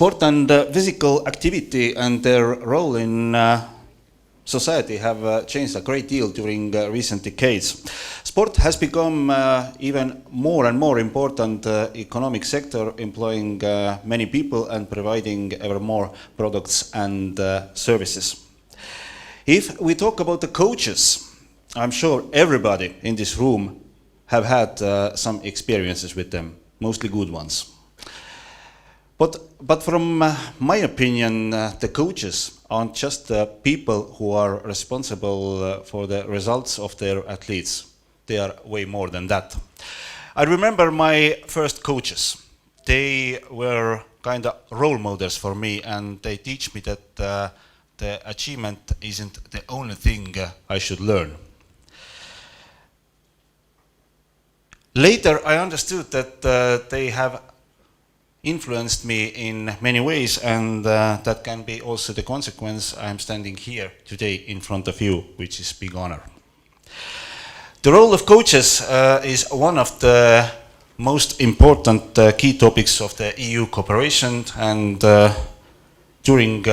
Sport and physical activity and their role in society have changed a great deal during recent decades. Sport has become even more and more important economic sector, employing many people and providing ever more products and services. If we talk about the coaches, I'm sure everybody in this room have had some experiences with them, mostly good ones. But from my opinion, the coaches aren't just the people who are responsible for the results of their athletes. They are way more than that. I remember my first coaches. They were kind of role models for me, and they teach me that the achievement isn't the only thing I should learn. Later, I understood that they have influenced me in many ways, and that can be also the consequence I'm standing here today in front of you, which is a big honor. The role of coaches is one of the most important key topics of the EU cooperation, and during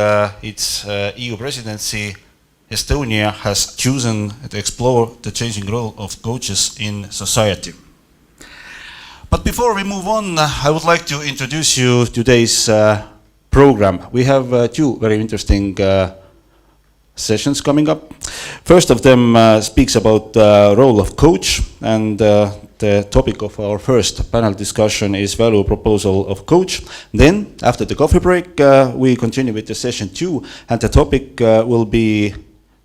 its EU presidency, Estonia has chosen to explore the changing role of coaches in society. But before we move on, I would like to introduce you today's program. We have two very interesting sessions coming up. First of them speaks about the role of coach, and the topic of our first panel discussion is value proposal of coach. Then, after the coffee break, we continue with the session 2, and the topic will be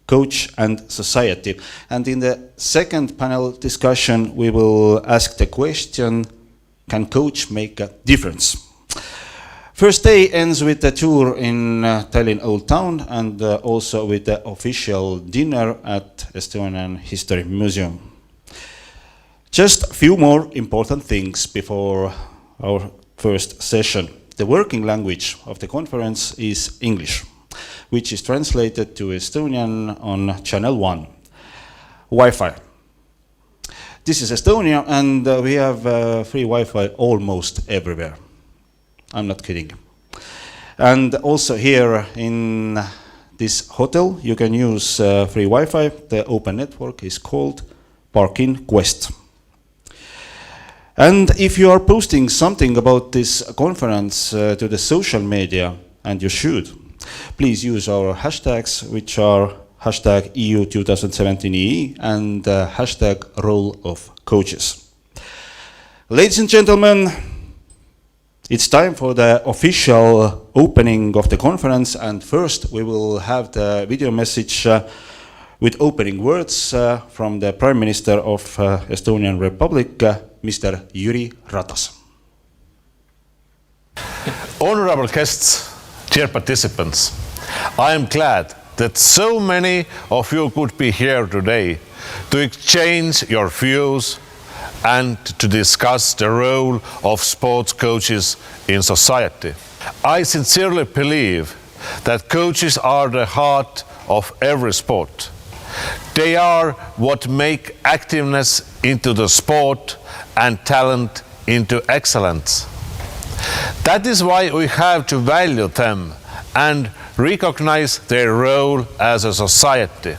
coach and society. And in the second panel discussion, we will ask the question, can coach make a difference? First day ends with a tour in Tallinn Old Town, and also with the official dinner at Estonian History Museum. Just a few more important things before our first session. The working language of the conference is English, which is translated to Estonian on channel 1. Wi-Fi. This is Estonia, and we have free Wi-Fi almost everywhere. I'm not kidding. And also here in this hotel, you can use free Wi-Fi. The open network is called Parkin Quest. And if you are posting something about this conference to the social media, and you should, please use our hashtags, which are hashtag EU 2017EE and hashtag role of coaches. Ladies and gentlemen, it's time for the official opening of the conference, and first we will have the video message with opening words from the Prime Minister of Estonian Republic, Mr. Jüri Ratas. Honorable guests, dear participants, I am glad that so many of you could be here today to exchange your views and to discuss the role of sports coaches in society. I sincerely believe that coaches are the heart of every sport. They are what make activeness into the sport and talent into excellence. That is why we have to value them and recognize their role as a society.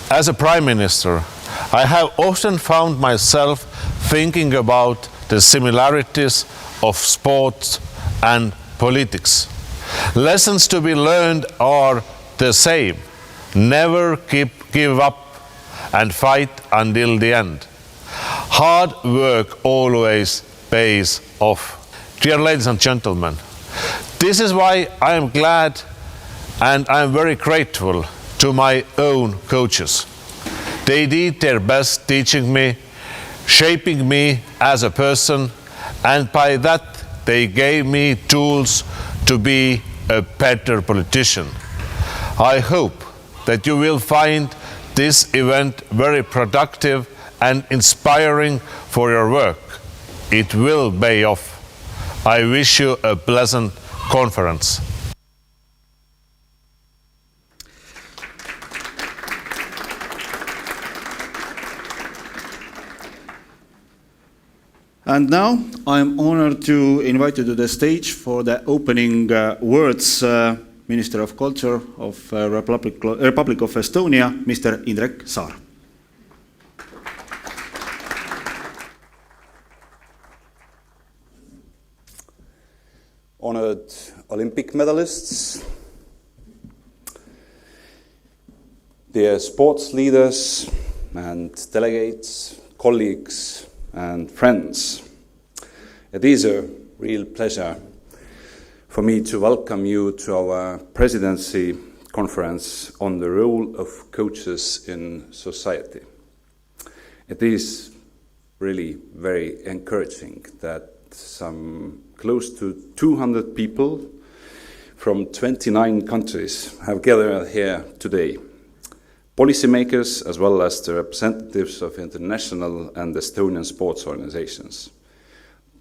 As a Prime Minister, I have often found myself thinking about the similarities of sports and politics. Lessons to be learned are the same. Never give up and fight until the end. Hard work always pays off. Dear ladies and gentlemen, this is why I am glad and I am very grateful to my own coaches. They did their best teaching me, shaping me as a person, and by that they gave me tools to be a better politician. I hope that you will find this event very productive and inspiring for your work. It will pay off. I wish you a pleasant conference. And now I'm honored to invite you to the stage for the opening words, Minister of Culture of Republic of Estonia, Mr. Indrek Saar. Honored Olympic medalists, dear sports leaders and delegates, colleagues and friends. It is a real pleasure for me to welcome you to our presidency conference on the role of coaches in society. It is really very encouraging that some close to 200 people from 29 countries have gathered here today. Policymakers as well as the representatives of international and Estonian sports organizations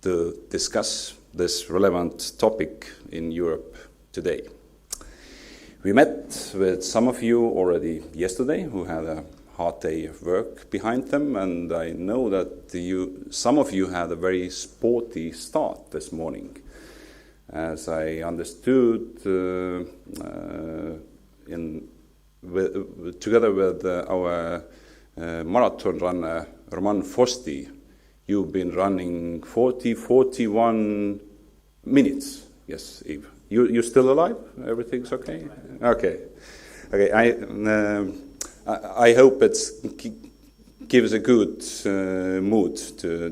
to discuss this relevant topic in Europe today. We met with some of you already yesterday who had a hard day of work behind them, and I know that some of you had a very sporty start this morning. As I understood, together with our marathon runner, Roman Fosti, you've been running 41 minutes. Yes, Eve. You're still alive? Everything's okay? Okay. I hope it gives a good mood to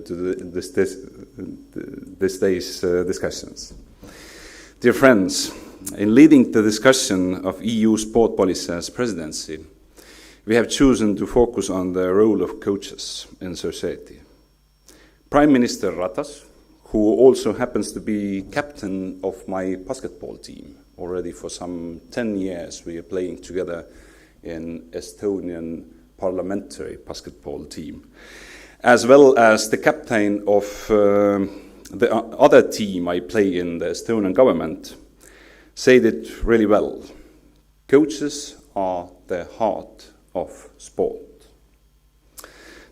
this day's discussions. Dear friends, in leading the discussion of EU sport policy as presidency, we have chosen to focus on the role of coaches in society. Prime Minister Ratas, who also happens to be captain of my basketball team, already for some 10 years we are playing together in Estonian parliamentary basketball team, as well as the captain of the other team I play in the Estonian government, said it really well. Coaches are the heart of sport.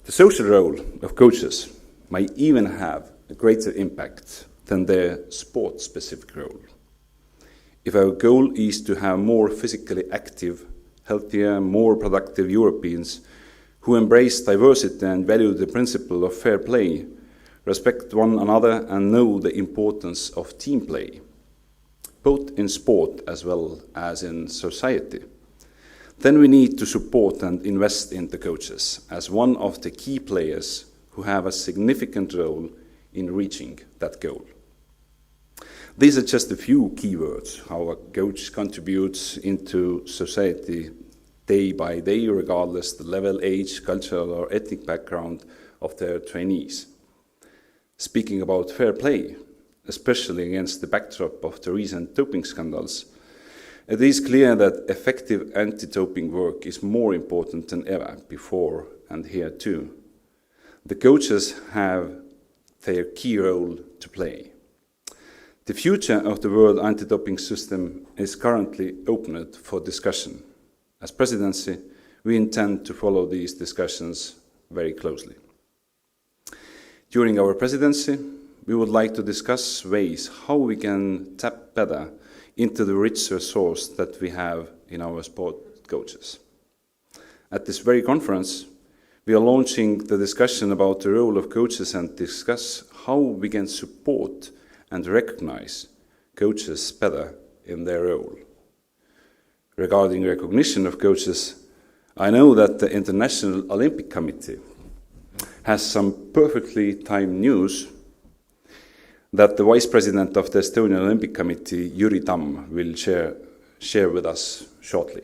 The social role of coaches might even have a greater impact than their sport-specific role. If our goal is to have more physically active, healthier, more productive Europeans who embrace diversity and value the principle of fair play, respect one another and know the importance of team play, both in sport as well as in society, then we need to support and invest in the coaches as one of the key players who have a significant role in reaching that goal. These are just a few keywords how a coach contributes into society day by day, regardless the level, age, cultural or ethnic background of their trainees. Speaking about fair play, especially against the backdrop of the recent doping scandals, it is clear that effective anti-doping work is more important than ever before and here too. The coaches have their key role to play. The future of the world anti-doping system is currently opened for discussion. As presidency, we intend to follow these discussions very closely. During our presidency, we would like to discuss ways how we can tap better into the rich resource that we have in our sport coaches. At this very conference, we are launching the discussion about the role of coaches and discuss how we can support and recognize coaches better in their role. Regarding recognition of coaches, I know that the International Olympic Committee has some perfectly timed news that the Vice President of the Estonian Olympic Committee, Jüri Tamm, will share with us shortly.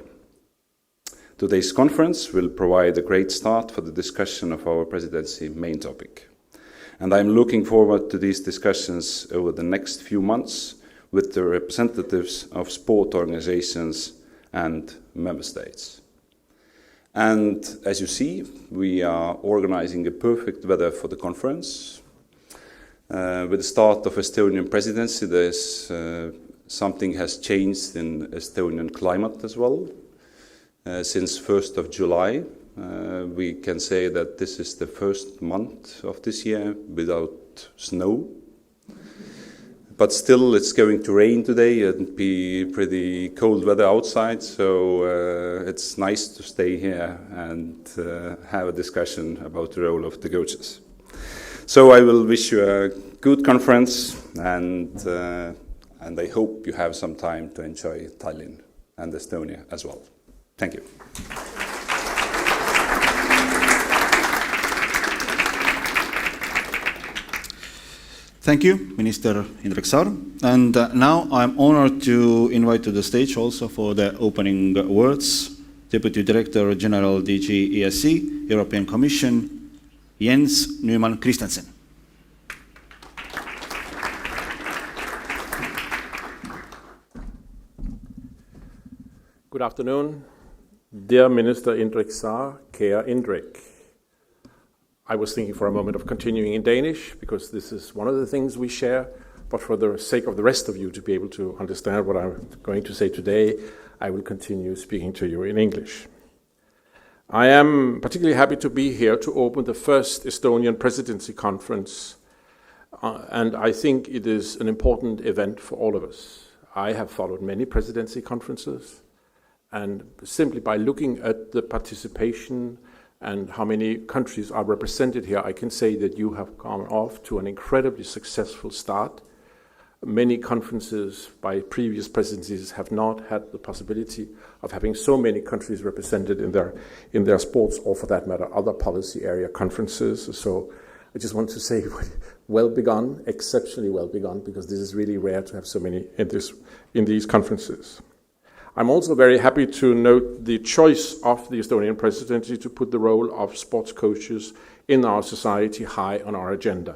Today's conference will provide a great start for the discussion of our presidency main topic. And I'm looking forward to these discussions over the next few months with the representatives of sport organizations and member states. And as you see, we are organizing a perfect weather for the conference. With the start of Estonian presidency, something has changed in Estonian climate as well. Since 1st of July, we can say that this is the first month of this year without about snow. But still, it's going to rain today and be pretty cold weather outside, so it's nice to stay here and have a discussion about the role of the coaches. So I will wish you a good conference, and I hope you have some time to enjoy Tallinn and Estonia as well. Thank you. Thank you, Minister Indrek Saar. And now I'm honored to invite to the stage also for the opening words, Deputy Director General DG ESC, European Commission, Jens Nyman Christensen. Good afternoon, dear Minister Indrek Saar, Kære Indrek. I was thinking for a moment of continuing in Danish, because this is one of the things we share, but for the sake of the rest of you to be able to understand what I'm going to say today, I will continue speaking to you in English. I am particularly happy to be here to open the first Estonian Presidency Conference, and I think it is an important event for all of us. I have followed many presidency conferences, and simply by looking at the participation and how many countries are represented here, I can say that you have gone off to an incredibly successful start. Many conferences by previous presidencies have not had the possibility of having so many countries represented in their sports, or for that matter, other policy area conferences. So I just want to say, well begun, exceptionally well begun, because this is really rare to have so many in these conferences. I'm also very happy to note the choice of the Estonian presidency to put the role of sports coaches in our society high on our agenda.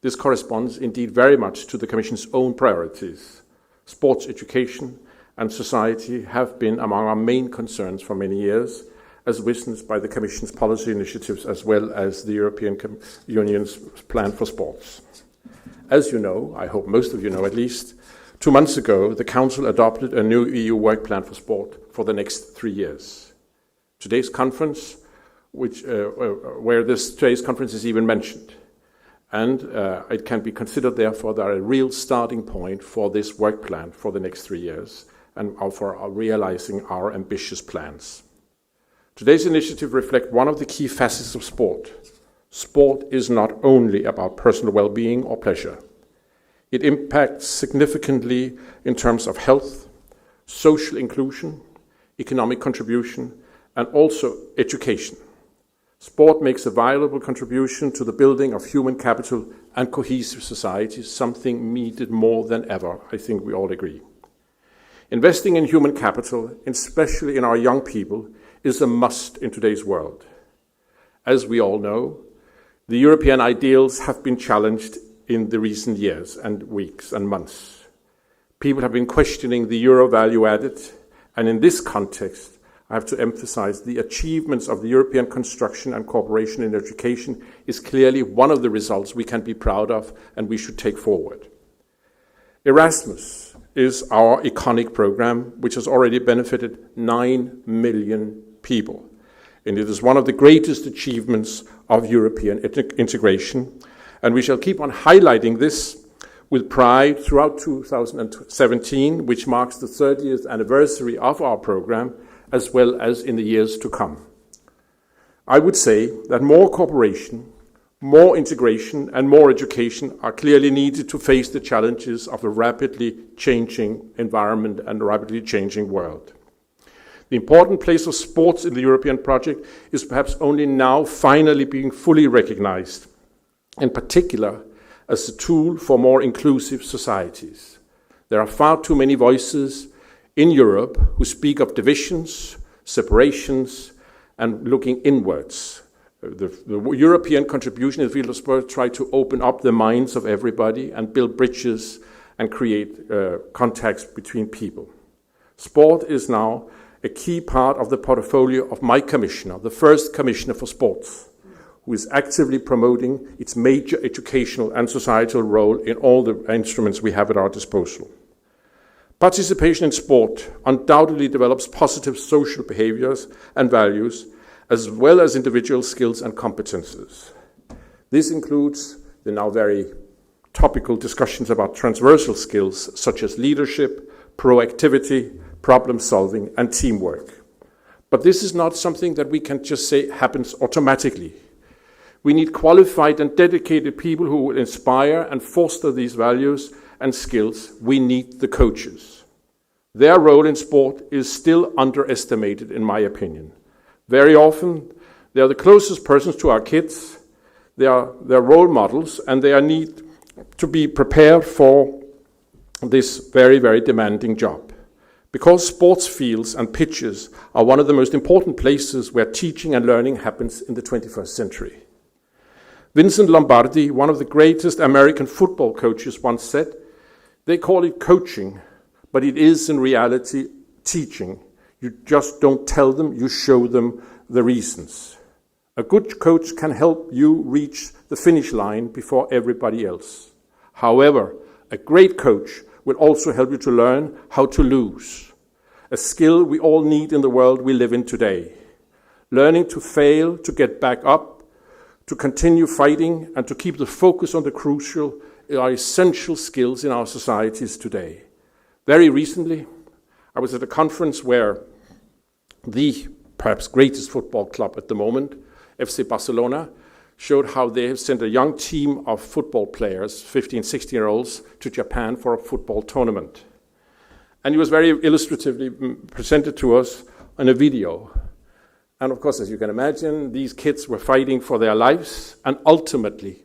This corresponds indeed very much to the Commission's own priorities. Sports education and society have been among our main concerns for many years, as witnessed by the Commission's policy initiatives as well as the European Union's plan for sports. As you know, I hope most of you know at least, 2 months ago, the Council adopted a new EU work plan for sport for the next 3 years. Today's conference, today's conference is even mentioned, and it can be considered therefore that a real starting point for this work plan for the next 3 years and for realizing our ambitious plans. Today's initiative reflects one of the key facets of sport. Sport is not only about personal well-being or pleasure. It impacts significantly in terms of health, social inclusion, economic contribution, and also education. Sport makes a valuable contribution to the building of human capital and cohesive societies, something needed more than ever, I think we all agree. Investing in human capital, especially in our young people, is a must in today's world. As we all know, the European ideals have been challenged in the recent years and weeks and months. People have been questioning the euro value added, and in this context, I have to emphasize the achievements of the European construction and cooperation in education is clearly one of the results we can be proud of and we should take forward. Erasmus is our iconic program, which has already benefited 9 million people, and it is one of the greatest achievements of European integration. And we shall keep on highlighting this with pride throughout 2017, which marks the 30th anniversary of our program, as well as in the years to come. I would say that more cooperation, more integration, and more education are clearly needed to face the challenges of a rapidly changing environment and a rapidly changing world. The important place of sports in the European project is perhaps only now finally being fully recognized, in particular as a tool for more inclusive societies. There are far too many voices in Europe who speak of divisions, separations, and looking inwards. The European contribution in the field of sport try to open up the minds of everybody and build bridges and create contacts between people. Sport is now a key part of the portfolio of my commissioner, the first commissioner for sports, who is actively promoting its major educational and societal role in all the instruments we have at our disposal. Participation in sport undoubtedly develops positive social behaviors and values, as well as individual skills and competences. This includes the now very topical discussions about transversal skills such as leadership, proactivity, problem solving, and teamwork. But this is not something that we can just say happens automatically. We need qualified and dedicated people who will inspire and foster these values and skills. We need the coaches. Their role in sport is still underestimated, in my opinion. Very often, they are the closest persons to our kids. They are their role models, and they need to be prepared for this very, very demanding job. Because sports fields and pitches are one of the most important places where teaching and learning happens in the 21st century. Vincent Lombardi, one of the greatest American football coaches, once said, "They call it coaching, but it is in reality teaching. You just don't tell them, you show them the reasons." A good coach can help you reach the finish line before everybody else. However, a great coach will also help you to learn how to lose, a skill we all need in the world we live in today. Learning to fail, to get back up, to continue fighting, and to keep the focus on the crucial are essential skills in our societies today. Very recently, I was at a conference where the perhaps greatest football club at the moment, FC Barcelona, showed how they have sent a young team of football players, 15, 16-year-olds, to Japan for a football tournament. And it was very illustratively presented to us in a video. And of course, as you can imagine, these kids were fighting for their lives, and ultimately,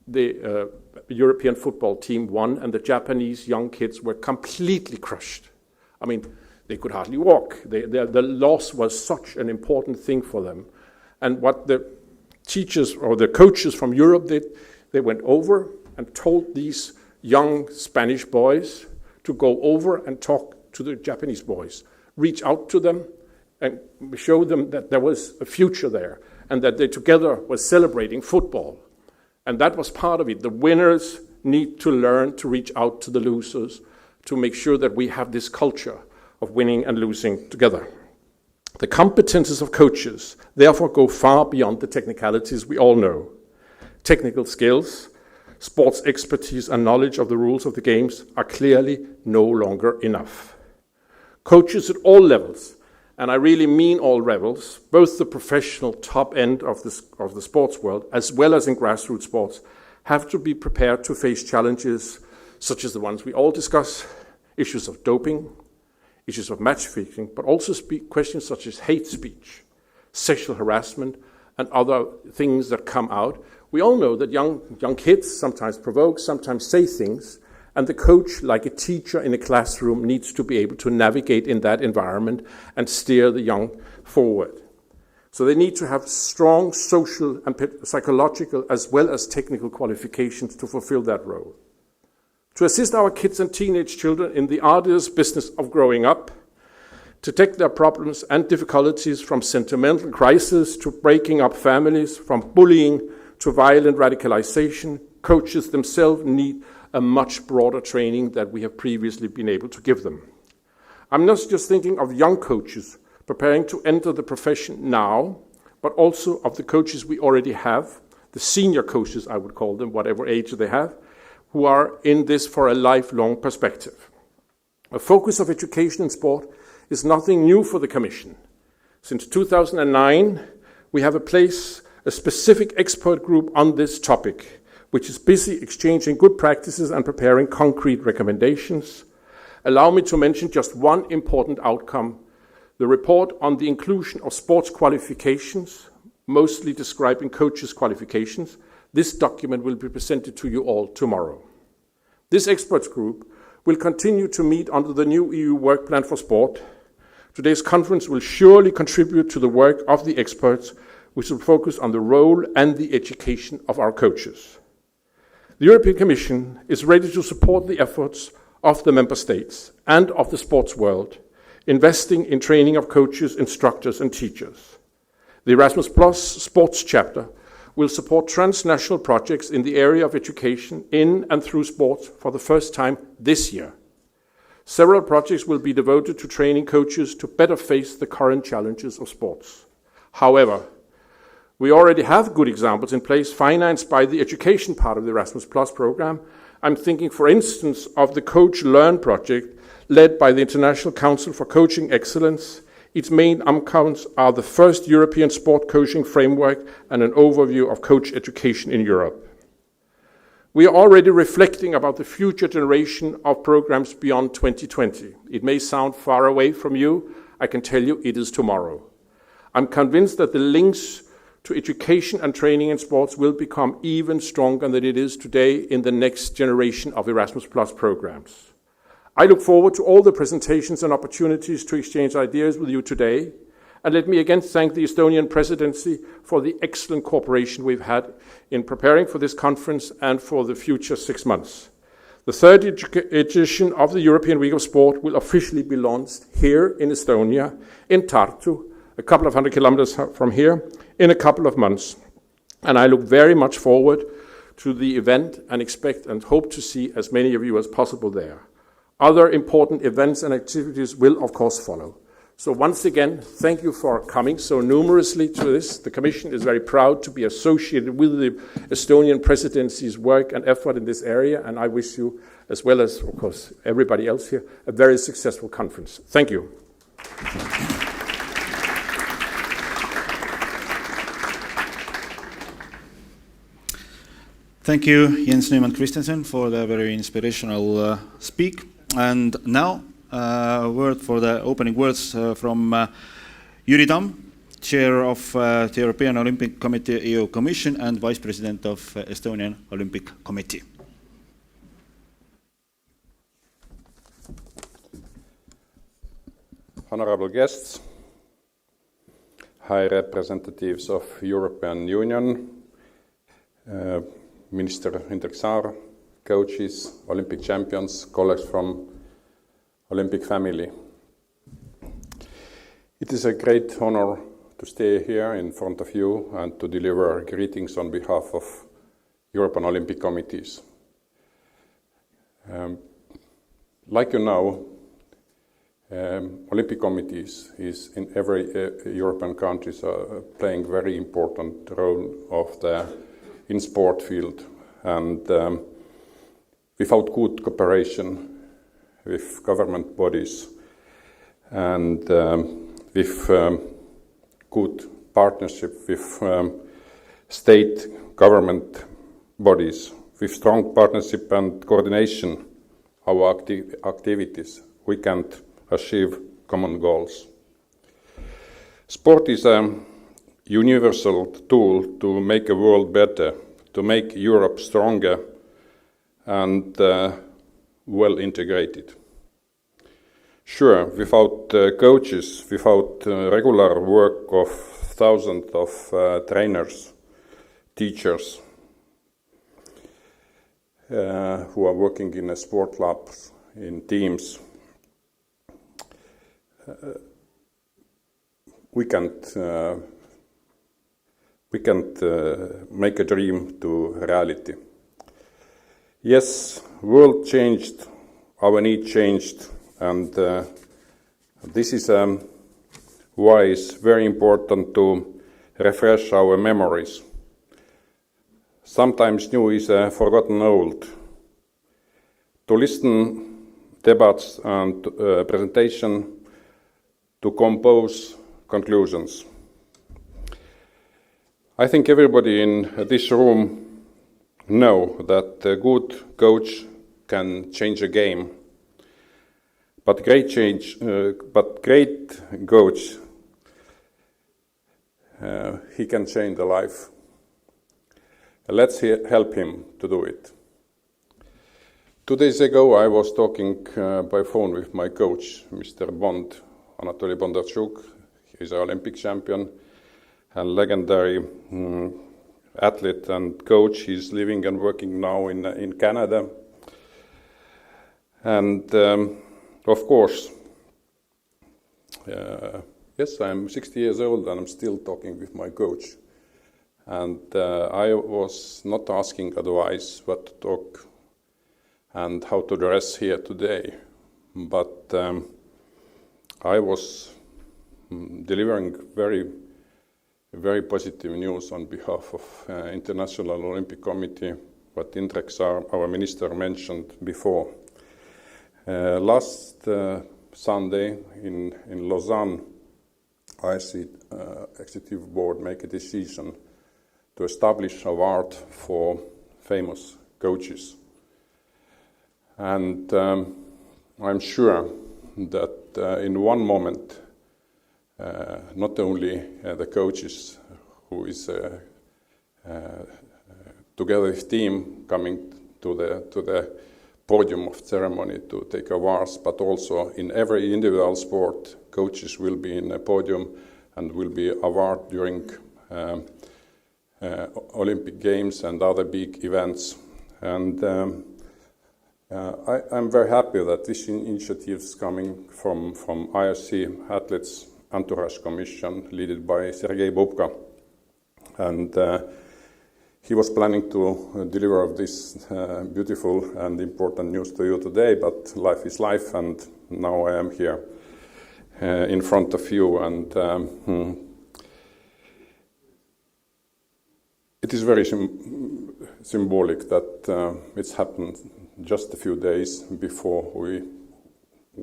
the European football team won, and the Japanese young kids were completely crushed. I mean, they could hardly walk. The loss was such an important thing for them. And what the teachers or the coaches from Europe did, they went over and told these young Spanish boys to go over and talk to the Japanese boys, reach out to them, and show them that there was a future there, and that they together were celebrating football. And that was part of it. The winners need to learn to reach out to the losers to make sure that we have this culture of winning and losing together. The competences of coaches therefore go far beyond the technicalities we all know. Technical skills, sports expertise, and knowledge of the rules of the games are clearly no longer enough. Coaches at all levels, and I really mean all levels, both the professional top end of the sports world as well as in grassroots sports, have to be prepared to face challenges such as the ones we all discuss, issues of doping, issues of match fixing, but also questions such as hate speech, sexual harassment, and other things that come out. We all know that young kids sometimes provoke, sometimes say things, and the coach, like a teacher in a classroom, needs to be able to navigate in that environment and steer the young forward. So they need to have strong social and psychological as well as technical qualifications to fulfill that role. To assist our kids and teenage children in the arduous business of growing up, to take their problems and difficulties from sentimental crisis to breaking up families, from bullying to violent radicalization, coaches themselves need a much broader training that we have previously been able to give them. I'm not just thinking of young coaches preparing to enter the profession now, but also of the coaches we already have, the senior coaches I would call them, whatever age they have, who are in this for a lifelong perspective. A focus of education in sport is nothing new for the Commission. Since 2009, we have a specific expert group on this topic, which is busy exchanging good practices and preparing concrete recommendations. Allow me to mention just one important outcome: the report on the inclusion of sports qualifications, mostly describing coaches' qualifications. This document will be presented to you all tomorrow. This experts group will continue to meet under the new EU work plan for sport. Today's conference will surely contribute to the work of the experts, which will focus on the role and the education of our coaches. The European Commission is ready to support the efforts of the member states and of the sports world, investing in training of coaches, instructors, and teachers. The Erasmus Plus sports chapter will support transnational projects in the area of education in and through sports for the first time this year. Several projects will be devoted to training coaches to better face the current challenges of sports. However, We already have good examples in place financed by the education part of the Erasmus Plus program. I'm thinking, for instance, of the Coach Learn project led by the International Council for Coaching Excellence. Its main outcomes are the first European sport coaching framework and an overview of coach education in Europe. We are already reflecting about the future generation of programs beyond 2020. It may sound far away from you. I can tell you it is tomorrow. I'm convinced that the links to education and training in sports will become even stronger than it is today in the next generation of Erasmus Plus programs. I look forward to all the presentations and opportunities to exchange ideas with you today. And let me again thank the Estonian Presidency for the excellent cooperation we've had in preparing for this conference and for the future 6 months. The third edition of the European Week of Sport will officially be launched here in Estonia, in Tartu, a couple of 100 kilometers from here, in a couple of months. And I look very much forward to the event and expect and hope to see as many of you as possible there. Other important events and activities will, of course, follow. So once again, thank you for coming so numerously to this. The Commission is very proud to be associated with the Estonian Presidency's work and effort in this area, and I wish you, as well as, of course, everybody else here, a very successful conference. Thank you. Thank you, Jens Neumann Christensen, for the very inspirational speak. And now, word for the opening words from Jüri Tamm, Chair of the European Olympic Committee EU Commission and Vice President of Estonian Olympic Committee. Honorable guests, high representatives of European Union, Minister Indrek Saar, coaches, Olympic champions, colleagues from Olympic family. It is a great honor to stay here in front of you and to deliver greetings on behalf of European Olympic Committees. Like you know, Olympic committees is in every European country playing very important role of the in sport field, and without good cooperation with government bodies and with good partnership with state government bodies, with strong partnership and coordination of our activities, we can't achieve common goals. Sport is a universal tool to make the world better, to make Europe stronger and well integrated. Sure, without coaches, without regular work of thousands of trainers, teachers who are working in a sport labs, in teams, we can't make a dream to reality. Yes, world changed, our need changed, and this is why it's very important to refresh our memories. Sometimes new is forgotten old. To listen debates and presentation, to compose conclusions. I think everybody in this room know that a good coach can change a game, but great coach, he can change the life. Let's help him to do it. 2 days ago, I was talking by phone with my coach, Mr. Bond, Anatoly Bondarchuk. He's an Olympic champion and legendary athlete and coach. He's living and working now in Canada. And of course, yes, I'm 60 years old and I'm still talking with my coach. And I was not asking advice what to talk and how to dress here today, but I was delivering very very positive news on behalf of International Olympic Committee, what Indrek Saar, our minister, mentioned before. Last Sunday in Lausanne, ICCE Executive Board make a decision to establish an award for famous coaches. And I'm sure that in one moment, not only the coaches who is together with team coming to the podium of ceremony to take awards, but also in every individual sport, coaches will be in a podium and will be awarded during Olympic Games and other big events. And I'm very happy that this initiative is coming from IOC Athletes Entourage Commission, led by Sergei Bubka. And he was planning to deliver this beautiful and important news to you today, but life is life, and now I am here in front of you. And it is very symbolic that it's happened just a few days before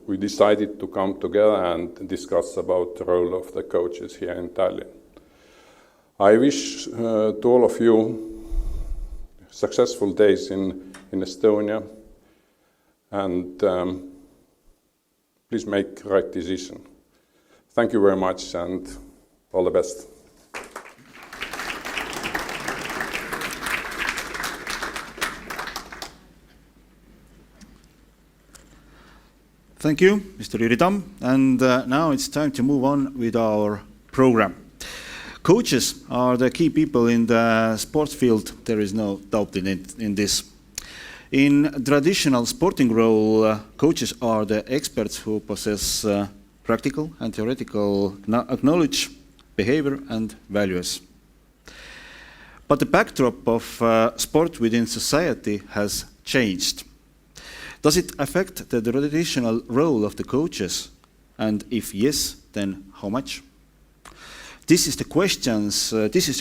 we decided to come together and discuss about the role of the coaches here in Tallinn. I wish to all of you successful days in Estonia, and please make the right decision. Thank you very much, and all the best. Thank you, Mr. Jüri Tamm. And now it's time to move on with our program. Coaches are the key people in the sports field. There is no doubt in this. In traditional sporting role, coaches are the experts who possess practical and theoretical knowledge, behavior, and values. But the backdrop of sport within society has changed. Does it affect the traditional role of the coaches? And if yes, then how much? This is the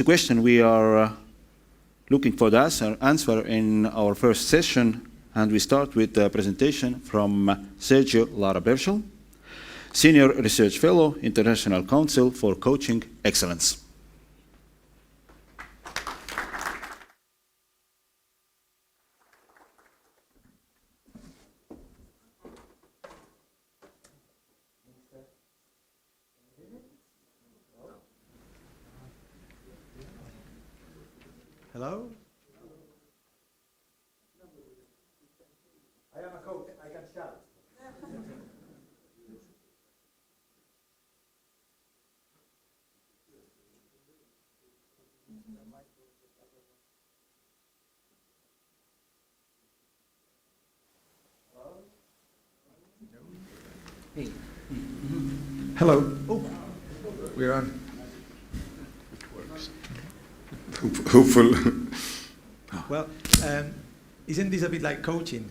question we are looking for the answer in our first session, and we start with a presentation from Sergio Lara-Bercial, Senior Research Fellow, International Council for Coaching Excellence. Hello? I am a coach, I can shout. Hello. Oh, we're on. Hopeful. Well, isn't this a bit like coaching?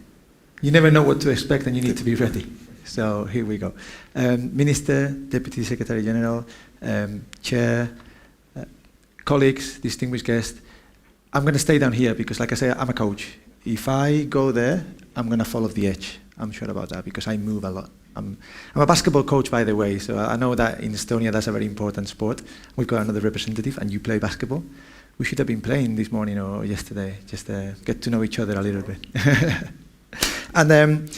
You never know what to expect and you need to be ready. So here we go. Minister, Deputy Secretary General, Chair, colleagues, distinguished guests, I'm going to stay down here because, like I say, I'm a coach. If I go there, I'm going to fall off the edge. I'm sure about that because I move a lot. I'm a basketball coach, by the way, so I know that in Estonia that's a very important sport. We've got another representative and you play basketball. We should have been playing this morning or yesterday, just get to know each other a little bit. And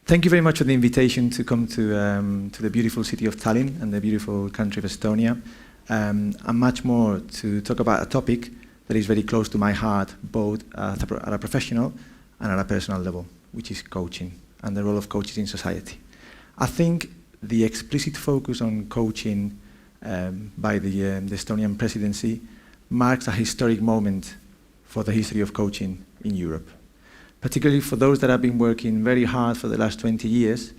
thank you very much for the invitation to come to the beautiful city of Tallinn and the beautiful country of Estonia. And much more to talk about a topic that is very close to my heart, both at a professional and at a personal level, which is coaching and the role of coaches in society. I think the explicit focus on coaching by the Estonian Presidency marks a historic moment for the history of coaching in Europe, particularly for those that have been working very hard for the last 20 years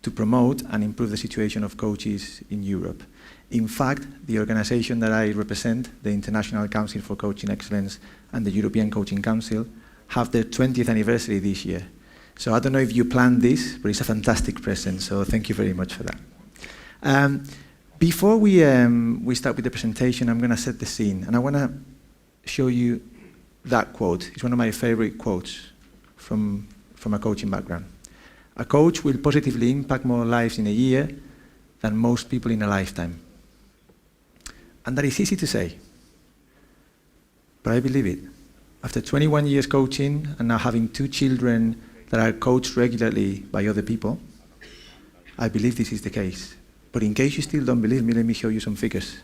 to promote and improve the situation of coaches in Europe. In fact, the organization that I represent, the International Council for Coaching Excellence and the European Coaching Council, have their 20th anniversary this year. So I don't know if you planned this, but it's a fantastic present, so thank you very much for that. Before we start with the presentation, I'm going to set the scene, and I want to show you that quote. It's one of my favorite quotes from a coaching background. A coach will positively impact more lives in a year than most people in a lifetime. And that is easy to say, but I believe it. After 21 years coaching and now having 2 children that are coached regularly by other people, I believe this is the case. But in case you still don't believe me, let me show you some figures.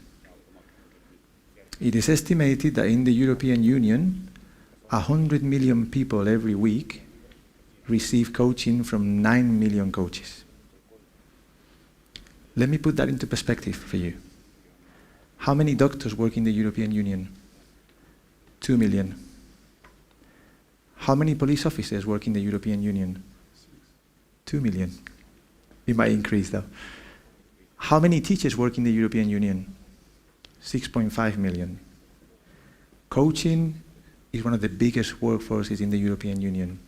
It is estimated that in the European Union, 100 million people every week receive coaching from 9 million coaches. Let me put that into perspective for you. How many doctors work in the European Union? 2 million. How many police officers work in the European Union? 2 million. It might increase though. How many teachers work in the European Union? 6.5 million. Coaching is one of the biggest workforces in the European Union,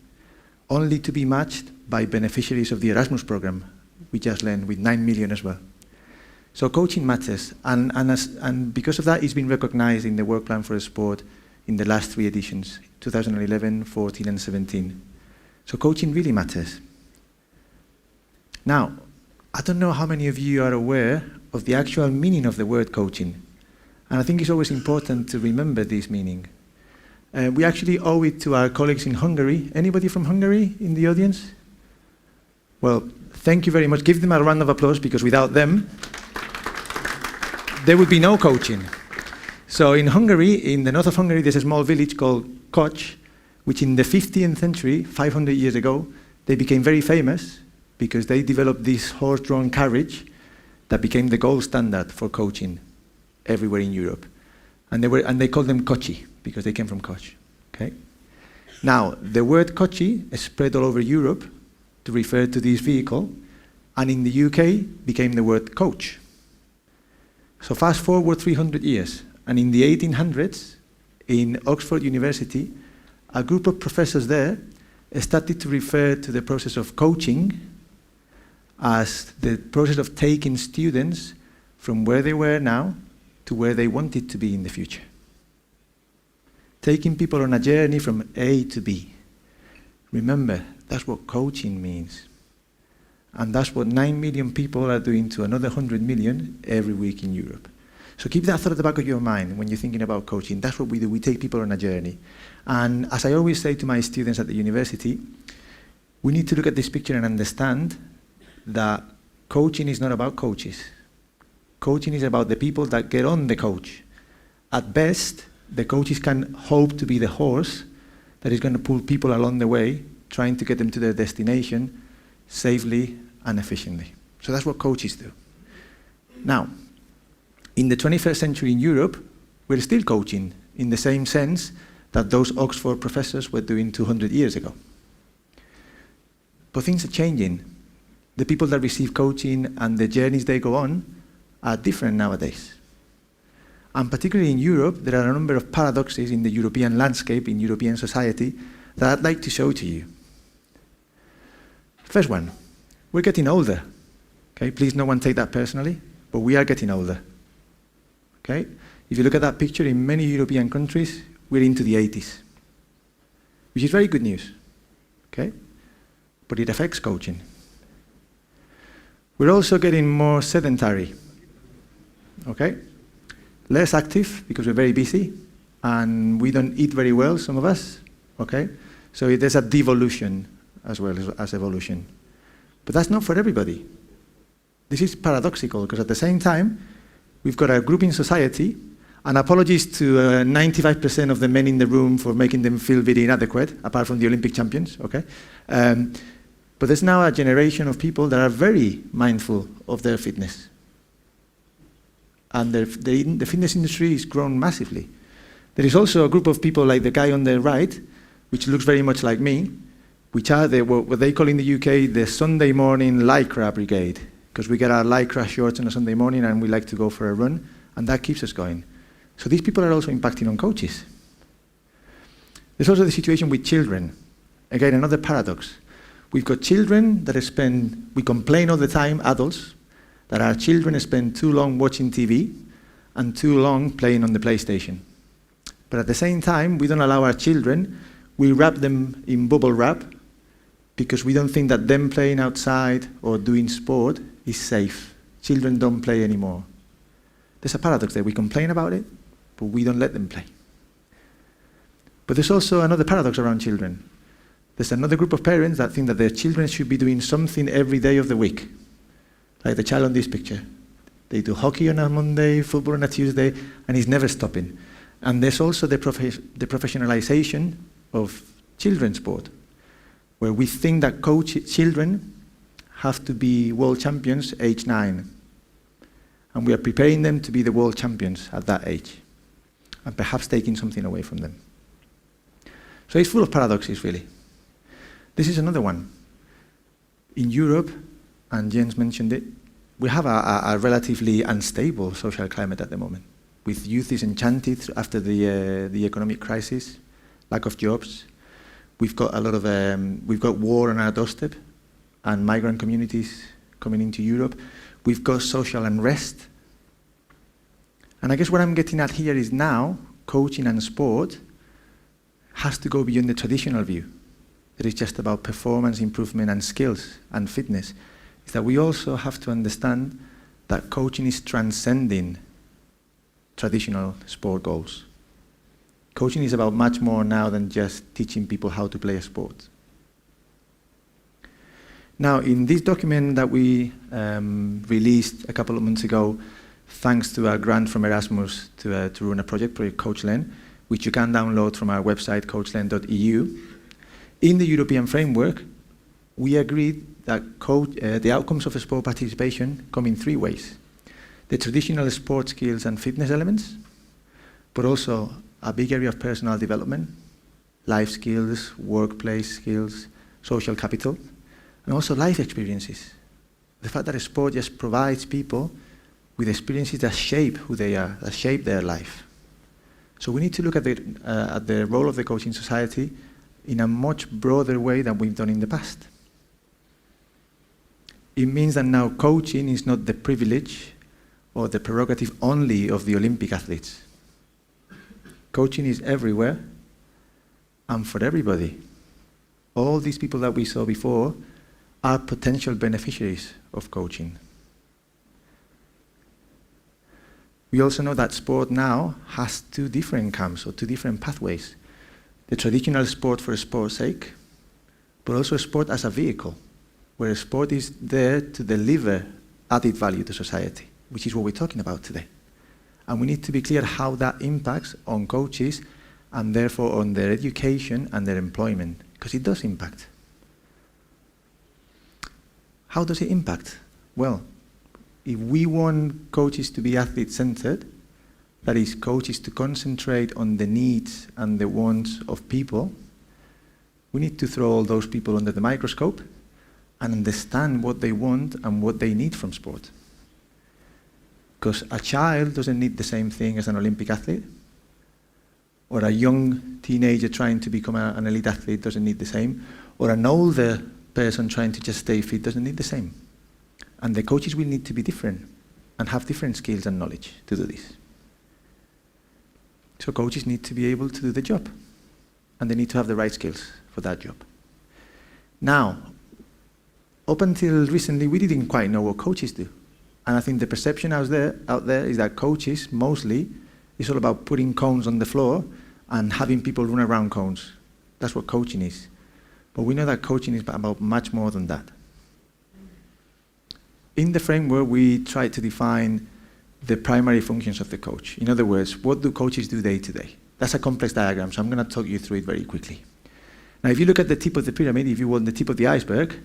only to be matched by beneficiaries of the Erasmus program, we just learned, with 9 million as well. So coaching matters, and because of that, it's been recognized in the Work Plan for Sport in the last 3 editions, 2011, 14, and 17. So coaching really matters. Now, I don't know how many of you are aware of the actual meaning of the word coaching, and I think it's always important to remember this meaning. We actually owe it to our colleagues in Hungary. Anybody from Hungary in the audience? Well, thank you very much. Give them a round of applause, because without them, there would be no coaching. So in Hungary, in the north of Hungary, there's a small village called Kocs, which in the 15th century, 500 years ago, they became very famous because they developed this horse-drawn carriage that became the gold standard for coaching everywhere in Europe. And they called them Koci because they came from Kocs. Okay? Now, the word Koci is spread all over Europe to refer to this vehicle, and in the UK became the word coach. So fast forward 300 years, and in the 1800s, in Oxford University, a group of professors there started to refer to the process of coaching as the process of taking students from where they were now to where they wanted to be in the future. Taking people on a journey from A to B. Remember, that's what coaching means. And that's what 9 million people are doing to another 100 million every week in Europe. So keep that thought at the back of your mind when you're thinking about coaching. That's what we do. We take people on a journey. And as I always say to my students at the university, we need to look at this picture and understand that coaching is not about coaches. Coaching is about the people that get on the coach. At best, the coaches can hope to be the horse that is going to pull people along the way, trying to get them to their destination safely and efficiently. So that's what coaches do. Now, in the 21st century in Europe, we're still coaching in the same sense that those Oxford professors were doing 200 years ago. But things are changing. The people that receive coaching and the journeys they go on are different nowadays. And particularly in Europe, there are a number of paradoxes in the European landscape, in European society, that I'd like to show to you. First one, we're getting older. Okay, please no one take that personally, but we are getting older. Okay? If you look at that picture, in many European countries, we're into the 80s, which is very good news. Okay? But it affects coaching. We're also getting more sedentary. Okay? Less active because we're very busy and we don't eat very well, some of us. Okay? So there's a devolution as well as evolution. But that's not for everybody. This is paradoxical because at the same time, we've got a group in society, and apologies to 95% of the men in the room for making them feel very inadequate, apart from the Olympic champions, okay? But there's now a generation of people that are very mindful of their fitness. And the fitness industry has grown massively. There is also a group of people like the guy on the right, which looks very much like me, which are what they call in the UK the Sunday morning Lycra brigade, because we get our Lycra shorts on a Sunday morning and we like to go for a run, and that keeps us going. So these people are also impacting on coaches. There's also the situation with children. Again, another paradox. We've got children that we complain all the time, adults, that our children spend too long watching TV and too long playing on the PlayStation. But at the same time, we don't allow our children, we wrap them in bubble wrap because we don't think that them playing outside or doing sport is safe. Children don't play anymore. There's a paradox there. We complain about it, but we don't let them play. But there's also another paradox around children. There's another group of parents that think that their children should be doing something every day of the week. Like the child on this picture. They do hockey on a Monday, football on a Tuesday, and he's never stopping. And there's also the professionalization of children's sport, where we think that children have to be world champions age 9. And we are preparing them to be the world champions at that age, and perhaps taking something away from them. So it's full of paradoxes, really. This is another one. In Europe, and Jens mentioned it, we have a relatively unstable social climate at the moment, with youth disenchanted after the economic crisis, lack of jobs. We've got a lot of we've got war on our doorstep, and migrant communities coming into Europe. We've got social unrest. And I guess what I'm getting at here is now coaching and sport has to go beyond the traditional view. It is just about performance improvement and skills and fitness. Is that we also have to understand that coaching is transcending traditional sport goals. Coaching is about much more now than just teaching people how to play a sport. Now, in this document that we released a couple of months ago, thanks to a grant from Erasmus to run a project CoachLearn, which you can download from our website, coachlearn.eu, in the European framework, we agreed that the outcomes of sport participation come in 3 ways. The traditional sport skills and fitness elements, but also a big area of personal development, life skills, workplace skills, social capital, and also life experiences. The fact that sport just provides people with experiences that shape who they are, that shape their life. So we need to look at the role of the coaching society in a much broader way than we've done in the past. It means that now coaching is not the privilege or the prerogative only of the Olympic athletes. Coaching is everywhere and for everybody. All these people that we saw before are potential beneficiaries of coaching. We also know that sport now has 2 different camps or 2 different pathways. The traditional sport for sport's sake, but also sport as a vehicle, where sport is there to deliver added value to society, which is what we're talking about today. And we need to be clear how that impacts on coaches and therefore on their education and their employment, because it does impact. How does it impact? Well, if we want coaches to be athlete-centered, that is, coaches to concentrate on the needs and the wants of people, we need to throw all those people under the microscope and understand what they want and what they need from sport. Because a child doesn't need the same thing as an Olympic athlete, or a young teenager trying to become an elite athlete doesn't need the same, or an older person trying to just stay fit doesn't need the same. And the coaches will need to be different and have different skills and knowledge to do this. So coaches need to be able to do the job, and they need to have the right skills for that job. Now, up until recently, we didn't quite know what coaches do. And I think the perception out there is that coaches, mostly, is all about putting cones on the floor and having people run around cones. That's what coaching is. But we know that coaching is about much more than that. In the framework, we try to define the primary functions of the coach. In other words, what do coaches do day to day? That's a complex diagram, so I'm going to talk you through it very quickly. Now, if you look at the tip of the pyramid, if you want the tip of the iceberg,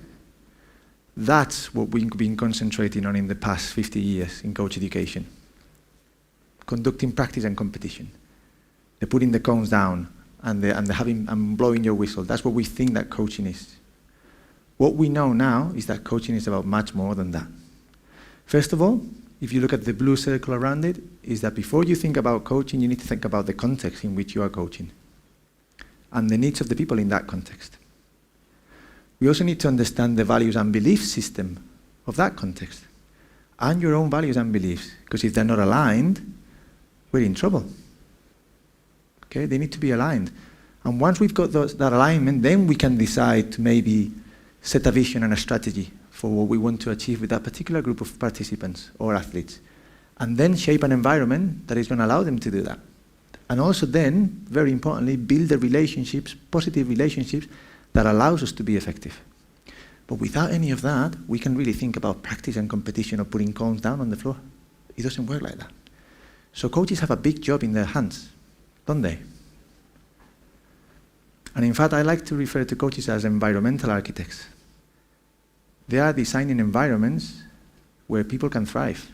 that's what we've been concentrating on in the past 50 years in coach education. Conducting practice and competition. They're putting the cones down and blowing your whistle. That's what we think that coaching is. What we know now is that coaching is about much more than that. First of all, if you look at the blue circle around it, is that before you think about coaching, you need to think about the context in which you are coaching and the needs of the people in that context. We also need to understand the values and belief system of that context. and your own values and beliefs. Because if they're not aligned, we're in trouble. Okay, they need to be aligned. And once we've got that alignment, then we can decide to maybe set a vision and a strategy for what we want to achieve with that particular group of participants or athletes. And then shape an environment that is going to allow them to do that. And also then, very importantly, build the relationships, positive relationships, that allows us to be effective. But without any of that, we can really think about practice and competition or putting cones down on the floor. It doesn't work like that. So coaches have a big job in their hands, don't they? And in fact, I like to refer to coaches as environmental architects. They are designing environments where people can thrive.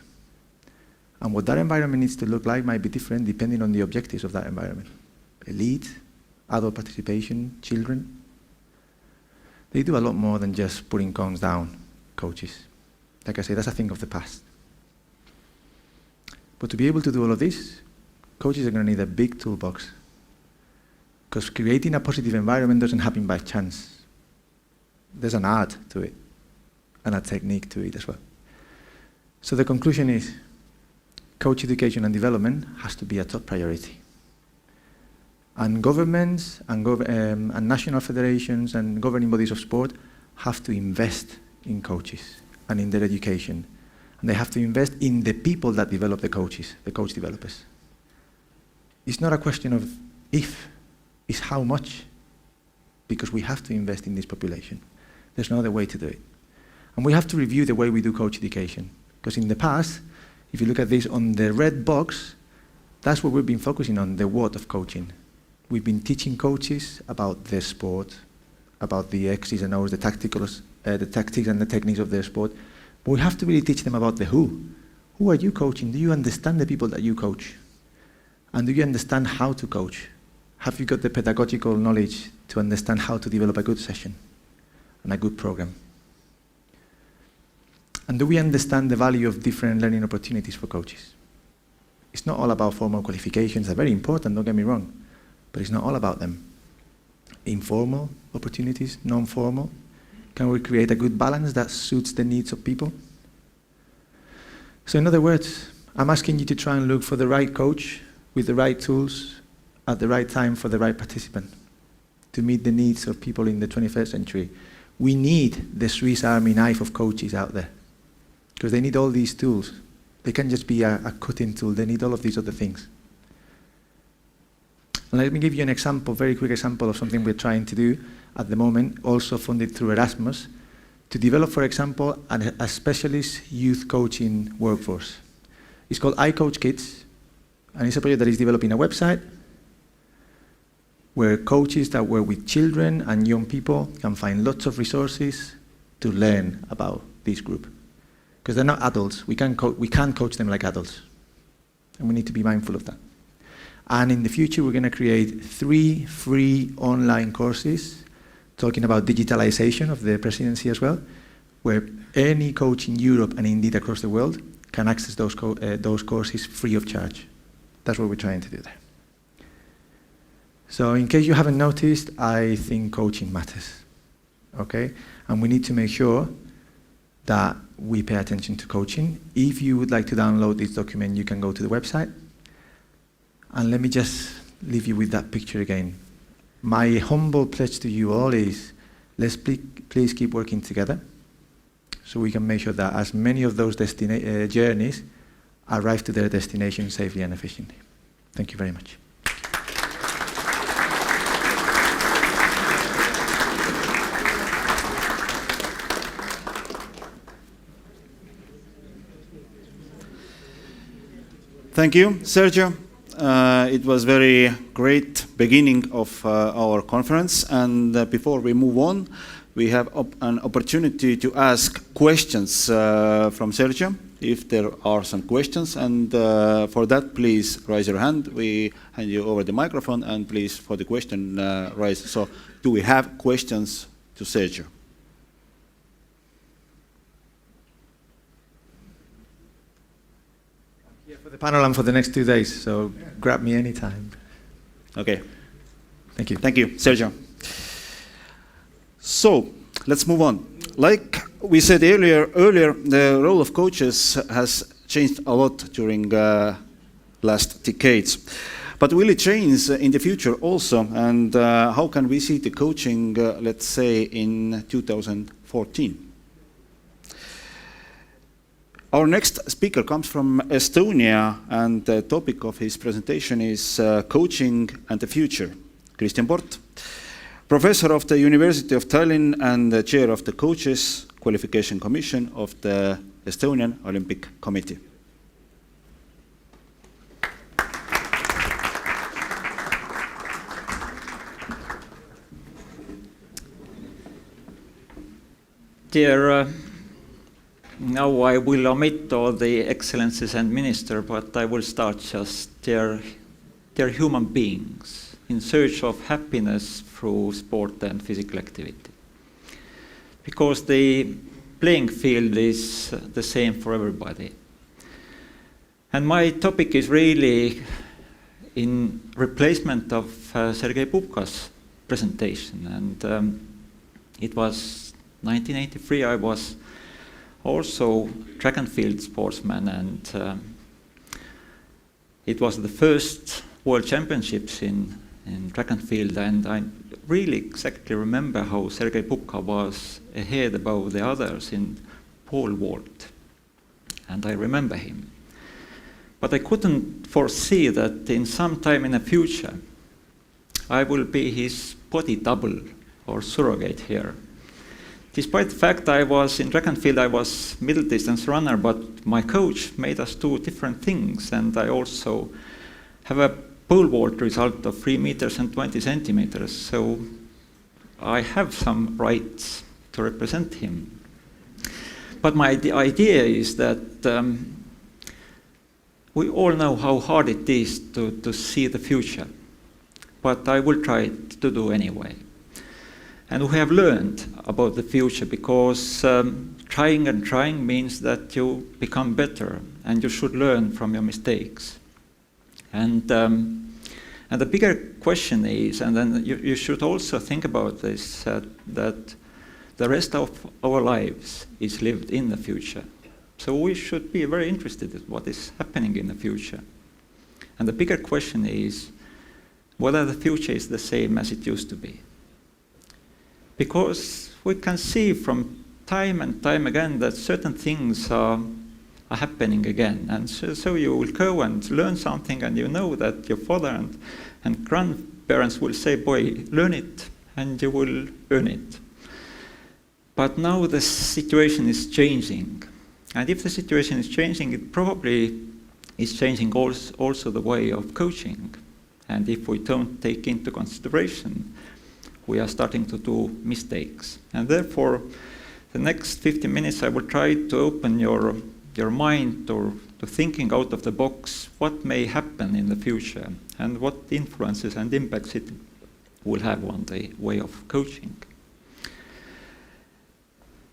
And what that environment needs to look like might be different depending on the objectives of that environment. Elite, adult participation, children. They do a lot more than just putting cones down, coaches. Like I say, that's a thing of the past. But to be able to do all of this, coaches are going to need a big toolbox. Because creating a positive environment doesn't happen by chance. There's an art to it, and a technique to it as well. So the conclusion is, coach education and development has to be a top priority. And governments and national federations and governing bodies of sport have to invest in coaches and in their education. And they have to invest in the people that develop the coaches, the coach developers. It's not a question of if, it's how much, because we have to invest in this population. There's no other way to do it. And we have to review the way we do coach education. Because in the past, if you look at this on the red box, that's what we've been focusing on, the what of coaching. We've been teaching coaches about their sport, about the X's and O's, the tactics and the techniques of their sport. But we have to really teach them about the who. Who are you coaching? Do you understand the people that you coach? And do you understand how to coach? Have you got the pedagogical knowledge to understand how to develop a good session and a good program? And do we understand the value of different learning opportunities for coaches? It's not all about formal qualifications. They're very important, don't get me wrong. But it's not all about them. Informal opportunities, non-formal. Can we create a good balance that suits the needs of people? So in other words, I'm asking you to try and look for the right coach with the right tools at the right time for the right participant to meet the needs of people in the 21st century. We need the Swiss Army knife of coaches out there because they need all these tools. They can't just be a cutting tool. They need all of these other things. And let me give you an example, very quick example of something we're trying to do at the moment, also funded through Erasmus, to develop, for example, a specialist youth coaching workforce. It's called I Coach Kids, and it's a project that is developing a website where coaches that work with children and young people can find lots of resources to learn about this group. Because they're not adults. We can't coach them like adults. And we need to be mindful of that. And in the future, we're going to create 3 free online courses talking about digitalization of the presidency as well, where any coach in Europe and indeed across the world can access those courses free of charge. That's what we're trying to do there. So in case you haven't noticed, I think coaching matters, okay? And we need to make sure that we pay attention to coaching. If you would like to download this document, you can go to the website. And let me just leave you with that picture again. My humble pledge to you all is, let's please keep working together so we can make sure that as many of those journeys arrive to their destination safely and efficiently. Thank you very much. Thank you, Sergio. It was very great beginning of our conference, and before we move on, we have an opportunity to ask questions from Sergio, if there are some questions, and for that, please raise your hand. We hand you over the microphone, and please, for the question, raise. So, do we have questions to Sergio? For the panel and for the next 2 days, so grab me anytime. Okay. Thank you. Thank you, Sergio. So, let's move on. Like we said earlier, the role of coaches has changed a lot during last decades. But will it change in the future also? And how can we see the coaching, let's say, in 2014? Our next speaker comes from Estonia, and the topic of his presentation is Coaching and the Future. Christian Port, professor of the University of Tallinn and the chair of the Coaches Qualification Commission of the Estonian Olympic Committee. Dear, now I will omit all the excellencies and minister, but I will start just dear human beings in search of happiness through sport and physical activity. Because the playing field is the same for everybody. And my topic is really in replacement of Sergei Pupka's presentation. And it was 1983, I was also track and field sportsman, and it was the first World Championships in track and field, and I really exactly remember how Sergei Pupka was ahead above the others in pole vault, and I remember him. But I couldn't foresee that in some time in the future I will be his body double or surrogate here. Despite the fact I was in track and field, I was middle distance runner, but my coach made us do different things, and I also have a pole vault result of 3 meters and 20 centimeters, so I have some rights to represent him. But my idea is that we all know how hard it is to see the future, but I will try to do anyway. And we have learned about the future because trying and trying means that you become better, and you should learn from your mistakes. And the bigger question is, and then you should also think about this, that the rest of our lives is lived in the future. So we should be very interested in what is happening in the future. And the bigger question is whether the future is the same as it used to be. Because we can see from time and time again that certain things are happening again. And so you will go and learn something, and you know that your father and grandparents will say, boy, learn it, and you will earn it. But now the situation is changing. And if the situation is changing, it probably is changing also the way of coaching. And if we don't take into consideration, we are starting to do mistakes. And therefore, the next 15 minutes I will try to open your mind to thinking out of the box what may happen in the future and what influences and impacts it will have on the way of coaching.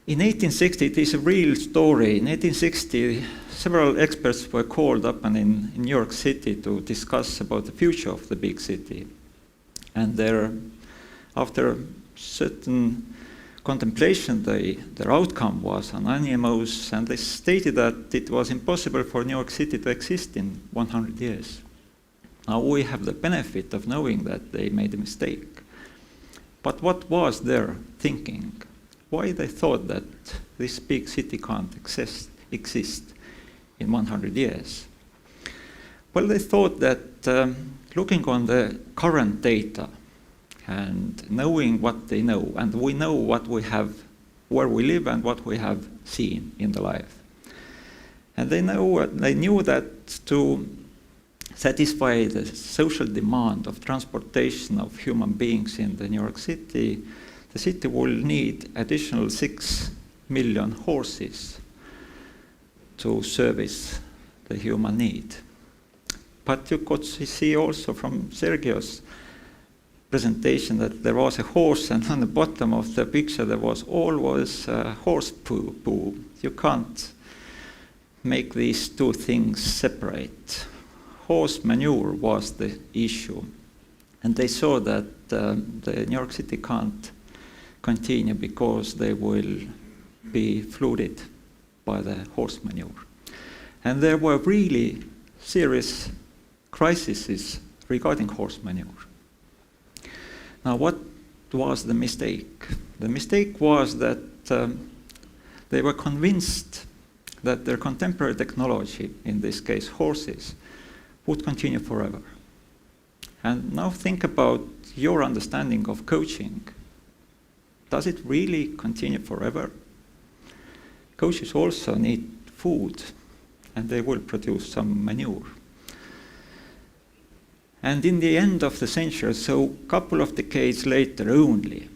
In 1860, it is a real story. In 1860, several experts were called up in New York City to discuss about the future of the big city. And after certain contemplation, their outcome was unanimous, and they stated that it was impossible for New York City to exist in 100 years. Now we have the benefit of knowing that they made a mistake. But what was their thinking? Why they thought that this big city can't exist in 100 years? Well, they thought that looking on the current data, and knowing what they know, and we know what we have, where we live and what we have seen in the life. And they knew that to satisfy the social demand of transportation of human beings in the New York City, the city will need additional 6 million horses to service the human need. But you could see also from Sergio's presentation that there was a horse, and on the bottom of the picture there was always horse poo. You can't make these two things separate. Horse manure was the issue, and they saw that the New York City can't continue because they will be flooded by the horse manure. And there were really serious crises regarding horse manure. Now, what was the mistake? The mistake was that they were convinced that their contemporary technology, in this case horses, would continue forever. And now think about your understanding of coaching. Does it really continue forever? Coaches also need food, and they will produce some manure. And in the end of the century, so a couple of decades later only,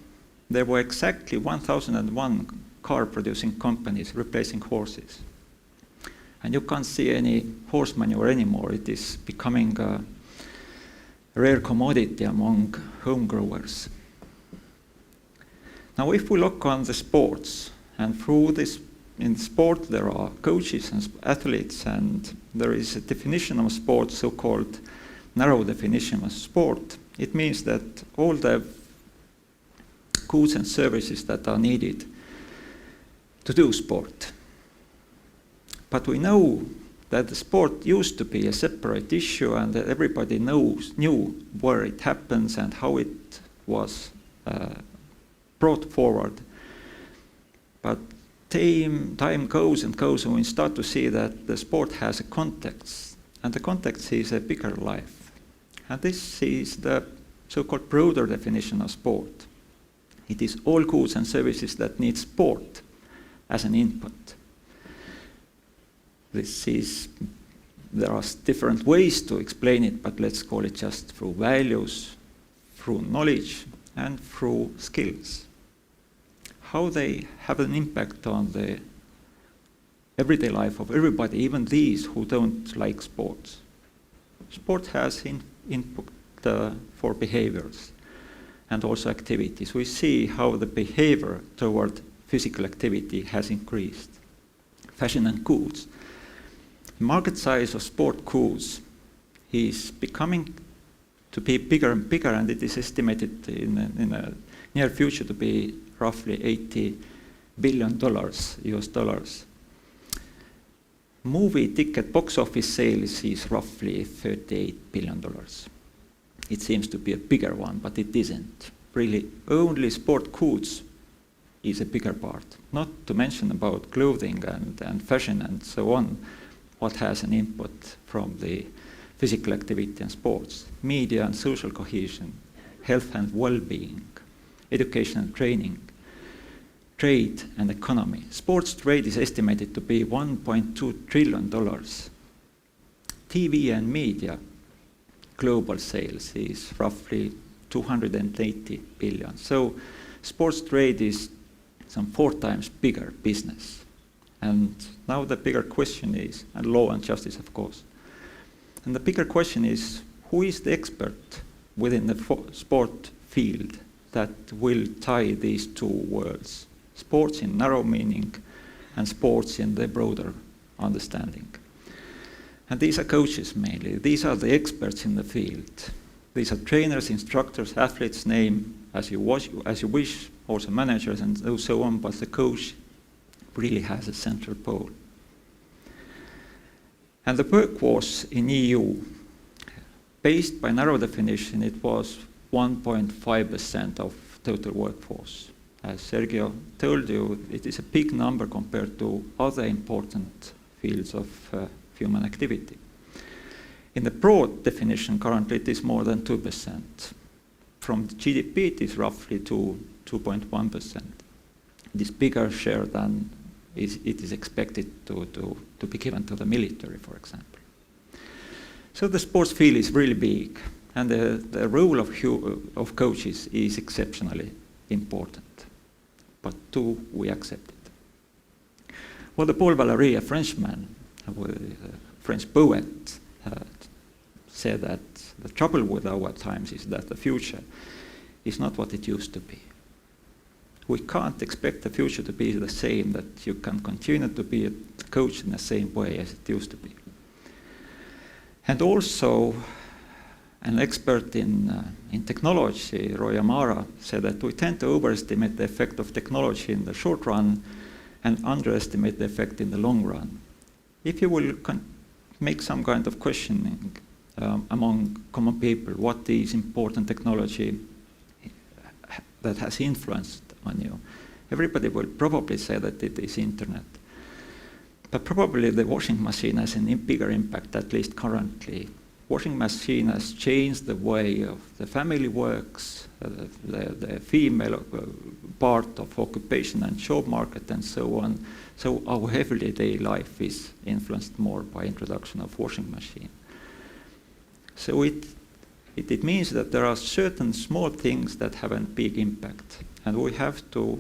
there were exactly 1,001 car-producing companies replacing horses. And you can't see any horse manure anymore. It is becoming a rare commodity among home growers. Now, if we look on the sports, and through this, in sport there are coaches and athletes, and there is a definition of sport, so-called narrow definition of sport. It means that all the goods and services that are needed to do sport. But we know that the sport used to be a separate issue, and that everybody knew where it happens and how it was brought forward. But time goes and goes, and we start to see that the sport has a context, and the context is a bigger life. And this is the so-called broader definition of sport. It is all goods and services that need sport as an input. There are different ways to explain it, but let's call it just through values, through knowledge, and through skills. How they have an impact on the everyday life of everybody, even these who don't like sports. Sport has input for behaviors and also activities. We see how the behavior toward physical activity has increased. Fashion and goods. The market size of sport goods is becoming to be bigger and bigger, and it is estimated in a near future to be roughly $80 billion US dollars. Movie ticket box office sales is roughly $38 billion. It seems to be a bigger one, but it isn't. Really, only sport goods is a bigger part. Not to mention about clothing and fashion and so on, what has an input from the physical activity and sports, media and social cohesion, health and well-being, education and training, trade and economy. Sports trade is estimated to be $1.2 trillion. TV and media global sales is roughly 280 billion. So sports trade is some 4 times bigger business. And now the bigger question is, and law and justice, of course. And the bigger question is, who is the expert within the sport field that will tie these two worlds? Sports in narrow meaning and sports in the broader understanding. And these are coaches mainly. These are the experts in the field. These are trainers, instructors, athletes, name as you wish, also managers and so on, but the coach really has a central pole. And the workforce in EU, based by narrow definition, it was 1.5% of total workforce. As Sergio told you, it is a big number compared to other important fields of human activity. In the broad definition, currently it is more than 2%. From the GDP, it is roughly 2.1%. It is bigger share than it is expected to be given to the military, for example. So the sports field is really big, and the role of coaches is exceptionally important. But do we accept it? Well, the Paul Valéry, a Frenchman, a French poet, said that the trouble with our times is that the future is not what it used to be. We can't expect the future to be the same, that you can continue to be a coach in the same way as it used to be. And also, an expert in technology, Roy Hodgson, said that we tend to overestimate the effect of technology in the short run and underestimate the effect in the long run. If you will make some kind of questioning among common people, what is important technology that has influenced on you, everybody will probably say that it is internet. But probably the washing machine has a bigger impact, at least currently. Washing machine has changed the way of the family works, the female part of occupation and job market and so on. So our everyday life is influenced more by introduction of washing machine. So it means that there are certain small things that have a big impact, and we have to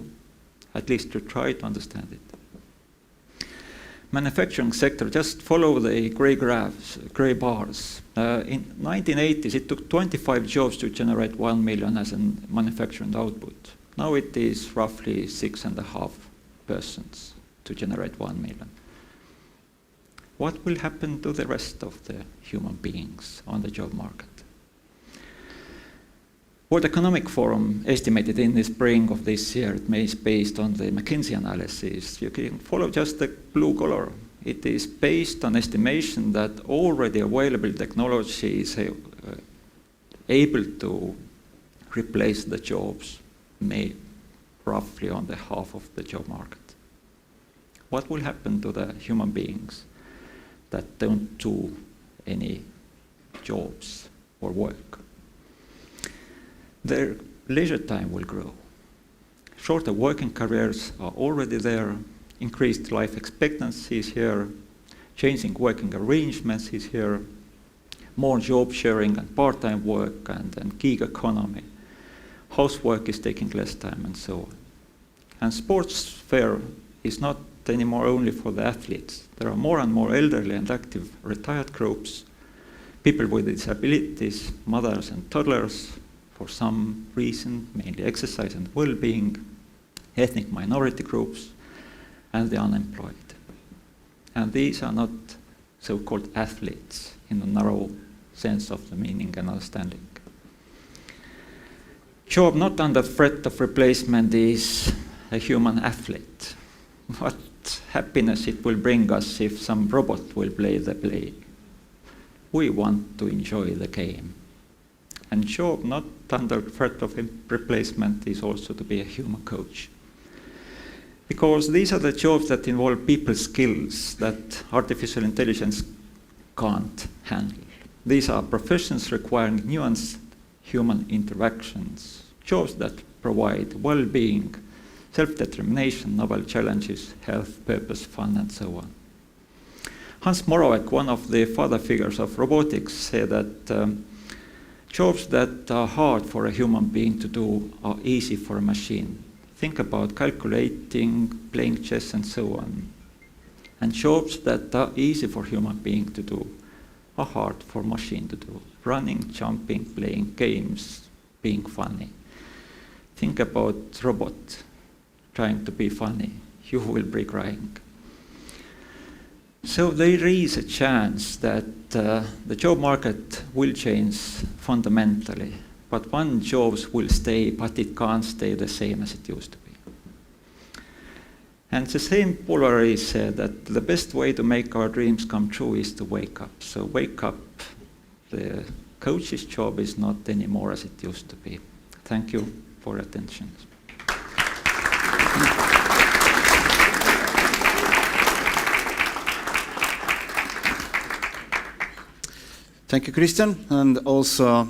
at least to try to understand it. Manufacturing sector, just follow the gray graphs, gray bars. In 1980s, it took 25 jobs to generate 1 million as a manufacturing output. Now it is roughly 6.5 persons to generate 1 million. What will happen to the rest of the human beings on the job market? World Economic Forum estimated in the spring of this year, it is based on the McKinsey analysis. You can follow just the blue color. It is based on estimation that already available technology is able to replace the jobs made roughly on the half of the job market. What will happen to the human beings that don't do any jobs or work? Their leisure time will grow. Shorter working careers are already there. Increased life expectancy is here. Changing working arrangements is here. More job sharing and part-time work and gig economy. Housework is taking less time and so on. And sports fair is not anymore only for the athletes. There are more and more elderly and active retired groups, people with disabilities, mothers and toddlers, for some reason, mainly exercise and well-being, ethnic minority groups, and the unemployed. And these are not so-called athletes in the narrow sense of the meaning and understanding. Job not under threat of replacement is a human athlete. What happiness it will bring us if some robot will play the play. We want to enjoy the game. And job not under threat of replacement is also to be a human coach. Because these are the jobs that involve people skills that artificial intelligence can't handle. These are professions requiring nuanced human interactions, jobs that provide well-being, self-determination, novel challenges, health, purpose, fun, and so on. Hans Moravec, one of the father figures of robotics, said that jobs that are hard for a human being to do are easy for a machine. Think about calculating, playing chess, and so on. And jobs that are easy for human being to do are hard for machine to do. Running, jumping, playing games, being funny. Think about robot trying to be funny. You will be crying. So there is a chance that the job market will change fundamentally, but one jobs will stay, but it can't stay the same as it used to be. And the same Polaris said that the best way to make our dreams come true is to wake up. So wake up. The coach's job is not anymore as it used to be. Thank you for your attention. Thank you, Christian. And also,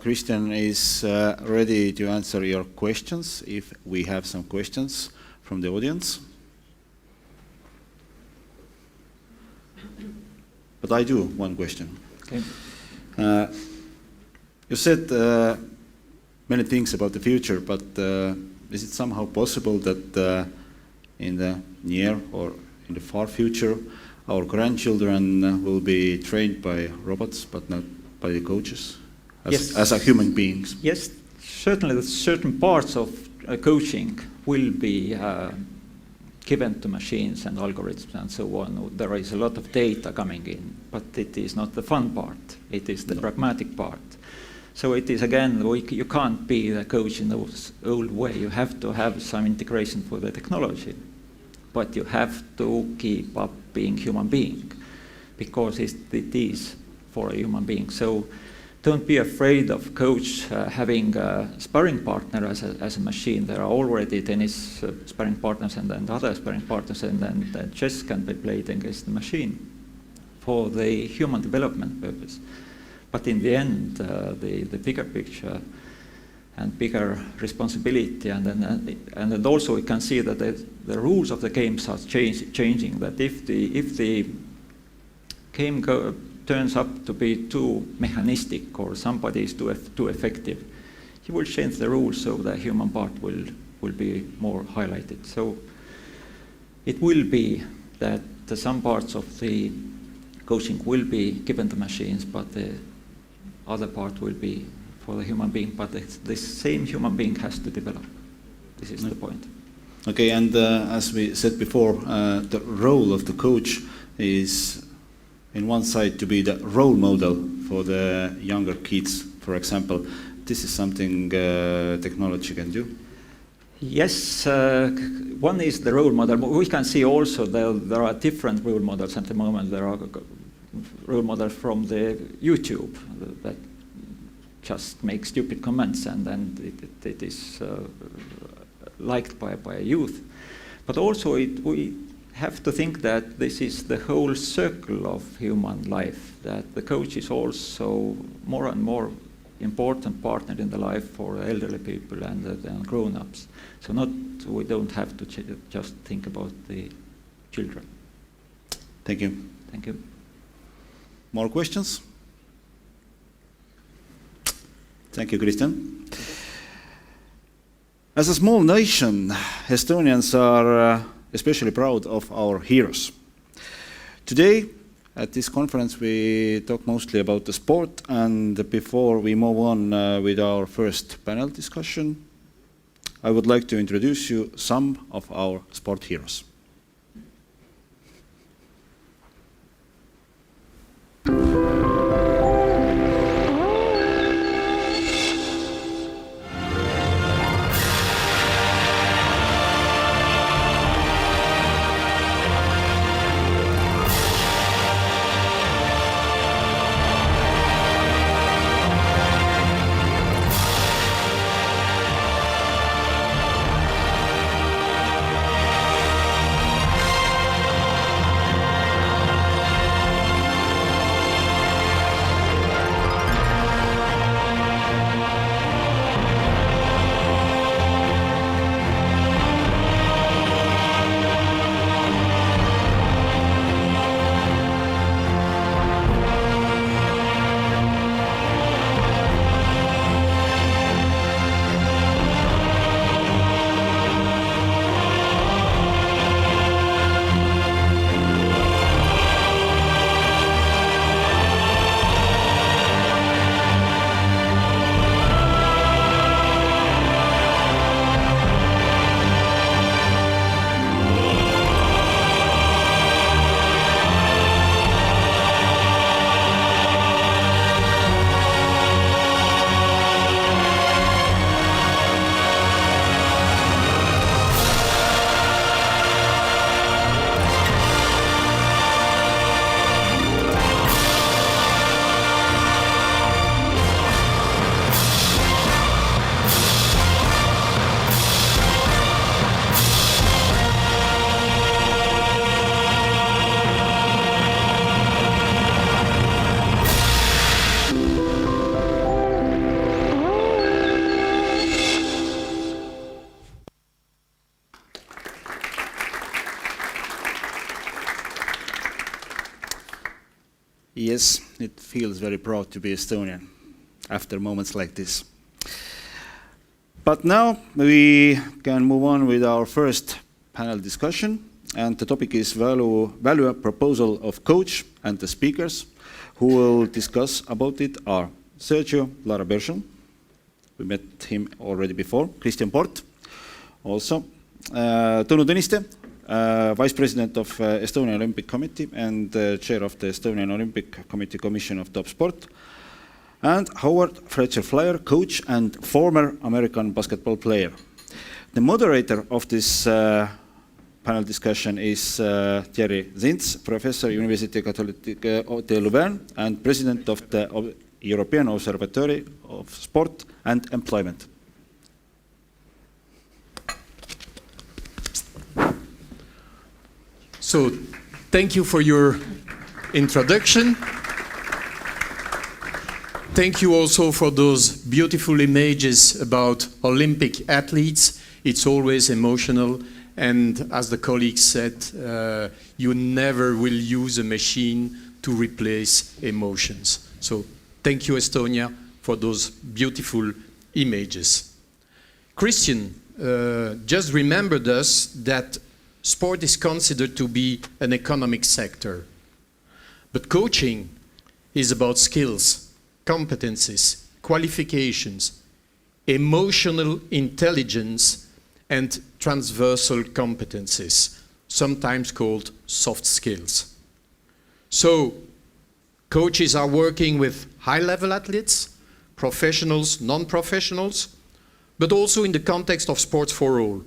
Christian is ready to answer your questions if we have some questions from the audience. But I do one question. Okay. You said many things about the future, but is it somehow possible that in the near or in the far future, our grandchildren will be trained by robots, but not by the coaches, as a human beings? Yes, certainly certain parts of coaching will be given to machines and algorithms and so on. There is a lot of data coming in, but it is not the fun part. It is the pragmatic part. So it is, again, you can't be the coach in the old way. You have to have some integration for the technology. but you have to keep up being human being, because it is for a human being. So don't be afraid of coach having a sparring partner as a machine. There are already tennis sparring partners and other sparring partners, and then chess can be played against the machine for the human development purpose. But in the end, the bigger picture and bigger responsibility, and then also we can see that the rules of the games are changing. That if the game turns up to be too mechanistic, or somebody is too effective, he will change the rules so the human part will be more highlighted. So it will be that some parts of the coaching will be given to machines, but the other part will be for the human being. But the same human being has to develop. This is the point. Okay, and as we said before, the role of the coach is, in one side, to be the role model for the younger kids, for example. This is something technology can do. Yes, one is the role model. We can see also there are different role models at the moment. There are role models from the YouTube that just make stupid comments, and then it is liked by youth. But also we have to think that this is the whole circle of human life, that the coach is also more and more important partner in the life for elderly people and grown-ups. So we don't have to just think about the children. Thank you. Thank you. More questions? Thank you, Christian. As a small nation, Estonians are especially proud of our heroes. Today, at this conference, we talk mostly about the sport, and before we move on with our first panel discussion, I would like to introduce you some of our sport heroes. Yes, it feels very proud to be Estonian after moments like this. But now we can move on with our first panel discussion, and the topic is value proposal of coach, and the speakers who will discuss about it are Sergio Lara-Bercial, we met him already before, Christian Port, also Tõnu Tõniste, Vice President of Estonian Olympic Committee and Chair of the Estonian Olympic Committee Commission of Top Sport, and Howard Fletcher-Flyer, coach and former American basketball player. The moderator of this panel discussion is Thierry Zintz, Professor, Université Catholique de Louvain, and President of the European Observatory of Sport and Employment. So, thank you for your introduction. Thank you also for those beautiful images about Olympic athletes. It's always emotional, and as the colleague said, you never will use a machine to replace emotions. So thank you, Estonia, for those beautiful images. Christian just remembered us that sport is considered to be an economic sector. But coaching is about skills, competencies, qualifications, emotional intelligence, and transversal competencies, sometimes called soft skills. So, coaches are working with high-level athletes, professionals, non-professionals, but also in the context of sports for all,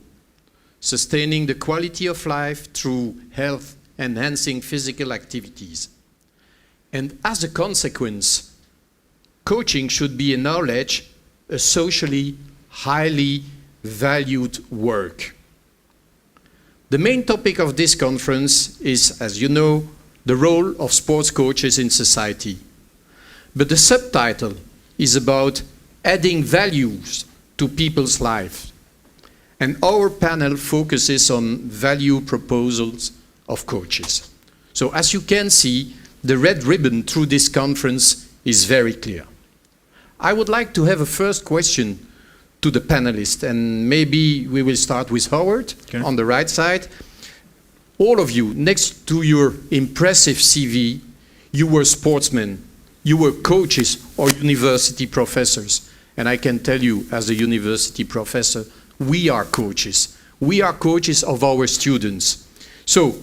sustaining the quality of life through health-enhancing physical activities. And as a consequence, coaching should be a knowledge, a socially highly valued work. The main topic of this conference is, as you know, the role of sports coaches in society. But the subtitle is about adding values to people's lives. And our panel focuses on value proposals of coaches. So as you can see, the red ribbon through this conference is very clear. I would like to have a first question to the panelists, and maybe we will start with Howard on the right side. All of you, next to your impressive CV, you were sportsmen, you were coaches or university professors. And I can tell you, as a university professor, we are coaches. We are coaches of our students. So,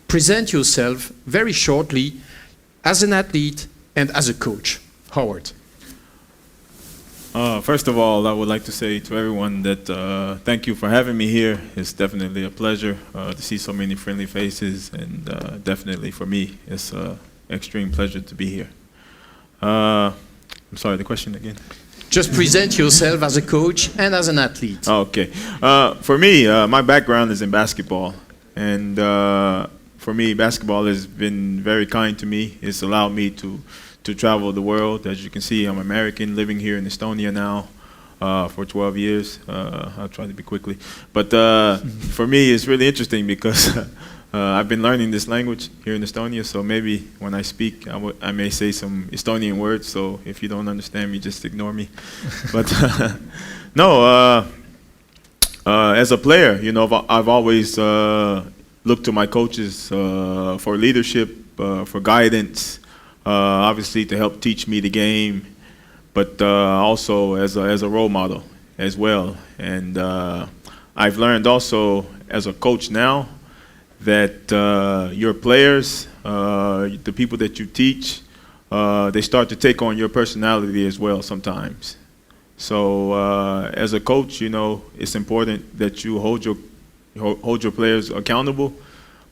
present yourself very shortly as an athlete and as a coach. Howard. First of all, I would like to say to everyone that thank you for having me here. It's definitely a pleasure to see so many friendly faces, and definitely for me, it's an extreme pleasure to be here. I'm sorry, the question again? Just present yourself as a coach and as an athlete. Okay. For me, my background is in basketball, and for me, basketball has been very kind to me. It's allowed me to travel the world. As you can see, I'm American, living here in Estonia now for 12 years. I'll try to be quickly. But for me, it's really interesting because I've been learning this language here in Estonia, so maybe when I speak, I may say some Estonian words, so if you don't understand me, just ignore me. But no, as a player, you know, I've always looked to my coaches for leadership, for guidance, obviously to help teach me the game, but also as a role model as well. And I've learned also as a coach now that your players, the people that you teach, they start to take on your personality as well sometimes. So as a coach, you know, it's important that you hold your players accountable,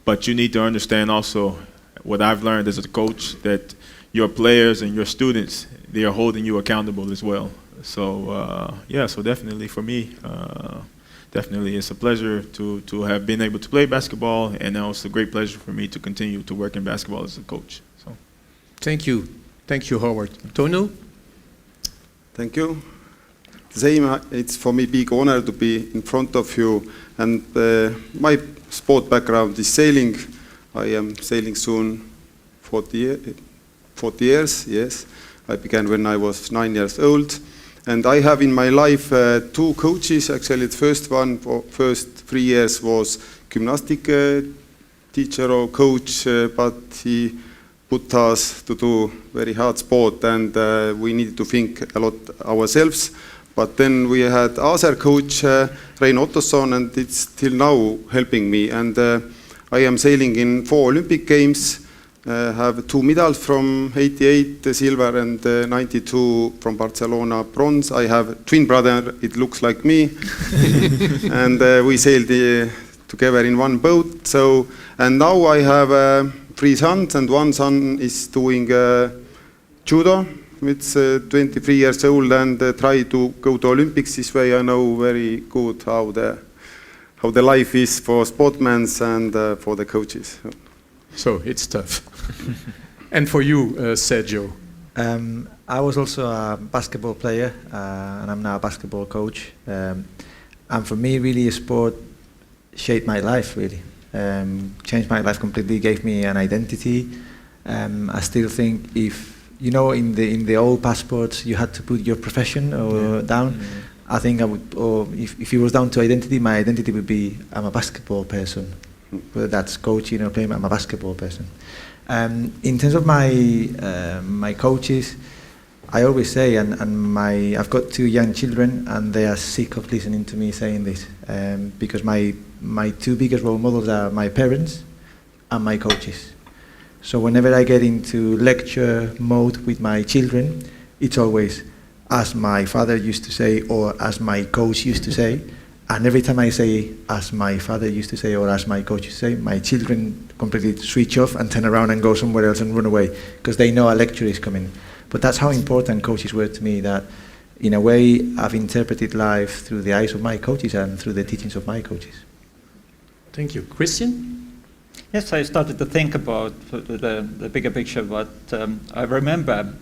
but you need to understand also what I've learned as a coach, that your players and your students, they are holding you accountable as well. So yeah, so definitely for me, definitely it's a pleasure to have been able to play basketball, and now it's a great pleasure for me to continue to work in basketball as a coach. So, thank you. Thank you, Howard. Tono? Thank you. Same, it's for me a big honor to be in front of you. And my sport background is sailing. I am sailing soon 40 years, yes. I began when I was 9 years old. And I have in my life two coaches. Actually, the first one for first 3 years was gymnastic teacher or coach, but he put us to do very hard sport, and we needed to think a lot ourselves. But then we had other coach, Roy Hodgson, and it's till now helping me. And I am sailing in 4 Olympic Games. Have 2 medals from 88 silver and 92 from Barcelona bronze. I have twin brother, it looks like me. And we sailed together in one boat. So, and now I have 3 sons, and one son is doing judo. It's 23 years old and try to go to Olympics. This way I know very good how the life is for sportsmen and for the coaches. So it's tough. And for you, Sergio? I was also a basketball player, and I'm now a basketball coach. And for me, really, sport shaped my life, really. Changed my life completely, gave me an identity. I still think if, you know, in the old passports, you had to put your profession down. I think I would, or if it was down to identity, my identity would be I'm a basketball person. Whether that's coaching or playing, I'm a basketball person. In terms of my coaches, I always say, I've got 2 young children, and they are sick of listening to me saying this, because my 2 biggest role models are my parents and my coaches. So whenever I get into lecture mode with my children, it's always as my father used to say, or as my coach used to say. And every time I say, as my father used to say, or as my coach used to say, my children completely switch off and turn around and go somewhere else and run away, because they know a lecture is coming. But that's how important coaches were to me, that in a way I've interpreted life through the eyes of my coaches and through the teachings of my coaches. Thank you. Christian? Yes, I started to think about the bigger picture, but I remember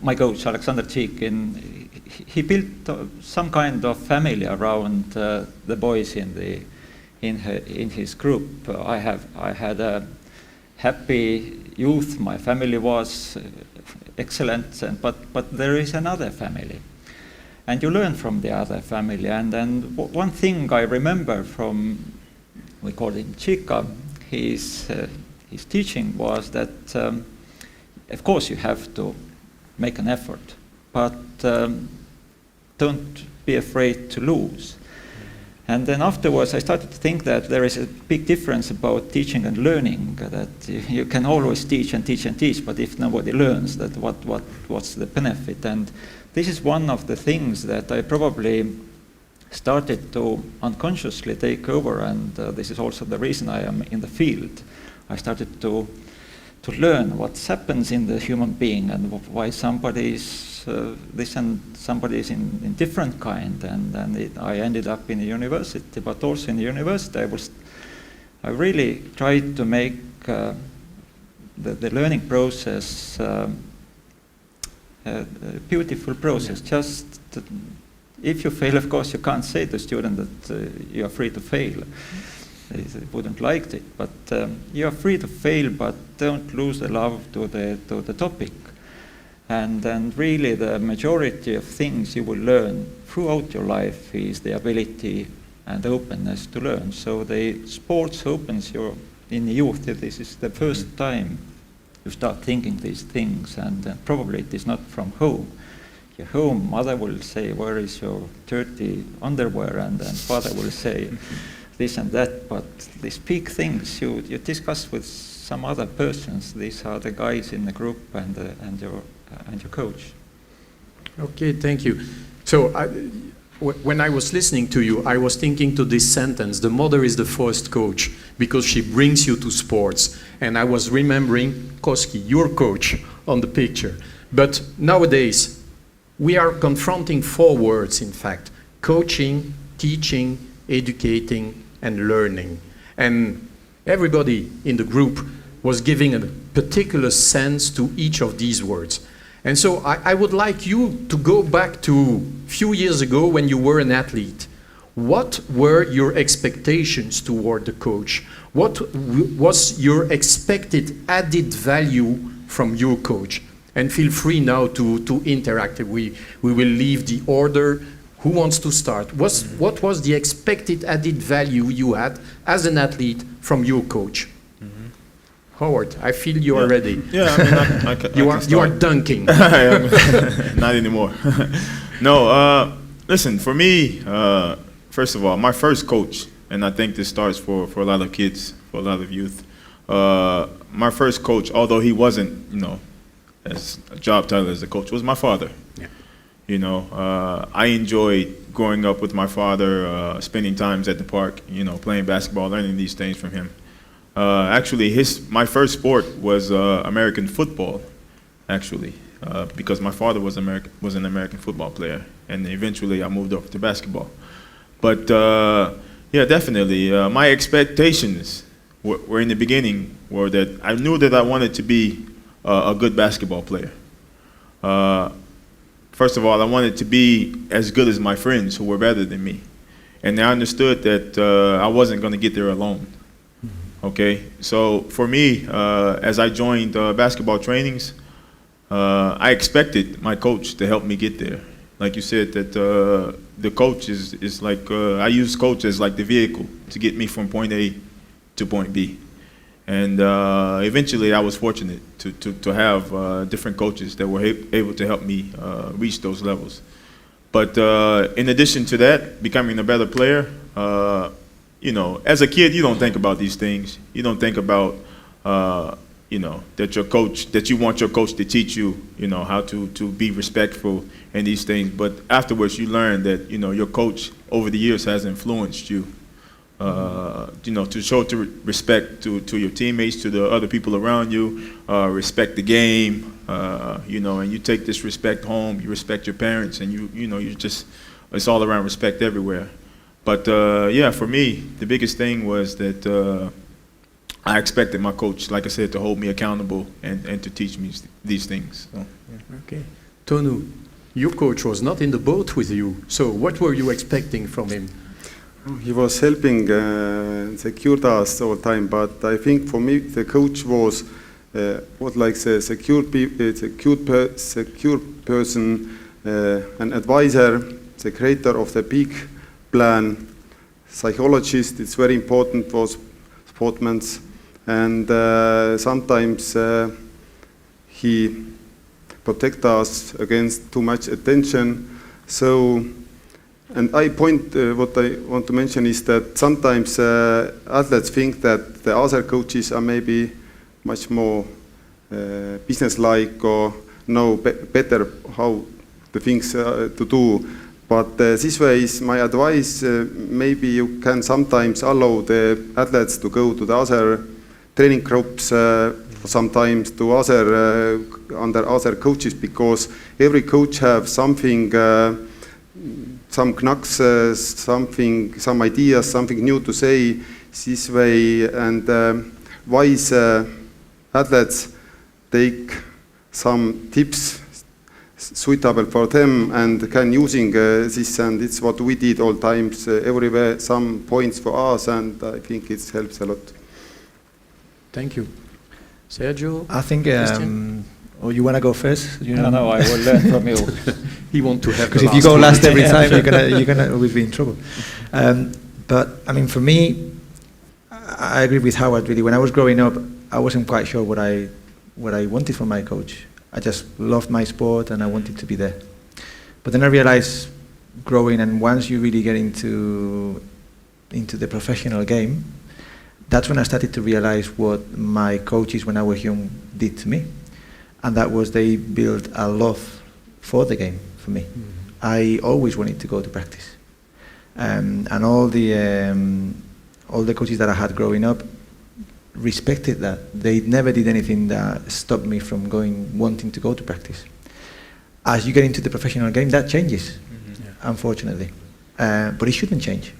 my coach, Alexander Tšiikin, he built some kind of family around the boys in his group. I had a happy youth. My family was excellent, but there is another family, and you learn from the other family. And one thing I remember from, we call him Chika, his teaching was that of course you have to make an effort, but don't be afraid to lose. And then afterwards I started to think that there is a big difference about teaching and learning, that you can always teach and teach and teach, but if nobody learns, that what's the benefit? And this is one of the things that I probably started to unconsciously take over, and this is also the reason I am in the field. I started to learn what happens in the human being and why somebody is this and somebody is in different kind. And then I ended up in a university, but also in the university I really tried to make the learning process a beautiful process. Just if you fail, of course, you can't say to the student that you are free to fail. They wouldn't like it, but you are free to fail, but don't lose the love to the topic. And then really the majority of things you will learn throughout your life is the ability and openness to learn. So the sports opens your, in the youth, this is the first time you start thinking these things, and probably it is not from home. Your home, mother will say, where is your dirty underwear? And then father will say this and that, but these big things you discuss with some other persons. These are the guys in the group and your coach. Okay, thank you. So when I was listening to you, I was thinking to this sentence, the mother is the first coach because she brings you to sports. And I was remembering Koski, your coach, on the picture. But nowadays, we are confronting 4 words, in fact: coaching, teaching, educating, and learning. And everybody in the group was giving a particular sense to each of these words. And so I would like you to go back to a few years ago when you were an athlete. What were your expectations toward the coach? What was your expected added value from your coach? And feel free now to interact. We will leave the order. Who wants to start? What was the expected added value you had as an athlete from your coach? Howard, I feel you are ready. Yeah, I mean, you are dunking. Not anymore. No, listen, for me, first of all, my first coach, and I think this starts for a lot of kids, for a lot of youth, my first coach, although he wasn't, as a job title as a coach, was my father. Yeah. You know, I enjoyed growing up with my father, spending times at the park, you know, playing basketball, learning these things from him. Actually, my first sport was American football, actually, because my father was an American football player, and eventually I moved over to basketball. But yeah, definitely, my expectations were in the beginning were that I knew that I wanted to be a good basketball player. First of all, I wanted to be as good as my friends who were better than me. And I understood that I wasn't going to get there alone. Okay? So for me, as I joined basketball trainings, I expected my coach to help me get there. Like you said, that the coach is like, I use coach as like the vehicle to get me from point A to point B. And eventually I was fortunate to have different coaches that were able to help me reach those levels. But in addition to that, becoming a better player, you know, as a kid, you don't think about these things. You don't think about, you know, that you want your coach to teach you, you know, how to be respectful and these things. But afterwards, you learn that, you know, your coach over the years has influenced you. You know, to show respect to your teammates, to the other people around you, respect the game, you know, and you take this respect home, you respect your parents, and you know, it's all around respect everywhere. But yeah, for me, the biggest thing was that I expected my coach, like I said, to hold me accountable and to teach me these things. So, yeah. Okay. Tonu, your coach was not in the boat with you, so what were you expecting from him? He was helping secure us all the time, but I think for me the coach was like the secure person, an advisor, the creator of the big plan, psychologist. It's very important for sportsmen, and sometimes he protects us against too much attention. So. And what I want to mention is that sometimes athletes think that the other coaches are maybe much more business-like or know better how the things to do. But this way is my advice. Maybe you can sometimes allow the athletes to go to the other training groups, sometimes to under other coaches, because every coach have something. Some knocks, some ideas, something new to say this way, and wise athletes take some tips suitable for them and can using this, and it's what we did all times, everywhere, some points for us, and I think it helps a lot. Thank you. Sergio? I think, or you want to go first? You know? No, I will learn from you. He wants to have. Because if you go last every time, you're gonna always be in trouble. But I mean, for me, I agree with Howard. Really, when I was growing up, I wasn't quite sure what I wanted from my coach. I just loved my sport and I wanted to be there. But then I realized, growing, and once you really get into the professional game, that's when I started to realize what my coaches when I was young did to me. And that was they built a love for the game for me. Mm-hmm. I always wanted to go to practice. And all the coaches that I had growing up respected that. They never did anything that stopped me from wanting to go to practice. As you get into the professional game, that changes, unfortunately. But it shouldn't change.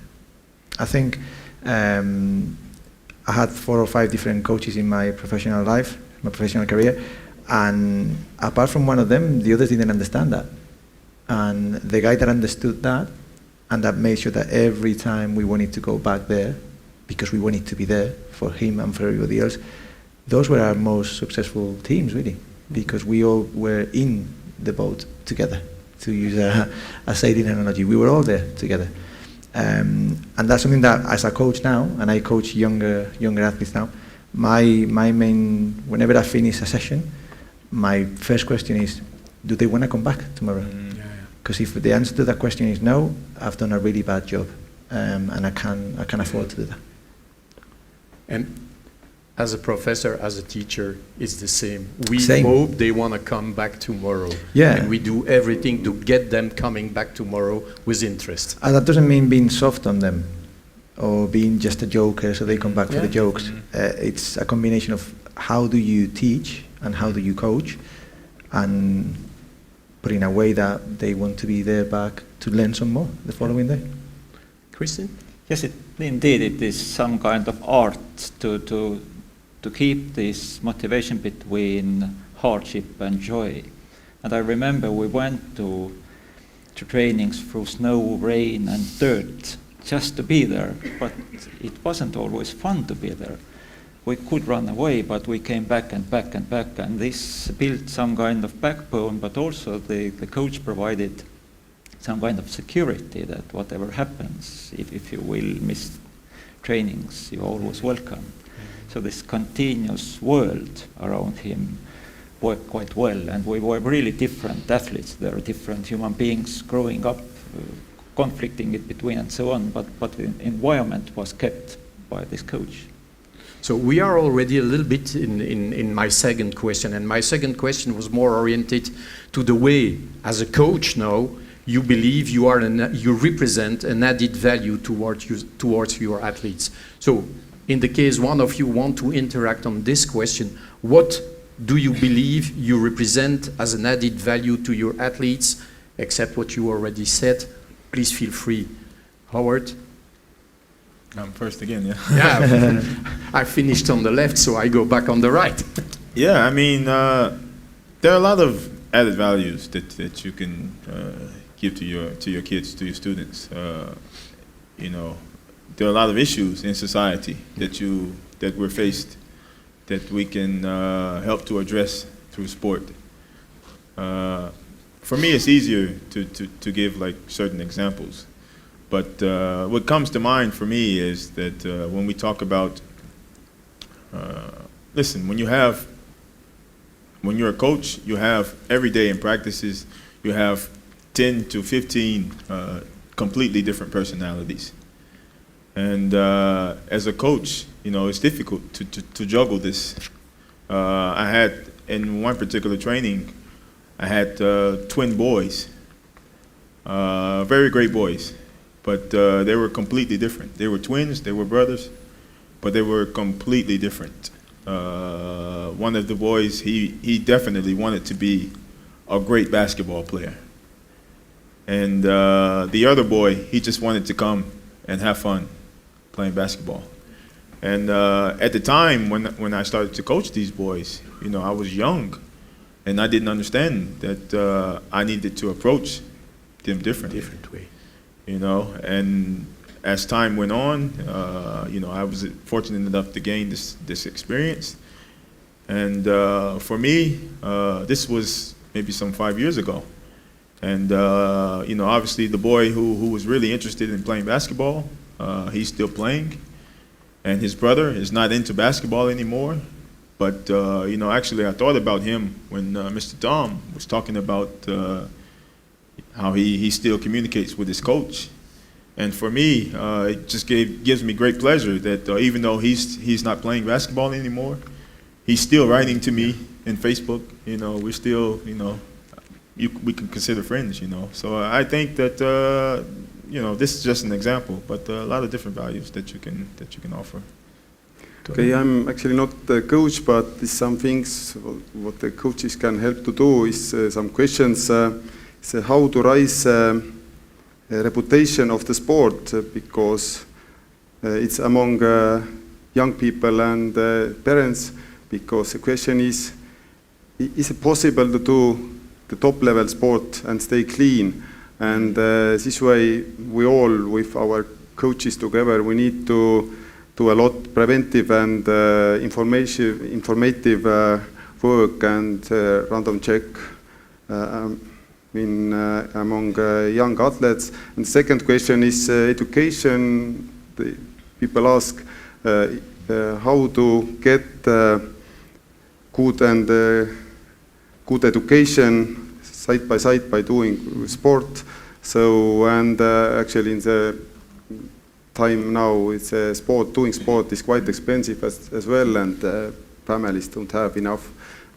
I think I had 4 or 5 different coaches in my professional life, my professional career, and apart from one of them, the others didn't understand that. And the guy that understood that, and that made sure that every time we wanted to go back there, because we wanted to be there for him and for everybody else, those were our most successful teams, really, because we all were in the boat together, to use a sailing analogy. We were all there together. And that's something that, as a coach now, and I coach younger athletes now, my main, whenever I finish a session, my first question is, do they want to come back tomorrow? Because if the answer to that question is no, I've done a really bad job, and I can afford to do that. And as a professor, as a teacher, it's the same. We Same. hope they want to come back tomorrow. Yeah. And we do everything to get them coming back tomorrow with interest. And that doesn't mean being soft on them or being just a joker so they come back for the jokes. It's a combination of how do you teach and how do you coach, and but in a way that they want to be there back to learn some more the following day. Christian? Yes, indeed, it is some kind of art to keep this motivation between hardship and joy. And I remember we went to trainings through snow, rain and dirt just to be there, but it wasn't always fun to be there. We could run away, but we came back and back and back, and this built some kind of backbone, but also the coach provided some kind of security that whatever happens, if you will miss trainings, you're always welcome. So this continuous world around him worked quite well, and we were really different athletes. There are different human beings growing up, conflicting it between and so on, but the environment was kept by this coach. So we are already a little bit in my second question, and my second question was more oriented to the way, as a coach now, you believe you represent an added value towards your athletes. So in the case one of you want to interact on this question, what do you believe you represent as an added value to your athletes, except what you already said? Please feel free. Howard? I'm first again, yeah. Yeah, I finished on the left, so I go back on the right. Yeah, I mean, there are a lot of added values that you can give to your kids, to your students. You know, there are a lot of issues in society that we're faced that we can help to address through sport. For me, it's easier to give like certain examples. But what comes to mind for me is that when we talk about, listen, when you're a coach, you have every day in practices, you have 10 to 15 completely different personalities. And as a coach, you know, it's difficult to juggle this. I had, in one particular training, I had twin boys, very great boys. But they were completely different. They were twins, they were brothers, but they were completely different. One of the boys, he definitely wanted to be a great basketball player. And the other boy, he just wanted to come and have fun playing basketball. And at the time when I started to coach these boys, you know, I was young and I didn't understand that I needed to approach them differently. Different way. You know, and as time went on, you know, I was fortunate enough to gain this experience. And for me, this was maybe some 5 years ago. And, you know, obviously the boy who was really interested in playing basketball, he's still playing. And his brother is not into basketball anymore. But, you know, actually I thought about him when Mr. Tom was talking about how he still communicates with his coach. And for me, it just gives me great pleasure that even though he's not playing basketball anymore, he's still writing to me in Facebook. You know, we're still, you know, we can consider friends, you know. So I think that, you know, this is just an example, but a lot of different values that you can offer. Okay, I'm actually not the coach, but some things what the coaches can help to do is some questions. So how to raise reputation of the sport because it's among young people and parents, because the question is it possible to do the top level sport and stay clean? And this way we all with our coaches together, we need to do a lot preventive and informative work and random check among young athletes. And the second question is education. People ask how to get good education side by doing sport. So, and actually in the time now, it's sport. Doing sport is quite expensive as well, and families don't have enough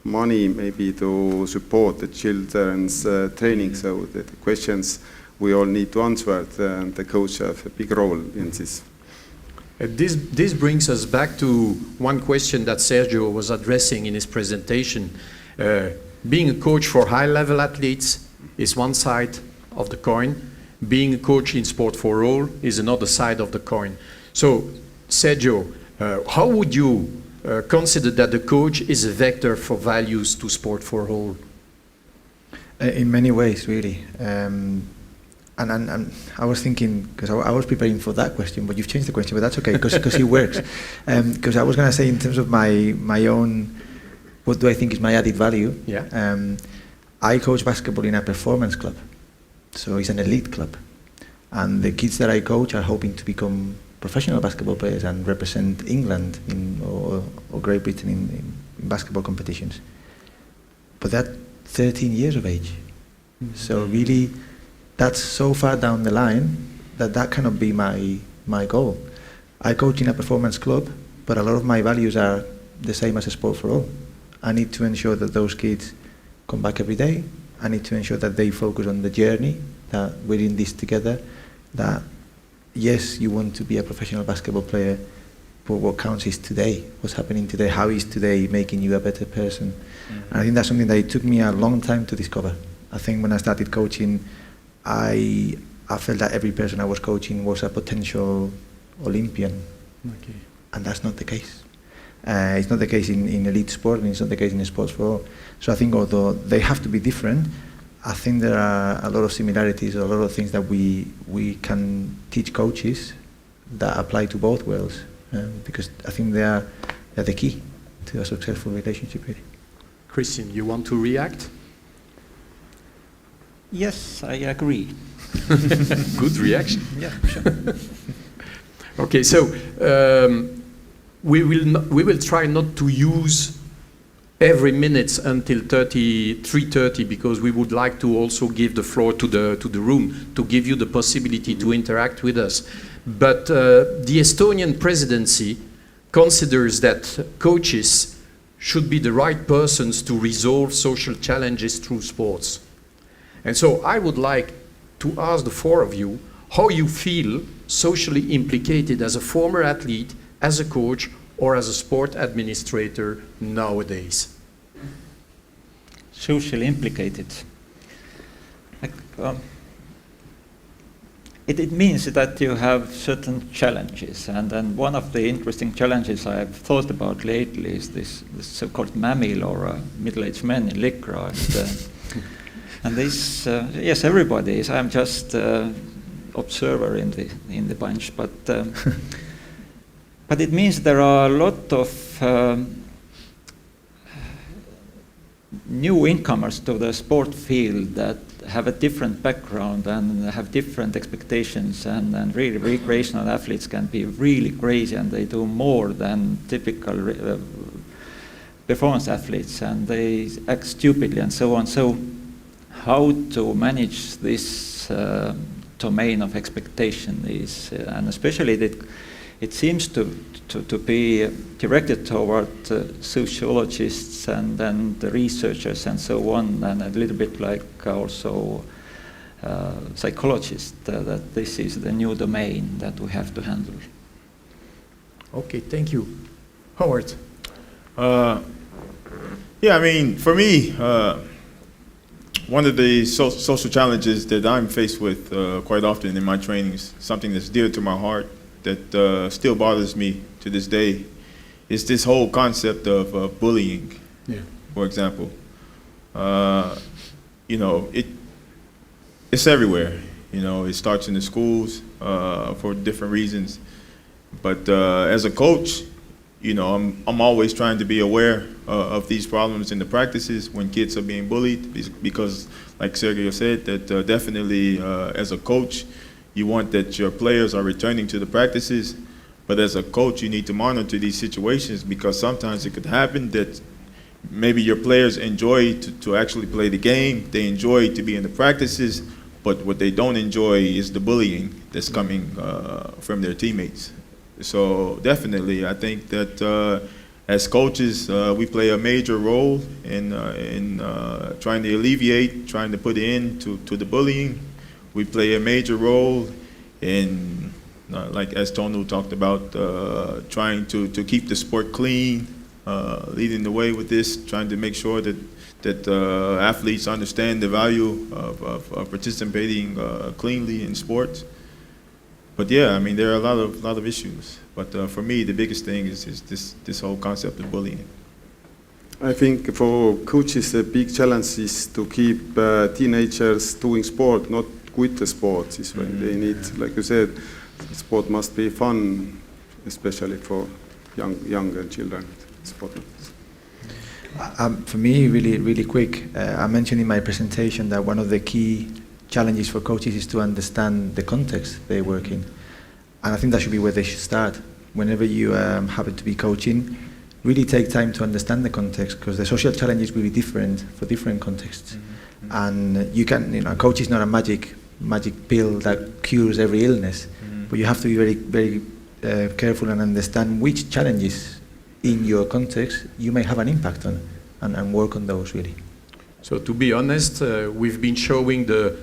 money maybe to support the children's training. So the questions we all need to answer, and the coach has a big role in this. This brings us back to one question that Sergio was addressing in his presentation. Being a coach for high-level athletes is one side of the coin. Being a coach in Sport for All is another side of the coin. So, Sergio, how would you consider that the coach is a vector for values to Sport for All? In many ways, really. And I was thinking, because I was preparing for that question, but you've changed the question, but that's okay, because it works. Because I was going to say, in terms of my own, what do I think is my added value? Yeah. I coach basketball in a performance club, so it's an elite club. And the kids that I coach are hoping to become professional basketball players and represent England or Great Britain in basketball competitions. But they're 13 years of age. Mm-hmm. So really, that's so far down the line that cannot be my goal. I coach in a performance club, but a lot of my values are the same as a Sport for All. I need to ensure that those kids come back every day. I need to ensure that they focus on the journey, that we're in this together, that yes, you want to be a professional basketball player, but what counts is today, what's happening today, how is today making you a better person. Mm-hmm. And I think that's something that it took me a long time to discover. I think when I started coaching, I felt that every person I was coaching was a potential Olympian. Okay. And that's not the case. It's not the case in elite sport, and it's not the case in Sports for All. So I think although they have to be different, I think there are a lot of similarities, a lot of things that we can teach coaches that apply to both worlds, because I think they're the key to a successful relationship, really. Christian, you want to react? Yes, I agree. Good reaction. Yeah, sure. Okay, so we will try not to use every minute until 3:30, because we would like to also give the floor to the room to give you the possibility to interact with us. But the Estonian presidency considers that coaches should be the right persons to resolve social challenges through sports. And so I would like to ask the four of you how you feel socially implicated as a former athlete, as a coach, or as a sport administrator nowadays. Socially implicated. It means that you have certain challenges, and then one of the interesting challenges I've thought about lately is this so-called mammal or middle-aged men in liquor. And this, yes, everybody is. I'm just observer in the bunch, but it means there are a lot of new incomers to the sport field that have a different background and have different expectations, and really recreational athletes can be really crazy, and they do more than typical performance athletes, and they act stupidly and so on. So how to manage this domain of expectation is, and especially it seems to be directed toward sociologists and the researchers and so on, and a little bit like also psychologists, that this is the new domain that we have to handle. Okay, thank you. Howard? Yeah, I mean, for me, one of the social challenges that I'm faced with quite often in my training is something that's dear to my heart, that still bothers me to this day, is this whole concept of bullying. Yeah. For example, it's everywhere. It starts in the schools for different reasons, but as a coach, I'm always trying to be aware of these problems in the practices when kids are being bullied, because, like Sergio said, that definitely as a coach, you want that your players are returning to the practices, but as a coach, you need to monitor these situations, because sometimes it could happen that maybe your players enjoy to actually play the game, they enjoy to be in the practices, but what they don't enjoy is the bullying that's coming from their teammates. So definitely, I think that as coaches, we play a major role in trying to alleviate, trying to put an end to the bullying. We play a major role in, like as Tonu talked about, trying to keep the sport clean, leading the way with this, trying to make sure that athletes understand the value of participating cleanly in sports. But yeah, I mean, there are a lot of issues. But for me, the biggest thing is this whole concept of bullying. I think for coaches, the big challenge is to keep teenagers doing sport, not quit the sport. This way they need, like you said, sport must be fun, especially for younger children. Sport. For me, really quick, I mentioned in my presentation that one of the key challenges for coaches is to understand the context they work in. And I think that should be where they should start. Whenever you happen to be coaching, really take time to understand the context, because the social challenges will be different for different contexts. Mm-hmm. And you can, a coach is not a magic pill that cures every illness, but you have to be very careful and understand which challenges in your context you may have an impact on, and work on those really. So to be honest, we've been showing the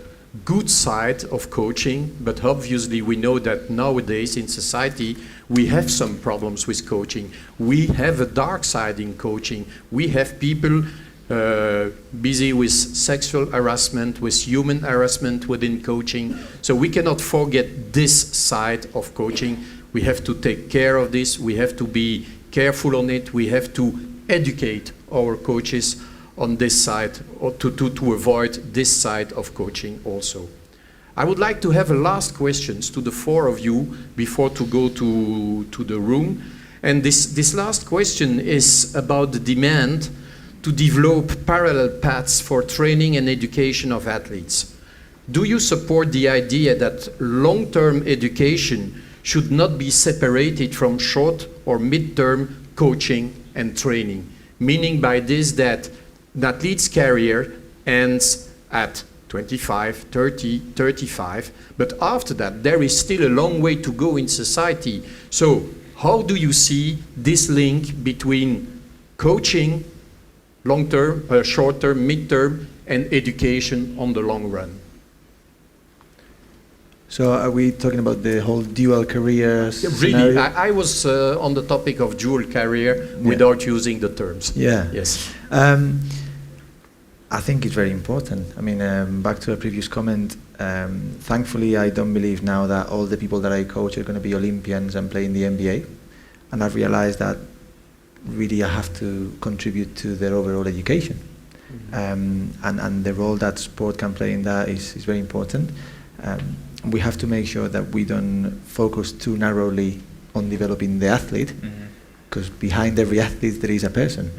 good side of coaching, but obviously we know that nowadays in society we have some problems with coaching. We have a dark side in coaching. We have people busy with sexual harassment, with human harassment within coaching. So we cannot forget this side of coaching. We have to take care of this. We have to be careful on it. We have to educate our coaches on this side, or to avoid this side of coaching also. I would like to have a last questions to the four of you before to go to the room. And this last question is about the demand to develop parallel paths for training and education of athletes. Do you support the idea that long-term education should not be separated from short or mid-term coaching and training? Meaning by this that an athlete's career ends at 25, 30, 35, but after that there is still a long way to go in society. So how do you see this link between coaching, long-term, short-term, mid-term, and education on the long run? So are we talking about the whole dual career scenario? Really, I was on the topic of dual career without using the terms. Yeah. Yes. I think it's very important. I mean, back to a previous comment, thankfully I don't believe now that all the people that I coach are going to be Olympians and play in the NBA. And I've realized that really I have to contribute to their overall education. Mm-hmm. And the role that sport can play in that is very important. We have to make sure that we don't focus too narrowly on developing the athlete, because behind every athlete there is a person.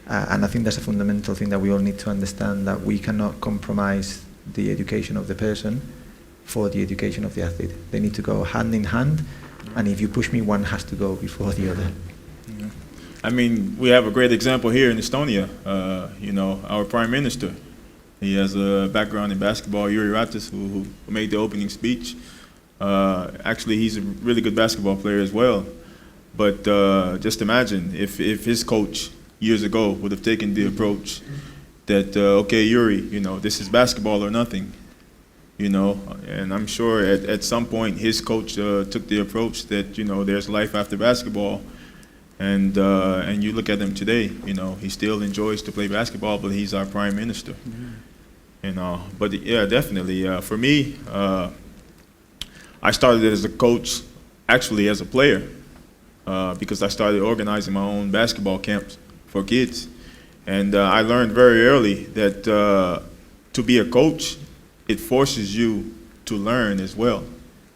And I think that's a fundamental thing that we all need to understand, that we cannot compromise the education of the person for the education of the athlete. They need to go hand in hand, and if you push me, one has to go before the other. Yeah. I mean, we have a great example here in Estonia. Our Prime Minister, he has a background in basketball, Jüri Ratas, who made the opening speech. Actually, he's a really good basketball player as well. But just imagine if his coach years ago would have taken the approach that, okay, Yuri, this is basketball or nothing, and I'm sure at some point his coach took the approach that, there's life after basketball, and you look at him today, he still enjoys to play basketball, but he's our Prime Minister, but yeah, definitely, for me, I started as a coach, actually as a player, because I started organizing my own basketball camps for kids. And I learned very early that to be a coach, it forces you to learn as well.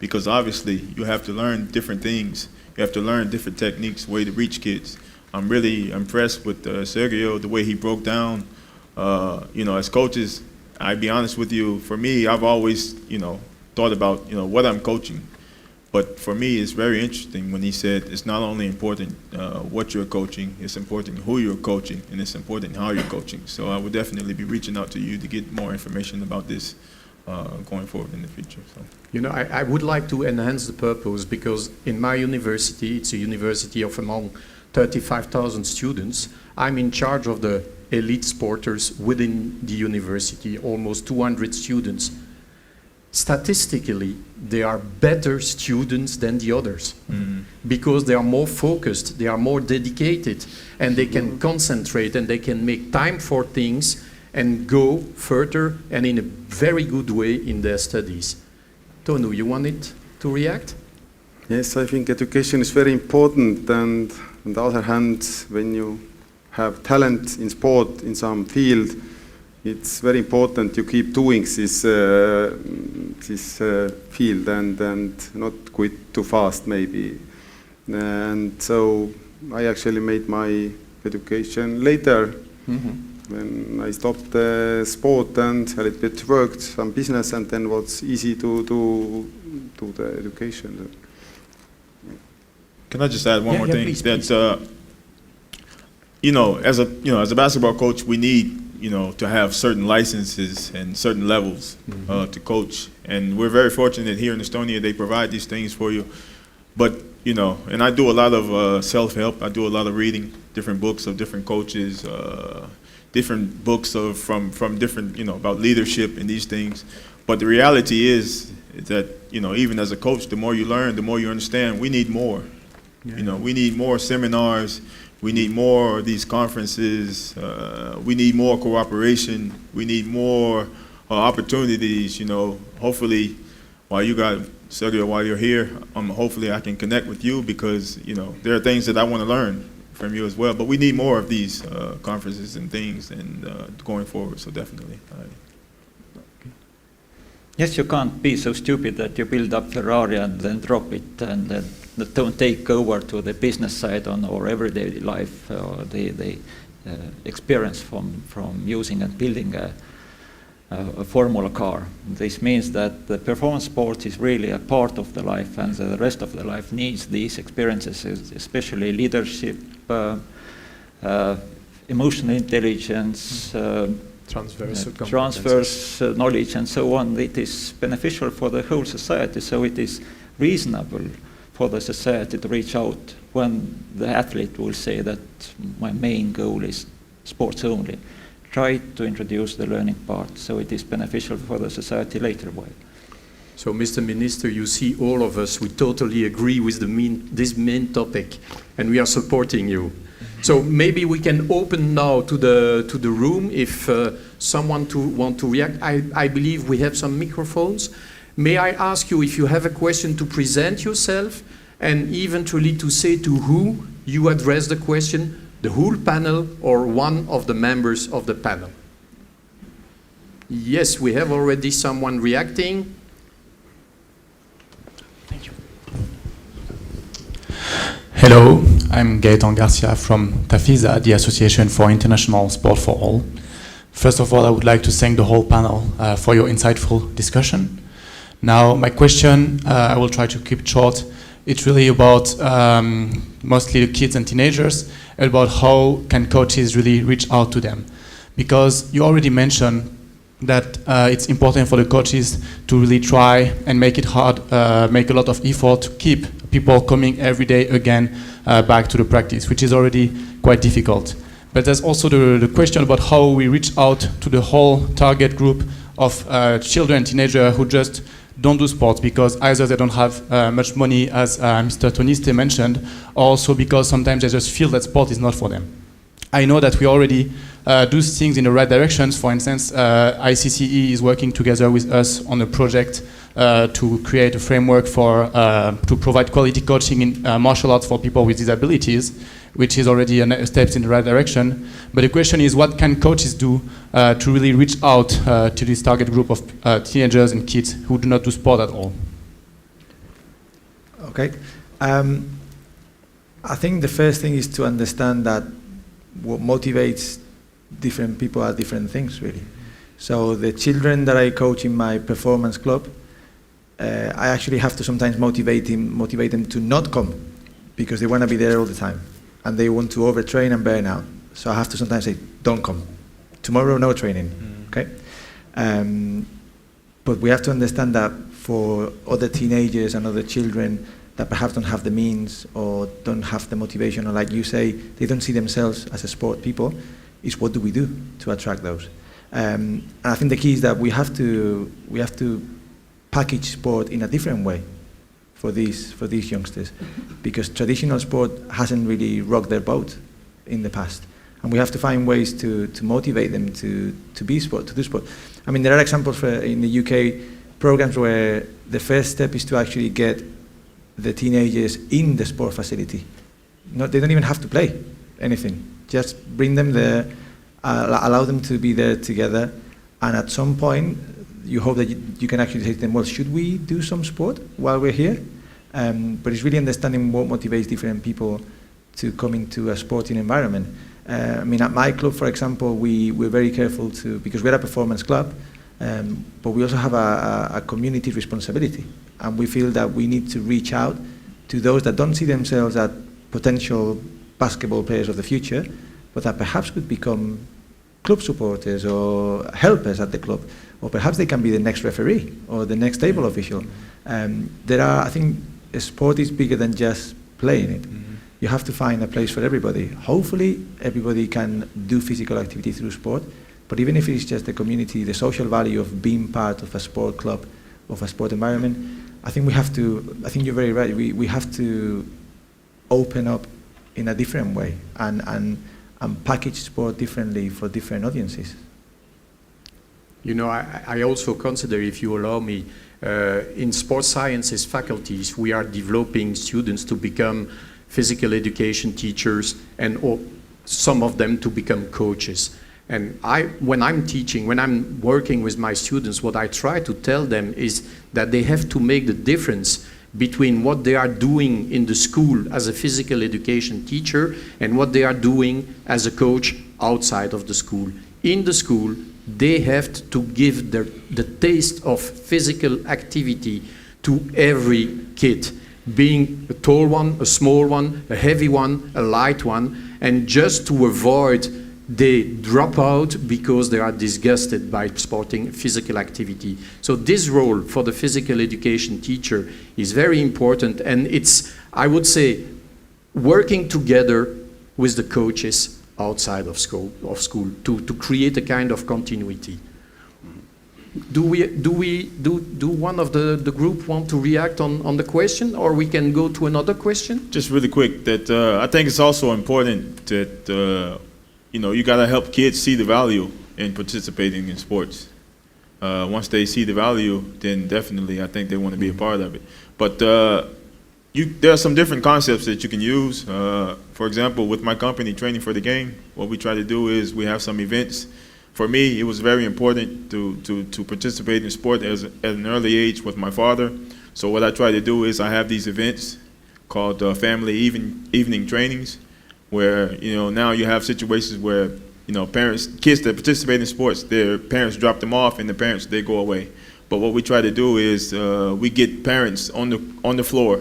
Because obviously you have to learn different things. You have to learn different techniques, way to reach kids. I'm really impressed with Sergio, the way he broke down, as coaches. I'll be honest with you, for me, I've always, thought about, what I'm coaching. But for me, it's very interesting when he said it's not only important what you're coaching, it's important who you're coaching, and it's important how you're coaching. So I would definitely be reaching out to you to get more information about this. going forward in the future. So. You know, I would like to enhance the purpose, because in my university, it's a university of among 35,000 students, I'm in charge of the elite sporters within the university, almost 200 students. Statistically, they are better students than the others, because they are more focused, they are more dedicated, and they can concentrate and they can make time for things and go further and in a very good way in their studies. Tonu, you wanted to react? Yes, I think education is very important, and on the other hand, when you have talent in sport in some field, it's very important you keep doing this field and not quit too fast maybe. And so I actually made my education later when I stopped sport and a little bit worked some business, and then was easy to do the education. Can I just add one more thing? Please, that please. As a basketball coach, we need to have certain licenses and certain levels to coach, and we're very fortunate here in Estonia. They provide these things for you, but and I do a lot of self-help. I do a lot of reading, different books of different coaches, different books from different about leadership and these things. But the reality is that even as a coach, the more you learn, the more you understand. We need more. Yeah. We need more seminars. We need more of these conferences. We need more cooperation. We need more opportunities. Hopefully, Sergio, while you're here, hopefully I can connect with you, because there are things that I want to learn from you as well. But we need more of these conferences and things, and going forward. So definitely. Yes, you can't be so stupid that you build up Ferrari and then drop it and then don't take over to the business side on our everyday life, or the experience from using and building a Formula car. This means that the performance sport is really a part of the life, and the rest of the life needs these experiences, especially leadership, emotional intelligence, transfers knowledge and so on. It is beneficial for the whole society, so it is reasonable for the society to reach out when the athlete will say that my main goal is sports only. Try to introduce the learning part, so it is beneficial for the society later while. So, Mr. Minister, you see, all of us, we totally agree with this main topic, and we are supporting you. So maybe we can open now to the room if someone want to react. I believe we have some microphones. May I ask you, if you have a question, to present yourself and eventually to say to who you address the question, the whole panel or one of the members of the panel. Yes, we have already someone reacting. Thank you. Hello, I'm Gaetan Garcia from TAFISA, the Association for International Sport for All. First of all, I would like to thank the whole panel for your insightful discussion. Now, my question, I will try to keep it short. It's really about mostly the kids and teenagers, about how can coaches really reach out to them. Because you already mentioned that it's important for the coaches to really try and make it hard, make a lot of effort to keep people coming every day again back to the practice, which is already quite difficult. But there's also the question about how we reach out to the whole target group of children and teenagers who just don't do sports because either they don't have much money, as Mr. Toniste mentioned, or also because sometimes they just feel that sport is not for them. I know that we already do things in the right directions. For instance, ICCE is working together with us on a project to create a framework for to provide quality coaching in martial arts for people with disabilities, which is already a step in the right direction. But the question is, what can coaches do to really reach out to this target group of teenagers and kids who do not do sport at all? Okay. I think the first thing is to understand that what motivates different people are different things, really. So the children that I coach in my performance club, I actually have to sometimes motivate them to not come because they want to be there all the time and they want to overtrain and burn out. So I have to sometimes say, don't come. Tomorrow, no training. Okay. But we have to understand that for other teenagers and other children that perhaps don't have the means or don't have the motivation, or like you say, they don't see themselves as a sport people, is what do we do to attract those? And I think the key is that we have to package sport in a different way for these youngsters, because traditional sport hasn't really rocked their boat in the past, and we have to find ways to motivate them to do sport. I mean, there are examples in the UK programs where the first step is to actually get the teenagers in the sport facility. They don't even have to play anything. Just bring them there, allow them to be there together, and at some point, you hope that you can actually say to them, well, should we do some sport while we're here? But it's really understanding what motivates different people to come into a sporting environment. I mean, at my club, for example, we're very careful because we're a performance club, but we also have a community responsibility. And we feel that we need to reach out to those that don't see themselves as potential basketball players of the future, but that perhaps could become club supporters or helpers at the club, or perhaps they can be the next referee or the next table official. I think sport is bigger than just playing it. You have to find a place for everybody. Hopefully, everybody can do physical activity through sport, but even if it's just the community, the social value of being part of a sport club, of a sport environment, I think you're very right, we have to open up in a different way and package sport differently for different audiences. You know, I also consider, if you allow me, in sports sciences faculties, we are developing students to become physical education teachers, and some of them to become coaches. And when I'm teaching, when I'm working with my students, what I try to tell them is that they have to make the difference between what they are doing in the school as a physical education teacher and what they are doing as a coach outside of the school. In the school, they have to give the taste of physical activity to every kid, being a tall one, a small one, a heavy one, a light one, and just to avoid they drop out because they are disgusted by sporting physical activity. So this role for the physical education teacher is very important, and it's, I would say, working together with the coaches outside of school to create a kind of continuity. Do one of the group want to react on the question, or we can go to another question? Just really quick, that I think it's also important that you got to help kids see the value in participating in sports. Once they see the value, then definitely I think they want to be a part of it. But there are some different concepts that you can use. For example, with my company, Training for the Game, what we try to do is we have some events. For me, it was very important to participate in sport at an early age with my father. So what I try to do is I have these events called family evening trainings, where now you have situations where kids that participate in sports, their parents drop them off and the parents, they go away. But what we try to do is we get parents on the floor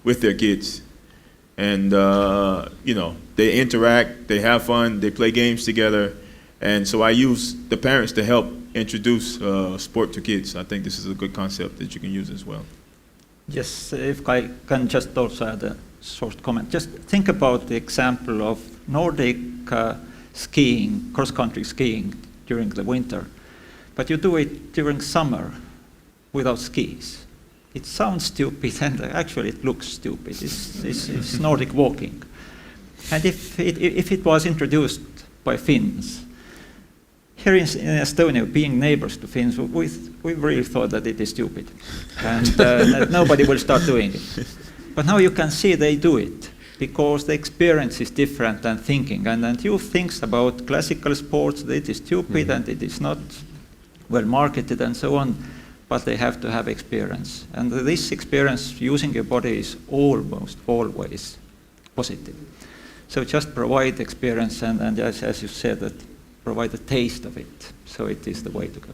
with their kids, and they interact, they have fun, they play games together, and so I use the parents to help introduce sport to kids. I think this is a good concept that you can use as well. Yes, if I can just also add a short comment. Just think about the example of Nordic skiing, cross-country skiing during the winter, but you do it during summer without skis. It sounds stupid, and actually it looks stupid. It's Nordic walking. And if it was introduced by Finns, here in Estonia, being neighbors to Finns, we really thought that it is stupid, and that nobody will start doing it. But now you can see they do it, because the experience is different than thinking. And you think about classical sports, that it is stupid and it is not well marketed and so on, but they have to have experience. And this experience using your body is almost always positive. So just provide experience and as you said, that provide a taste of it. So it is the way to go.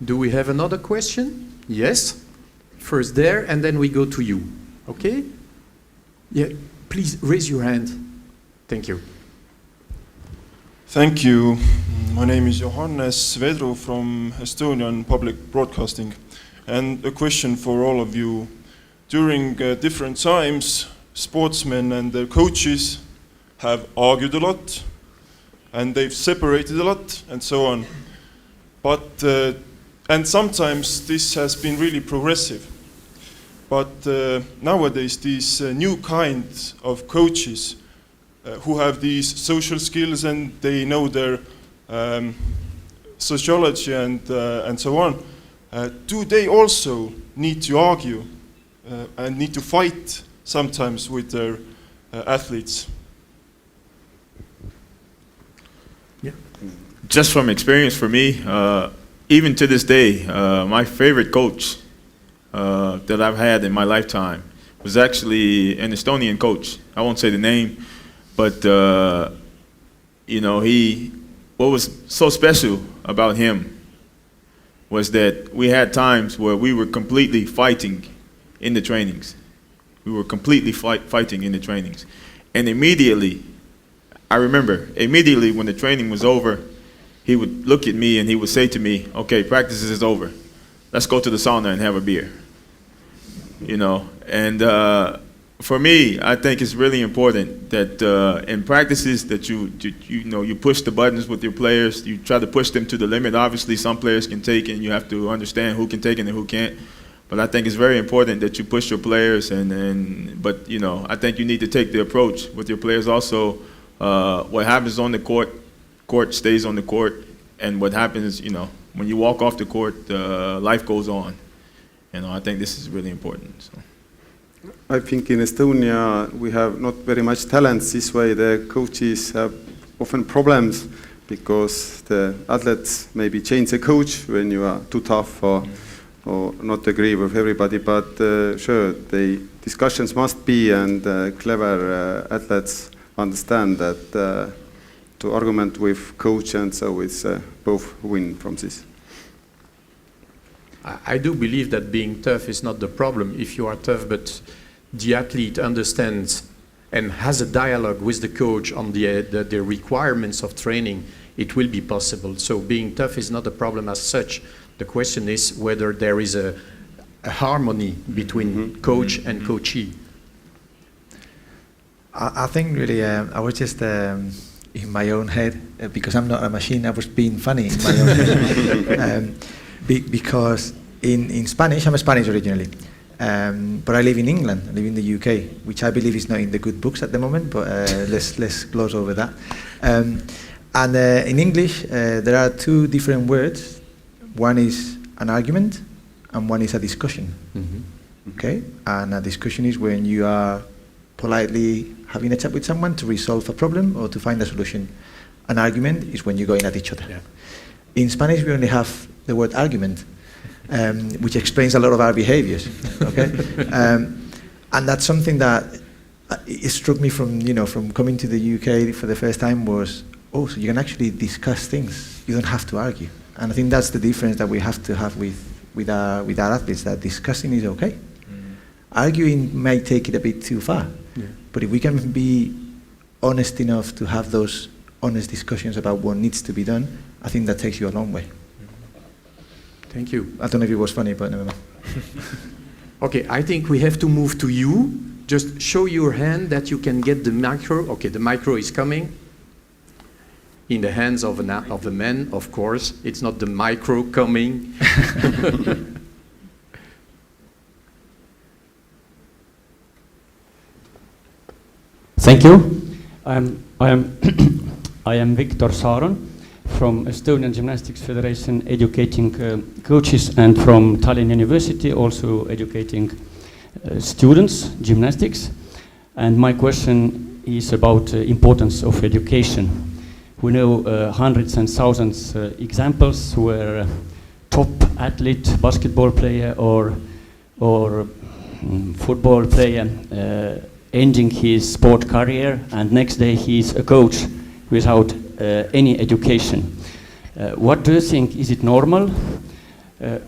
Do we have another question? Yes. First there, and then we go to you. Okay? Yeah, please raise your hand. Thank you. Thank you. My name is Johannes Vedru from Estonian Public Broadcasting. And a question for all of you. During different times, sportsmen and their coaches have argued a lot, and they've separated a lot, and so on. But, and sometimes this has been really progressive. But nowadays, these new kinds of coaches who have these social skills and they know their sociology and so on, do they also need to argue and need to fight sometimes with their athletes? Yeah. Just from experience for me, even to this day, my favorite coach that I've had in my lifetime was actually an Estonian coach. I won't say the name, but you know, what was so special about him was that we had times where we were completely fighting in the trainings. We were completely fighting in the trainings. And immediately, I remember, immediately when the training was over, he would look at me and he would say to me, okay, practice is over. Let's go to the sauna and have a beer. You know, and for me, I think it's really important that in practices that you push the buttons with your players. You try to push them to the limit. Obviously, some players can take, and you have to understand who can take it and who can't. But I think it's very important that you push your players, but you know, I think you need to take the approach with your players also. What happens on the court stays on the court, and what happens, you know, when you walk off the court, life goes on. You know, I think this is really important. So. I think in Estonia we have not very much talents this way. The coaches have often problems because the athletes maybe change the coach when you are too tough or not agree with everybody. But sure, the discussions must be, and clever athletes understand that to argument with coach, and so it's both win from this. I do believe that being tough is not the problem if you are tough, but the athlete understands and has a dialogue with the coach on the requirements of training, it will be possible. So being tough is not a problem as such. The question is whether there is a harmony between coach and coachee. I think really I was just in my own head, because I'm not a machine, I was being funny in my own head. Because in Spanish, I'm Spanish originally, but I live in England, I live in the UK, which I believe is not in the good books at the moment, but let's gloss over that. And in English, there are two different words. One is an argument, and one is a discussion. Okay? And a discussion is when you are politely having a chat with someone to resolve a problem or to find a solution. An argument is when you're going at each other. Yeah. In Spanish, we only have the word argument, which explains a lot of our behaviors. Okay, and that's something that it struck me from coming to the UK for the first time was, oh, so you can actually discuss things. You don't have to argue, and I think that's the difference that we have to have with our athletes. That discussing is okay. Arguing may take it a bit too far, but if we can be honest enough to have those honest discussions about what needs to be done, I think that takes you a long way. Thank you. I don't know if it was funny, but never mind. Okay, I think we have to move to you. Just show your hand that you can get the micro. Okay, the micro is coming. In the hands of a man, of course. It's not the micro coming. Thank you. I am Viktor Saaron from Estonian Gymnastics Federation, educating coaches, and from Tallinn University, also educating students, gymnastics. And my question is about the importance of education. We know hundreds and thousands examples where top athlete, basketball player or football player ending his sport career, and next day he's a coach without any education. What do you think? Is it normal,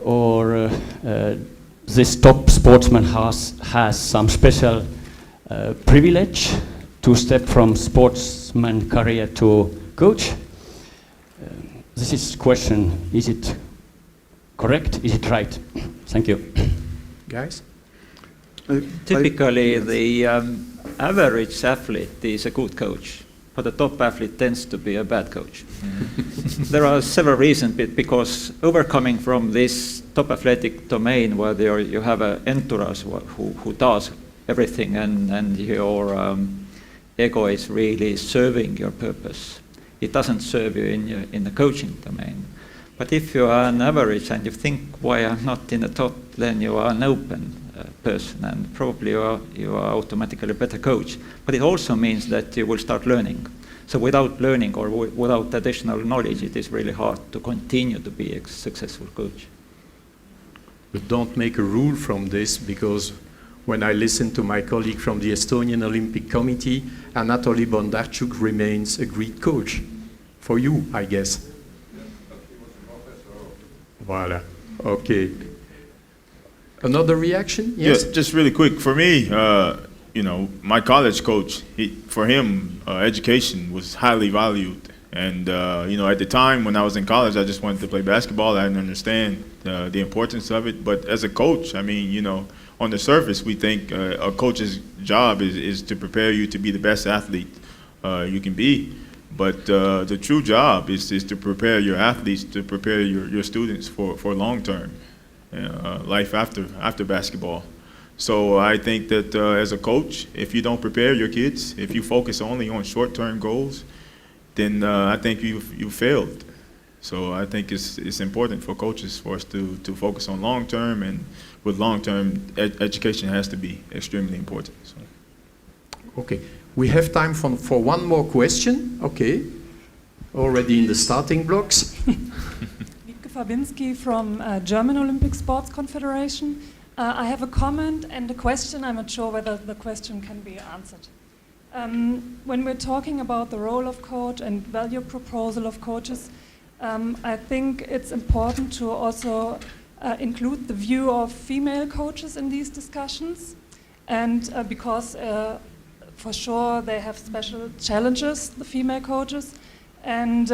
or this top sportsman has some special privilege to step from sportsman career to coach? this is question, is it correct? Is it right? Thank you. Guys? Typically, the average athlete is a good coach, but the top athlete tends to be a bad coach. There are several reasons, because overcoming from this top athletic domain where you have an entourage who does everything and your ego is really serving your purpose. It doesn't serve you in the coaching domain. But if you are an average and you think, why I'm not in the top, then you are an open person, and probably you are automatically a better coach. But it also means that you will start learning. So without learning or without additional knowledge, it is really hard to continue to be a successful coach. But don't make a rule from this, because when I listen to my colleague from the Estonian Olympic Committee, Anatoly Bondarchuk remains a great coach. For you, I guess. Voilà. Okay. Another reaction? Yes. Yeah, just really quick. For me, you know, my college coach, for him, education was highly valued. And, you know, at the time when I was in college, I just wanted to play basketball. I didn't understand the importance of it. But as a coach, I mean, you know, on the surface, we think a coach's job is to prepare you to be the best athlete you can be. But the true job is to prepare your athletes, to prepare your students for long-term life after basketball. So I think that as a coach, if you don't prepare your kids, if you focus only on short-term goals, then I think you failed. So I think it's important for coaches for us to focus on long-term, and with long-term, education has to be extremely important. So. Okay. We have time for one more question. Okay. Already in the starting blocks. Wiebke Fabinski from German Olympic Sports Confederation. I have a comment and a question. I'm not sure whether the question can be answered. When we're talking about the role of coach and value proposal of coaches, I think it's important to also include the view of female coaches in these discussions, and because for sure they have special challenges, the female coaches, and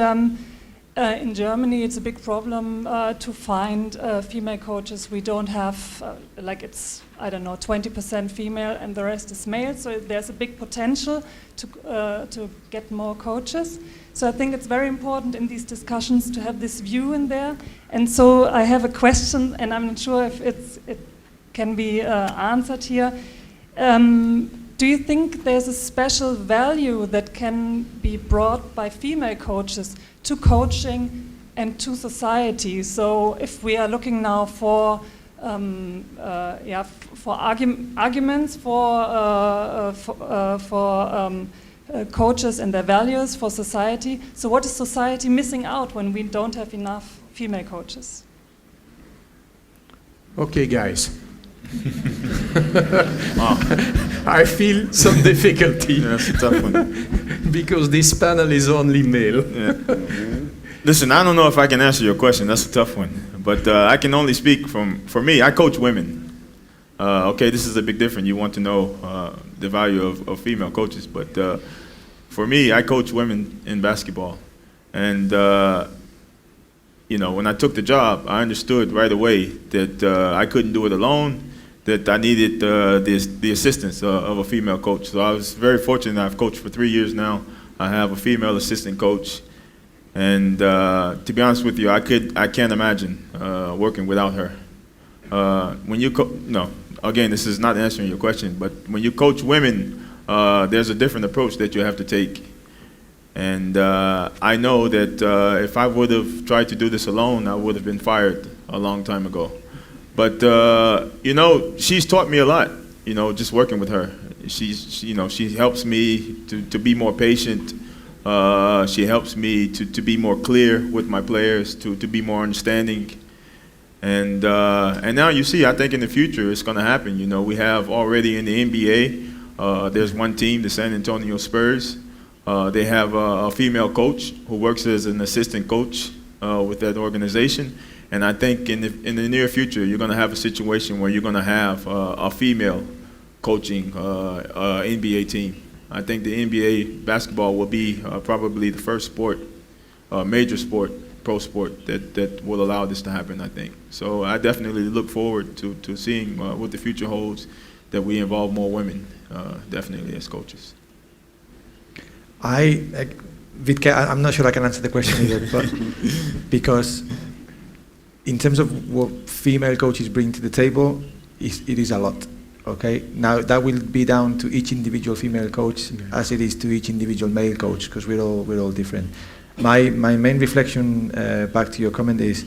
in Germany it's a big problem to find female coaches. We don't have, like it's, I don't know, 20% female and the rest is male, so there's a big potential to get more coaches. So I think it's very important in these discussions to have this view in there. And so I have a question, and I'm not sure if it can be answered here. Do you think there's a special value that can be brought by female coaches to coaching and to society? So if we are looking now for arguments for coaches and their values for society. So what is society missing out when we don't have enough female coaches? Okay, guys. I feel some difficulty. Yeah, that's a tough one. Because this panel is only male. Yeah. Listen, I don't know if I can answer your question. That's a tough one. But I can only speak for me. I coach women. Okay, this is a big difference. You want to know the value of female coaches. But for me, I coach women in basketball. And, you know, when I took the job, I understood right away that I couldn't do it alone, that I needed the assistance of a female coach. So I was very fortunate. I've coached for 3 years now. I have a female assistant coach. And to be honest with you, I can't imagine working without her. When you again, this is not answering your question, but when you coach women, there's a different approach that you have to take. And I know that if I would have tried to do this alone, I would have been fired a long time ago. But you know, she's taught me a lot. You know, just working with her, she helps me to be more patient. She helps me to be more clear with my players, to be more understanding. And now you see, I think in the future it's going to happen. You know, we have already in the NBA, there's one team, the San Antonio Spurs. They have a female coach who works as an assistant coach with that organization. And I think in the near future, you're going to have a situation where you're going to have a female coaching NBA team. I think the NBA basketball will be probably the first sport, major sport, pro sport that will allow this to happen, I think. So I definitely look forward to seeing what the future holds, that we involve more women, definitely as coaches. Vitke, I'm not sure I can answer the question either, but because in terms of what female coaches bring to the table, it is a lot. Okay, now that will be down to each individual female coach as it is to each individual male coach, because we're all different. My main reflection back to your comment is,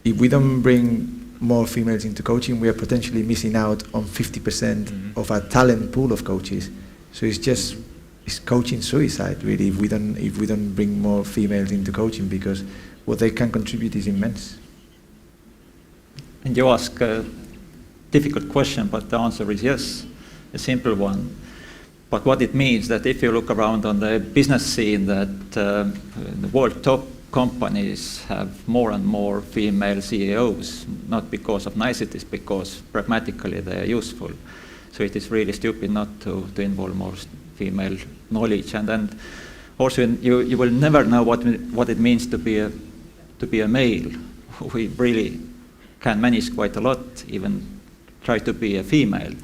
if we don't bring more females into coaching, we are potentially missing out on 50% of our talent pool of coaches. So it's coaching suicide really if we don't bring more females into coaching, because what they can contribute is immense. And you ask a difficult question, but the answer is yes, a simple one. But what it means that if you look around on the business scene, that the world top companies have more and more female CEOs, not because of niceties, because pragmatically they are useful. So it is really stupid not to involve more female knowledge. And then also you will never know what it means to be a male. We really can manage quite a lot, even try to be a female.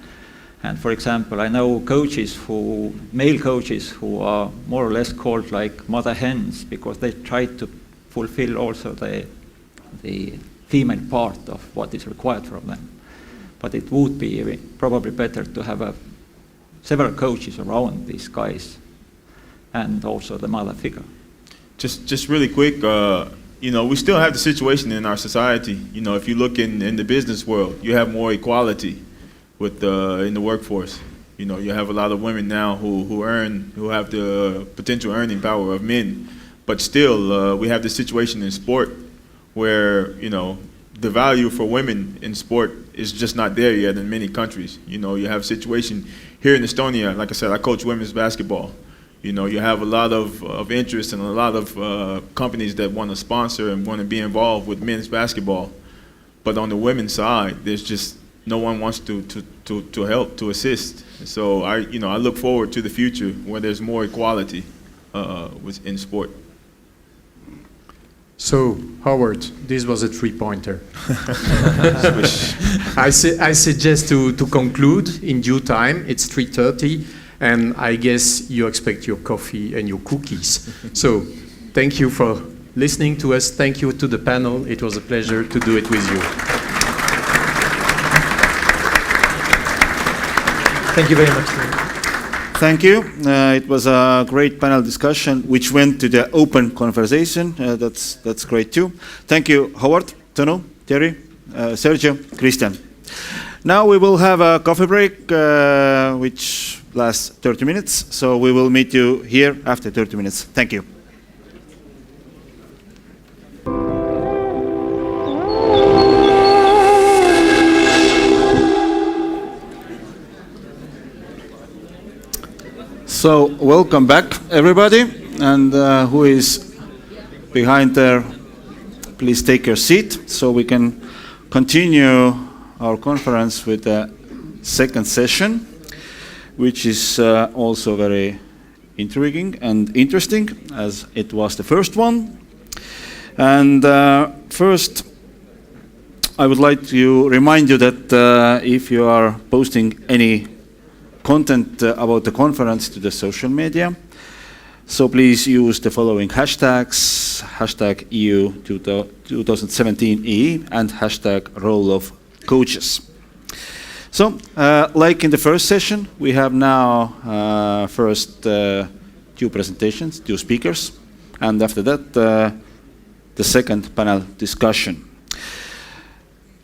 And for example, I know male coaches who are more or less called like mother hens, because they try to fulfill also the female part of what is required from them. But it would be probably better to have several coaches around these guys, and also the mother figure. Just really quick, we still have the situation in our society. If you look in the business world, you have more equality in the workforce. You have a lot of women now who have the potential earning power of men, but still we have the situation in sport where the value for women in sport is just not there yet in many countries. You have a situation here in Estonia. Like I said, I coach women's basketball. You have a lot of interest and a lot of companies that want to sponsor and want to be involved with men's basketball. But on the women's side, there's just no one wants to help, to assist. So I look forward to the future where there's more equality in sport. So, Howard, this was a three-pointer. I suggest to conclude in due time. It's 3:30, and I guess you expect your coffee and your cookies. So, thank you for listening to us. Thank you to the panel. It was a pleasure to do it with you. Thank you very much. Thank you. It was a great panel discussion, which went to the open conversation. That's great too. Thank you, Howard, Tõnu, Thierry, Sergio, Christian. Now we will have a coffee break, which lasts 30 minutes. So we will meet you here after 30 minutes. Thank you. So welcome back, everybody, and who is behind there, please take your seat so we can continue our conference with the second session, which is also very intriguing and interesting, as it was the first one. And first, I would like to remind you that if you are posting any content about the conference to the social media, so please use the following hashtags: hashtag EU 2017 and hashtag role of coaches. So, like in the first session, we have now first two presentations, two speakers, and after that the second panel discussion.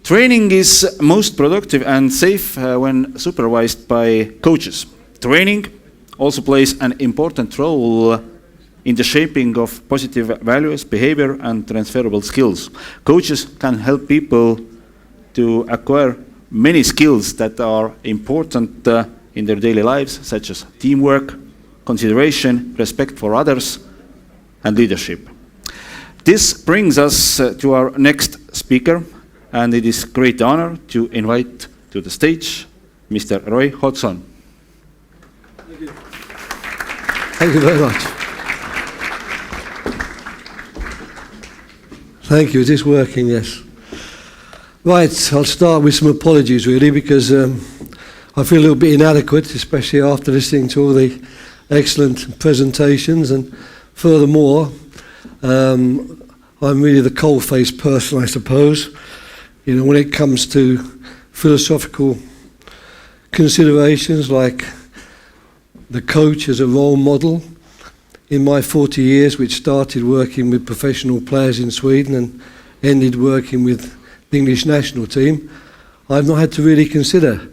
Training is most productive and safe when supervised by coaches. Training also plays an important role in the shaping of positive values, behavior, and transferable skills. Coaches can help people to acquire many skills that are important in their daily lives, such as teamwork, consideration, respect for others, and leadership. This brings us to our next speaker, and it is a great honor to invite to the stage Mr. Roy Hodgson. Thank you. Thank you very much. Thank you. Is this working? Yes. Right, I'll start with some apologies really, because I feel a little bit inadequate, especially after listening to all the excellent presentations, and furthermore, I'm really the cold-faced person, I suppose. You know, when it comes to philosophical considerations like the coach as a role model. In my 40 years, which started working with professional players in Sweden and ended working with the English national team, I've not had to really consider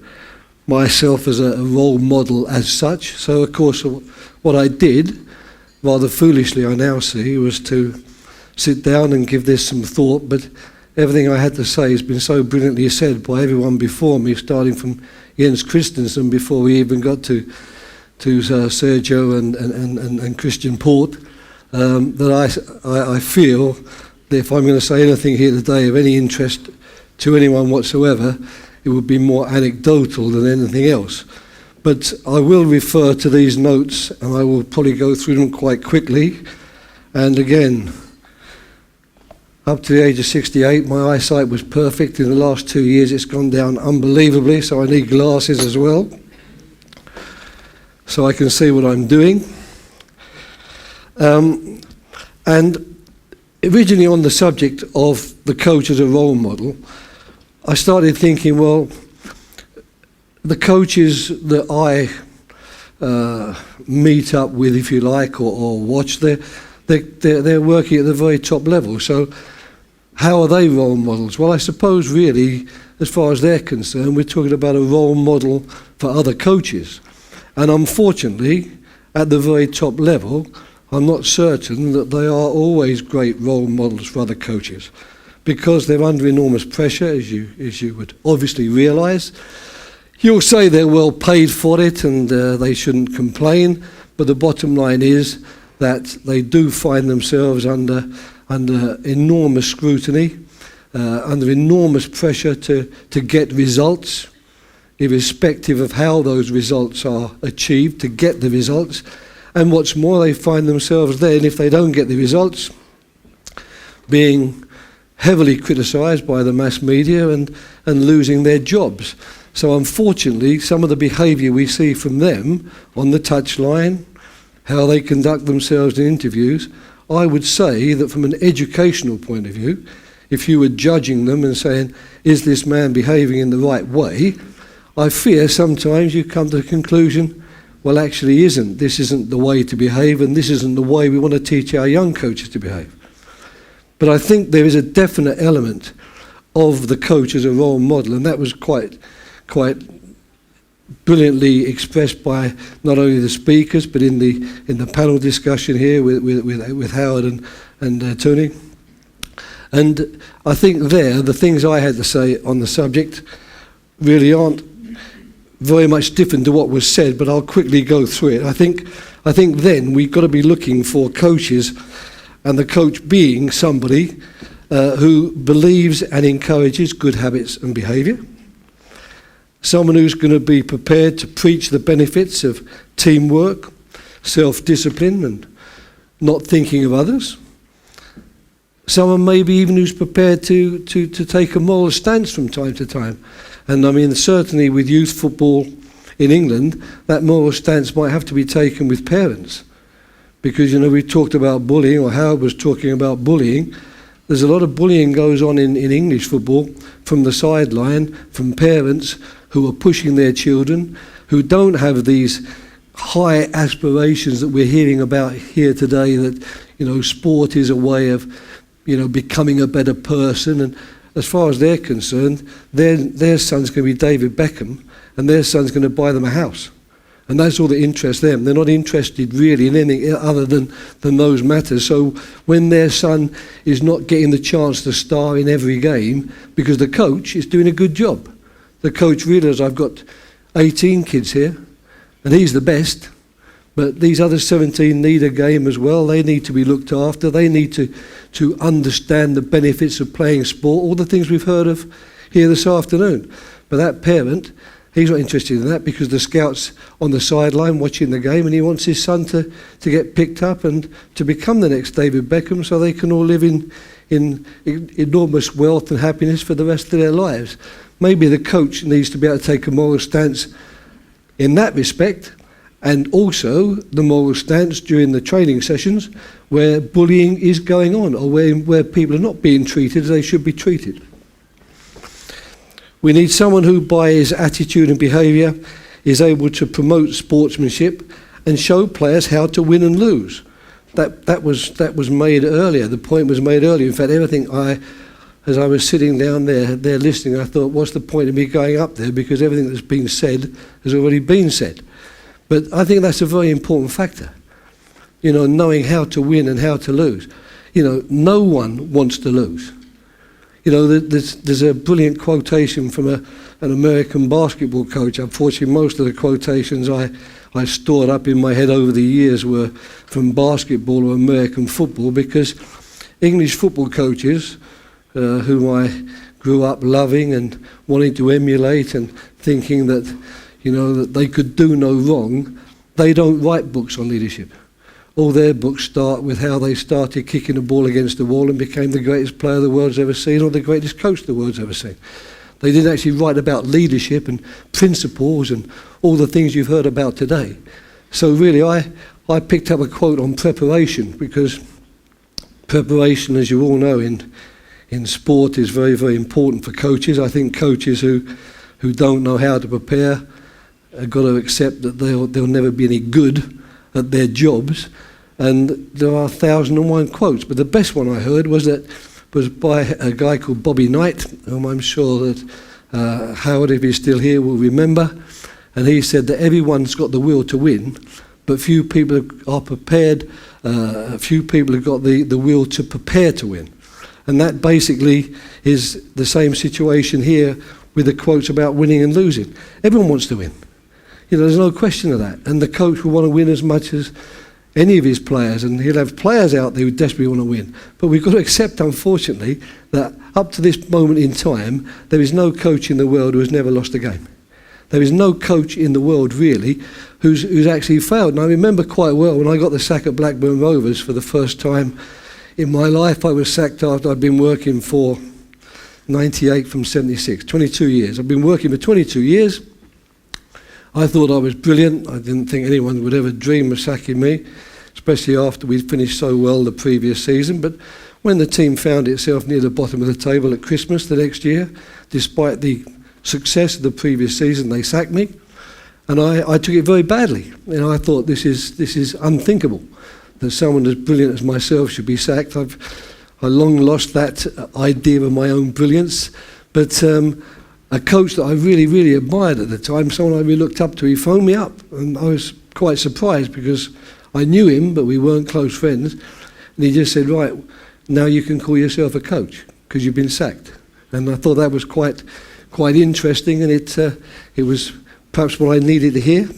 myself as a role model as such. So, of course, what I did, rather foolishly I now see, was to sit down and give this some thought, but everything I had to say has been so brilliantly said by everyone before me, starting from Jens Christensen before we even got to Sergio and Christian Port, that I feel that if I'm going to say anything here today of any interest to anyone whatsoever, it would be more anecdotal than anything else. But I will refer to these notes, and I will probably go through them quite quickly. And again, up to the age of 68, my eyesight was perfect. In the last 2 years, it's gone down unbelievably, so I need glasses as well, so I can see what I'm doing. And originally on the subject of the coach as a role model, I started thinking, well, the coaches that I meet up with, if you like, or watch, they're working at the very top level. So how are they role models? Well, I suppose really, as far as they're concerned, we're talking about a role model for other coaches. And unfortunately, at the very top level, I'm not certain that they are always great role models for other coaches, because they're under enormous pressure, as you would obviously realise. You'll say they're well paid for it and they shouldn't complain, but the bottom line is that they do find themselves under enormous scrutiny, under enormous pressure to get results, irrespective of how those results are achieved, to get the results. And what's more, they find themselves then, if they don't get the results, being heavily criticised by the mass media and losing their jobs. So unfortunately, some of the behaviour we see from them on the touchline, how they conduct themselves in interviews, I would say that from an educational point of view, if you were judging them and saying, is this man behaving in the right way, I fear sometimes you come to the conclusion, well, actually this isn't the way to behave, and this isn't the way we want to teach our young coaches to behave. But I think there is a definite element of the coach as a role model, and that was quite brilliantly expressed by not only the speakers, but in the panel discussion here with Howard and Tony. And I think the things I had to say on the subject really aren't very much different to what was said, but I'll quickly go through it. I think then we've got to be looking for coaches, and the coach being somebody who believes and encourages good habits and behaviour. Someone who's going to be prepared to preach the benefits of teamwork, self-discipline, and not thinking of others. Someone maybe even who's prepared to take a moral stance from time to time. And I mean, certainly with youth football in England, that moral stance might have to be taken with parents. Because, you know, we talked about bullying, or Howard was talking about bullying. There's a lot of bullying goes on in English football from the sideline, from parents who are pushing their children, who don't have these high aspirations that we're hearing about here today, that, you know, sport is a way of, you know, becoming a better person. And as far as they're concerned, their son's going to be David Beckham, and their son's going to buy them a house. And that's all that interests them. They're not interested really in anything other than those matters. So when their son is not getting the chance to star in every game because the coach is doing a good job, the coach realises, I've got 18 kids here, and he's the best, but these other 17 need a game as well. They need to be looked after. They need to understand the benefits of playing sport, all the things we've heard of here this afternoon. But that parent, he's not interested in that, because the scout's on the sideline watching the game, and he wants his son to get picked up and to become the next David Beckham, so they can all live in in enormous wealth and happiness for the rest of their lives. Maybe the coach needs to be able to take a moral stance in that respect, and also the moral stance during the training sessions where bullying is going on, or where people are not being treated as they should be treated. We need someone who, by his attitude and behaviour, is able to promote sportsmanship and show players how to win and lose. That was made earlier. The point was made earlier. In fact, as I was sitting down there listening, I thought, what's the point of me going up there? Because everything that's been said has already been said. But I think that's a very important factor. You know, knowing how to win and how to lose. You know, no one wants to lose. You know, there's a brilliant quotation from an American basketball coach. Unfortunately, most of the quotations I stored up in my head over the years were from basketball or American football, because English football coaches, whom I grew up loving and wanting to emulate and thinking that, you know, that they could do no wrong, they don't write books on leadership. All their books start with how they started kicking the ball against the wall and became the greatest player the world's ever seen, or the greatest coach the world's ever seen. They didn't actually write about leadership and principles and all the things you've heard about today. So really, I picked up a quote on preparation, because preparation, as you all know, in sport is very, very important for coaches. I think coaches who don't know how to prepare have got to accept that they'll never be any good at their jobs. And there are 1,001 quotes, but the best one I heard was by a guy called Bobby Knight, whom I'm sure that Howard, if he's still here, will remember. And he said that everyone's got the will to win, but few people are prepared, few people have got the will to prepare to win. And that basically is the same situation here with the quotes about winning and losing. Everyone wants to win. You know, there's no question of that. And the coach will want to win as much as any of his players, and he'll have players out there who desperately want to win. But we've got to accept, unfortunately, that up to this moment in time, there is no coach in the world who has never lost a game. There is no coach in the world, really, who's actually failed. And I remember quite well when I got the sack at Blackburn Rovers for the first time in my life. I was sacked after I'd been working for 98 from 76, 22 years. I've been working for 22 years. I thought I was brilliant. I didn't think anyone would ever dream of sacking me, especially after we'd finished so well the previous season. But when the team found itself near the bottom of the table at Christmas the next year, despite the success of the previous season, they sacked me. And I took it very badly. You know, I thought this is unthinkable, that someone as brilliant as myself should be sacked. I long lost that idea of my own brilliance. But a coach that I really, really admired at the time, someone I really looked up to, he phoned me up, and I was quite surprised because I knew him, but we weren't close friends. And he just said, right, now you can call yourself a coach because you've been sacked. And I thought that was quite interesting, and it was perhaps what I needed to hear.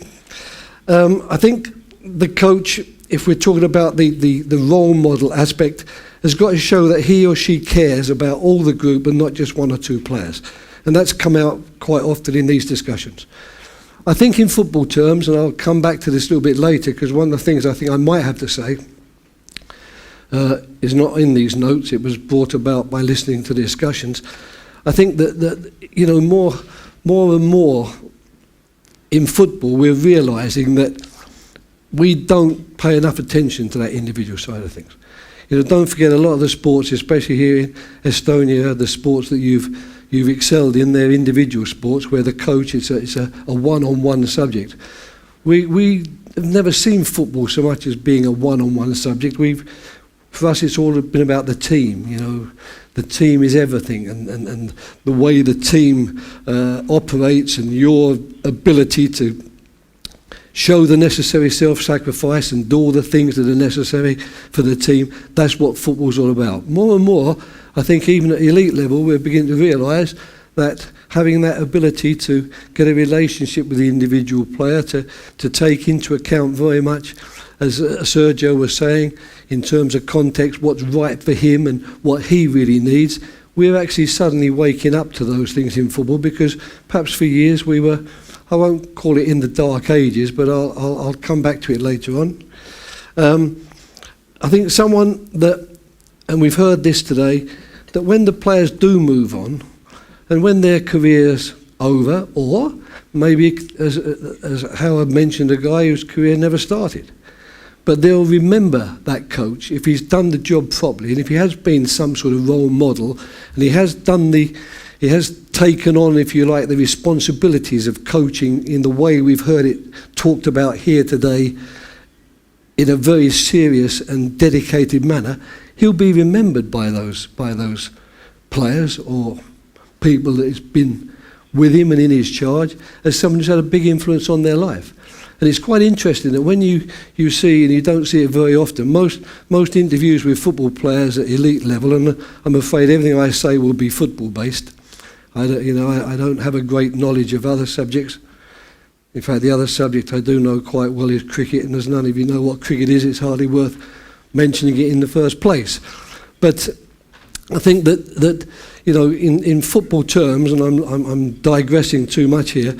I think the coach, if we're talking about the role model aspect, has got to show that he or she cares about all the group and not just one or two players. And that's come out quite often in these discussions. I think in football terms, and I'll come back to this a little bit later, because one of the things I think I might have to say is not in these notes. It was brought about by listening to the discussions. I think that you know, more and more in football, we're realising that we don't pay enough attention to that individual side of things. You know, don't forget, a lot of the sports, especially here in Estonia, the sports that you've excelled in, they're individual sports where the coach, it's a one-on-one subject. We have never seen football so much as being a one-on-one subject. For us, it's all been about the team. You know, the team is everything, and the way the team operates, and your ability to show the necessary self-sacrifice and do all the things that are necessary for the team. That's what football's all about. More and more, I think even at elite level, we're beginning to realise that having that ability to get a relationship with the individual player, to take into account very much, as Sergio was saying, in terms of context, what's right for him and what he really needs, we're actually suddenly waking up to those things in football, because perhaps for years we were, I won't call it in the dark ages, but I'll come back to it later on. I think someone that and we've heard this today, that when the players do move on, and when their career's over, or maybe, as Howard mentioned, a guy whose career never started, but they'll remember that coach if he's done the job properly, and if he has been some sort of role model, and he has taken on, if you like, the responsibilities of coaching in the way we've heard it talked about here today, in a very serious and dedicated manner. He'll be remembered by those players or people that has been with him and in his charge as someone who's had a big influence on their life. And it's quite interesting that when you see, and you don't see it very often, most interviews with football players at elite level, and I'm afraid everything I say will be football based. I don't have a great knowledge of other subjects. In fact, the other subject I do know quite well is cricket, and as none of you know what cricket is, it's hardly worth mentioning it in the first place. But I think that in football terms, and I'm digressing too much here,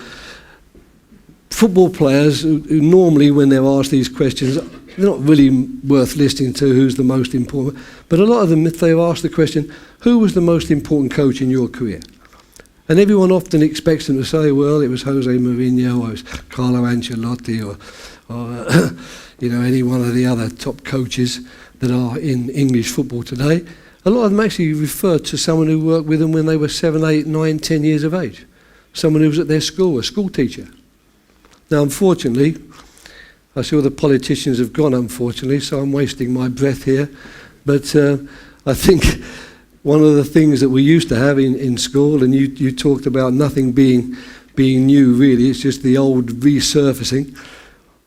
football players who normally, when they're asked these questions, they're not really worth listening to who's the most important. But a lot of them, if they're asked the question, who was the most important coach in your career? And everyone often expects them to say, well, it was Jose Mourinho, or it was Carlo Ancelotti, or any one of the other top coaches that are in English football today. A lot of them actually refer to someone who worked with them when they were 7, 8, 9, 10 years of age. Someone who was at their school, a school teacher. Now, unfortunately, I see all the politicians have gone, unfortunately, so I'm wasting my breath here. But I think one of the things that we used to have in school, and you talked about nothing being new really, it's just the old resurfacing.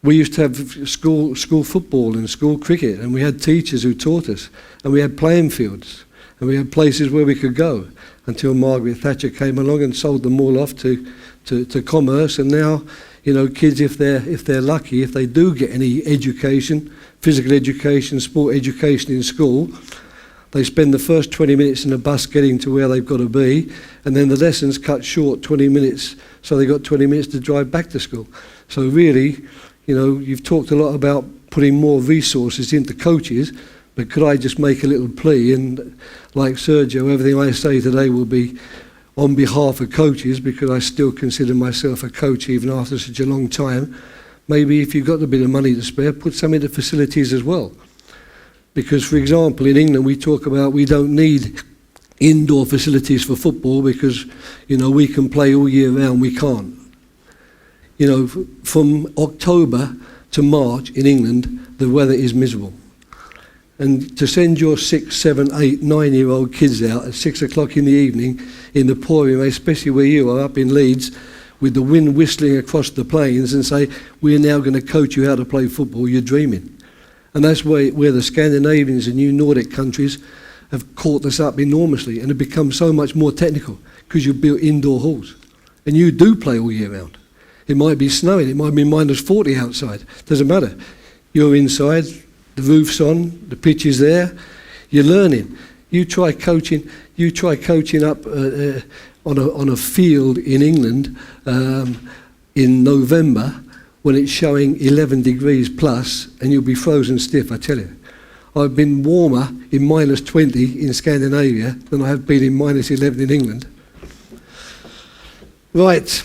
We used to have school football and school cricket, and we had teachers who taught us, and we had playing fields, and we had places where we could go until Margaret Thatcher came along and sold them all off to commerce. And now, kids, if they're lucky, if they do get any education, physical education, sport education in school, they spend the first 20 minutes in a bus getting to where they've got to be, and then the lessons cut short 20 minutes, so they've got 20 minutes to drive back to school. So really, you've talked a lot about putting more resources into coaches, but could I just make a little plea? And like Sergio, everything I say today will be on behalf of coaches, because I still consider myself a coach even after such a long time. Maybe if you've got a bit of money to spare, put some into facilities as well. Because, for example, in England we talk about we don't need indoor facilities for football because, we can play all year round. We can't. From October to March in England, the weather is miserable. And to send your 6, 7, 8, 9-year-old kids out at 6 o'clock in the evening in the pouring rain, especially where you are up in Leeds, with the wind whistling across the plains, and say, we're now going to coach you how to play football, you're dreaming. And that's where the Scandinavians and new Nordic countries have caught us up enormously and have become so much more technical because you've built indoor halls. And you do play all year round. It might be snowing, it might be minus 40 outside, doesn't matter. You're inside, the roof's on, the pitch is there, you're learning. You try coaching up on a field in England in November when it's showing 11 degrees plus, and you'll be frozen stiff, I tell you. I've been warmer in minus 20 in Scandinavia than I have been in minus 11 in England. Right.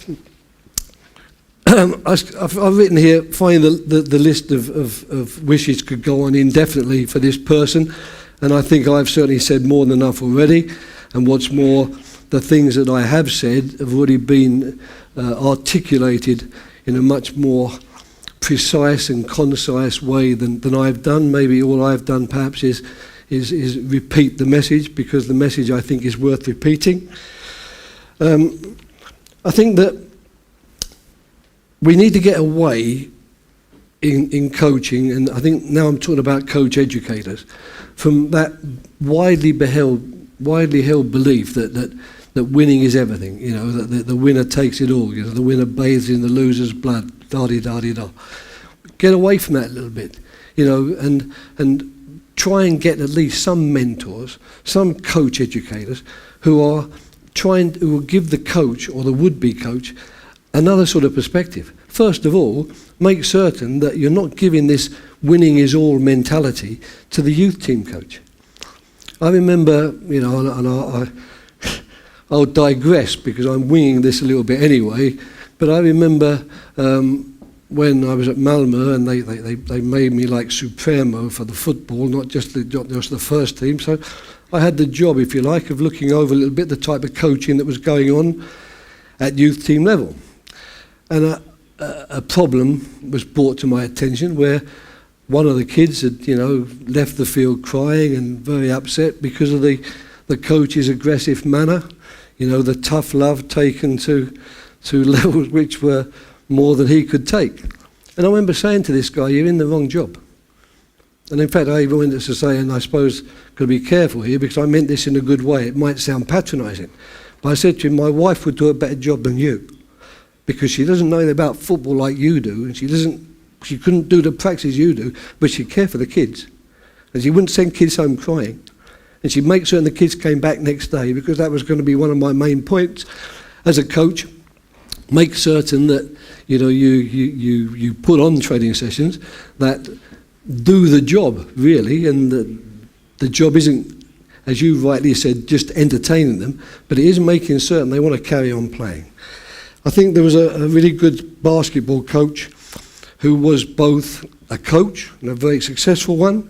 I've written here, find the list of wishes could go on indefinitely for this person, and I think I've certainly said more than enough already. And what's more, the things that I have said have already been articulated in a much more precise and concise way than I've done. Maybe all I've done perhaps is repeat the message, because the message I think is worth repeating. I think that we need to get away in coaching, and I think now I'm talking about coach educators, from that widely held belief that winning is everything, that the winner takes it all, the winner bathes in the loser's blood, da-di-da-di-da. Get away from that a little bit, and try and get at least some mentors, some coach educators who will give the coach or the would-be coach another sort of perspective. First of all, make certain that you're not giving this winning is all mentality to the youth team coach. I remember, you know, and I'll digress because I'm winging this a little bit anyway, but I remember when I was at Malmö and they made me like Supremo for the football, not just the first team. So I had the job, if you like, of looking over a little bit the type of coaching that was going on at youth team level. And a problem was brought to my attention where one of the kids had, you know, left the field crying and very upset because of the coach's aggressive manner, you know, the tough love taken to levels which were more than he could take. And I remember saying to this guy, you're in the wrong job. And in fact, I even went to say, and I suppose got to be careful here because I meant this in a good way. It might sound patronising. But I said to him, my wife would do a better job than you because she doesn't know about football like you do, and she couldn't do the practice you do, but she'd care for the kids. And she wouldn't send kids home crying. And she'd make certain the kids came back next day, because that was going to be one of my main points as a coach. Make certain that, you know, you put on training sessions that do the job, really, and the job isn't, as you rightly said, just entertaining them, but it is making certain they want to carry on playing. I think there was a really good basketball coach who was both a coach and a very successful one.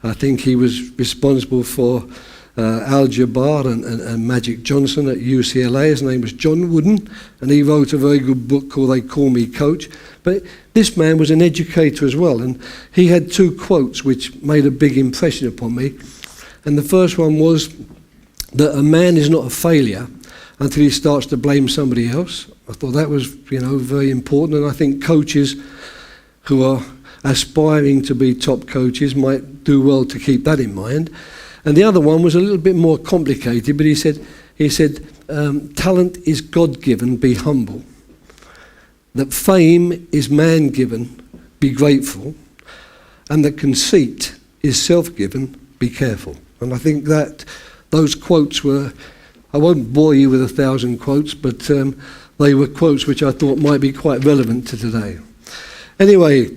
I think he was responsible for Al-Jabbar and Magic Johnson at UCLA. His name was John Wooden, and he wrote a very good book called They Call Me Coach. But this man was an educator as well, and he had two quotes which made a big impression upon me. And the first one was that a man is not a failure until he starts to blame somebody else. I thought that was, you know, very important, and I think coaches who are aspiring to be top coaches might do well to keep that in mind. And the other one was a little bit more complicated, but he said, talent is God-given, be humble. That fame is man-given, be grateful. And that conceit is self-given, be careful. And I think that those quotes were, I won't bore you with 1,000 quotes, but they were quotes which I thought might be quite relevant to today. Anyway,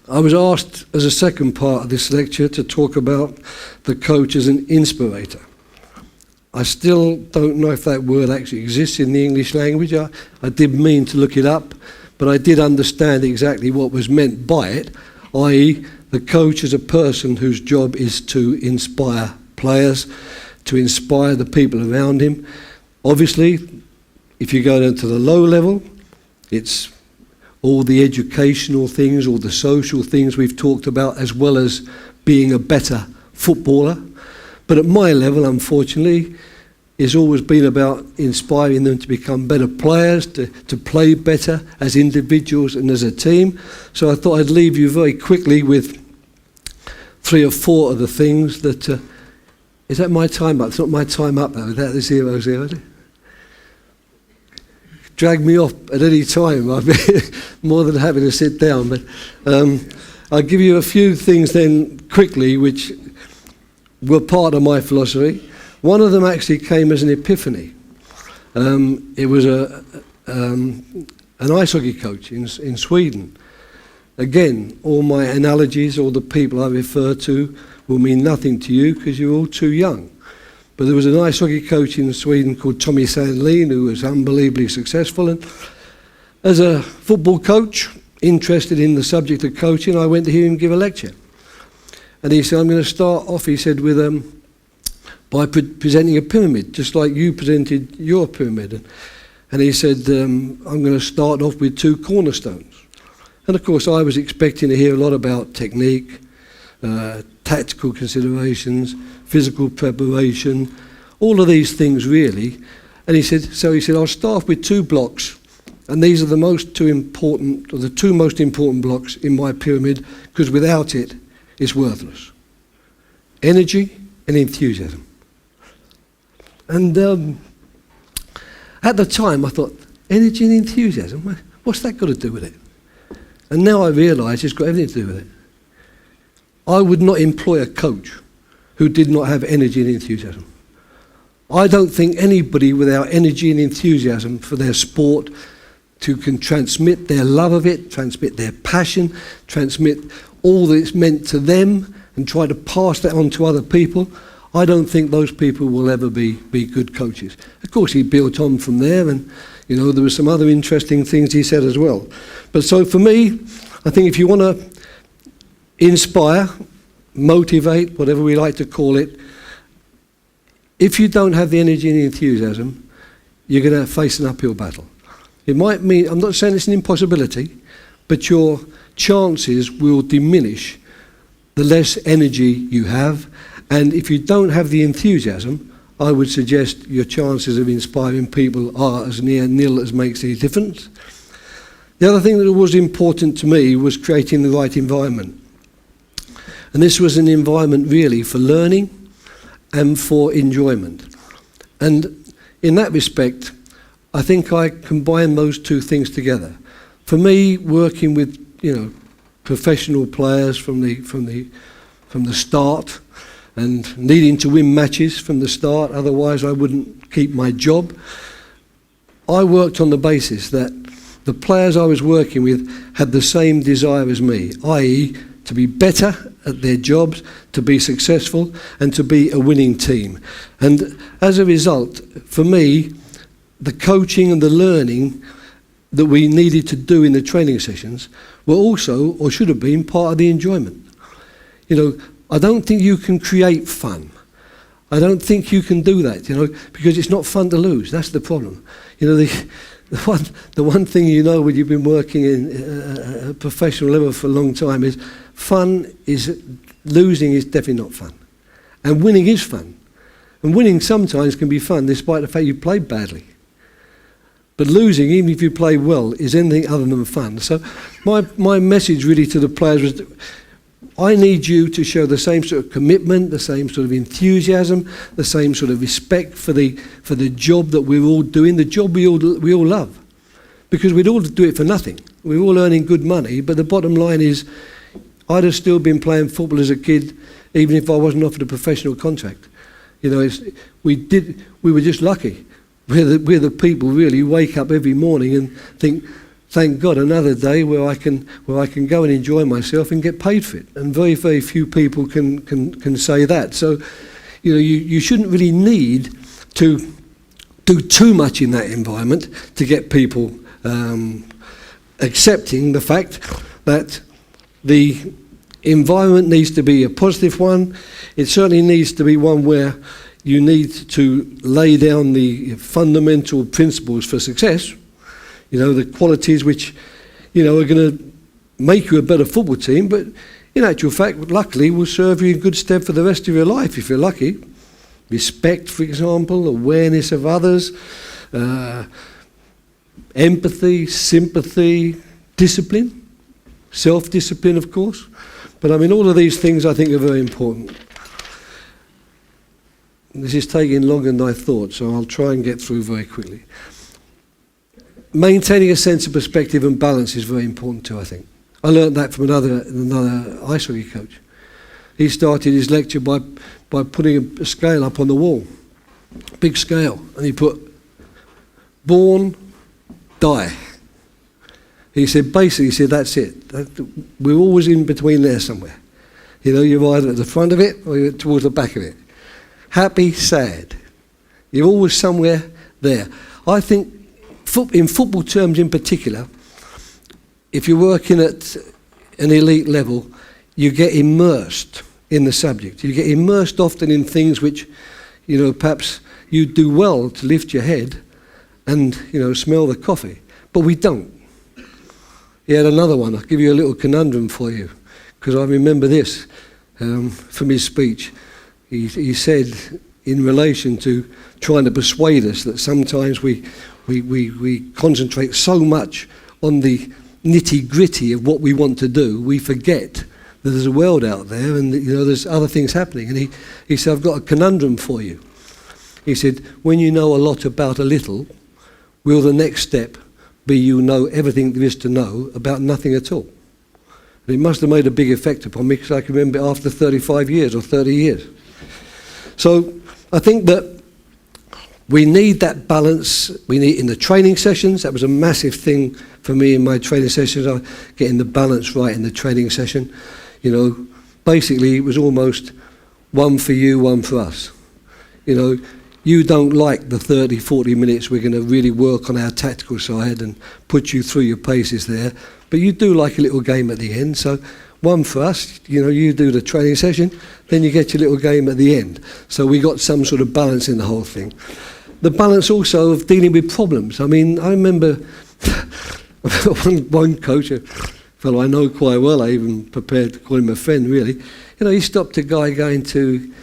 I was asked as a second part of this lecture to talk about the coach as an inspirator. I still don't know if that word actually exists in the English language. I did mean to look it up, but I did understand exactly what was meant by it, i.e. the coach is a person whose job is to inspire players, to inspire the people around him. Obviously, if you go down to the low level, it's all the educational things, all the social things we've talked about, as well as being a better footballer. But at my level, unfortunately, it's always been about inspiring them to become better players, to play better as individuals and as a team. So I thought I'd leave you very quickly with 3 or 4 of the things that... is that my time up? It's not my time up, though. Is that the 0-0? Drag me off at any time. I'd be more than happy to sit down. But I'll give you a few things then quickly which were part of my philosophy. One of them actually came as an epiphany. It was an ice hockey coach in Sweden. Again, all my analogies, all the people I refer to will mean nothing to you because you're all too young. But there was an ice hockey coach in Sweden called Tommy Sandlin who was unbelievably successful. And as a football coach, interested in the subject of coaching, I went to hear him give a lecture. And he said, I'm going to start off, he said, with by presenting a pyramid, just like you presented your pyramid. And he said, I'm going to start off with 2 cornerstones. And of course, I was expecting to hear a lot about technique, tactical considerations, physical preparation, all of these things really. And he said, I'll start with 2 blocks, and these are the 2 most important blocks in my pyramid, because without it, it's worthless. Energy and enthusiasm. And at the time I thought, energy and enthusiasm, what's that got to do with it? And now I realise it's got everything to do with it. I would not employ a coach who did not have energy and enthusiasm. I don't think anybody without energy and enthusiasm for their sport can transmit their love of it, transmit their passion, transmit all that it's meant to them and try to pass that on to other people. I don't think those people will ever be good coaches. Of course, he built on from there, and there were some other interesting things he said as well. But so for me, I think if you want to inspire, motivate, whatever we like to call it, if you don't have the energy and the enthusiasm, you're going to face an uphill battle. It might mean, I'm not saying it's an impossibility, but your chances will diminish the less energy you have. And if you don't have the enthusiasm, I would suggest your chances of inspiring people are as near nil as makes any difference. The other thing that was important to me was creating the right environment. And this was an environment really for learning and for enjoyment. And in that respect, I think I combine those two things together. For me, working with professional players from the start, and needing to win matches from the start, otherwise I wouldn't keep my job. I worked on the basis that the players I was working with had the same desire as me, i.e. to be better at their jobs, to be successful, and to be a winning team. And as a result, for me, the coaching and the learning that we needed to do in the training sessions were also, or should have been, part of the enjoyment. I don't think you can create fun. I don't think you can do that, because it's not fun to lose. That's the problem. The one thing when you've been working in a professional level for a long time is losing is definitely not fun. And winning is fun. And winning sometimes can be fun despite the fact you played badly. But losing, even if you play well, is anything other than fun. So my message really to the players was, I need you to show the same sort of commitment, the same sort of enthusiasm, the same sort of respect for the job that we're all doing, the job we all love. Because we'd all do it for nothing. We're all earning good money, but the bottom line is, I'd have still been playing football as a kid, even if I wasn't offered a professional contract. We were just lucky. We're the people really who wake up every morning and think, thank God, another day where I can go and enjoy myself and get paid for it. And very, very few people can say that. So, you shouldn't really need to do too much in that environment to get people accepting the fact that the environment needs to be a positive one. It certainly needs to be one where you need to lay down the fundamental principles for success. The qualities which, are going to make you a better football team, but in actual fact, luckily, will serve you in good stead for the rest of your life if you're lucky. Respect, for example, awareness of others, empathy, sympathy, discipline, self-discipline, of course. But all of these things I think are very important. This is taking longer than I thought, so I'll try and get through very quickly. Maintaining a sense of perspective and balance is very important too, I think. I learned that from another ice hockey coach. He started his lecture by putting a scale up on the wall, big scale, and he put born, die. He said, that's it. We're always in between there somewhere. You're either at the front of it or you're towards the back of it. Happy, sad. You're always somewhere there. I think in football terms in particular, if you're working at an elite level, you get immersed in the subject. You get immersed often in things which, perhaps you do well to lift your head and, smell the coffee. But we don't. He had another one. I'll give you a little conundrum for you, because I remember this from his speech. He said, in relation to trying to persuade us that sometimes we concentrate so much on the nitty-gritty of what we want to do, we forget that there's a world out there and there's other things happening. And he said, I've got a conundrum for you. He said, when you know a lot about a little, will the next step be you know everything there is to know about nothing at all? And it must have made a big effect upon me, because I can remember after 35 years or 30 years. So I think that we need that balance. We need in the training sessions. That was a massive thing for me in my training sessions. Getting the balance right in the training session. Basically it was almost one for you, one for us. You know, you don't like the 30, 40 minutes we're going to really work on our tactical side and put you through your paces there, but you do like a little game at the end. So one for us, you know, you do the training session, then you get your little game at the end. So we got some sort of balance in the whole thing. The balance also of dealing with problems. I mean, I remember one coach, a fellow I know quite well, I even prepared to call him a friend really, you know, he stopped a guy going to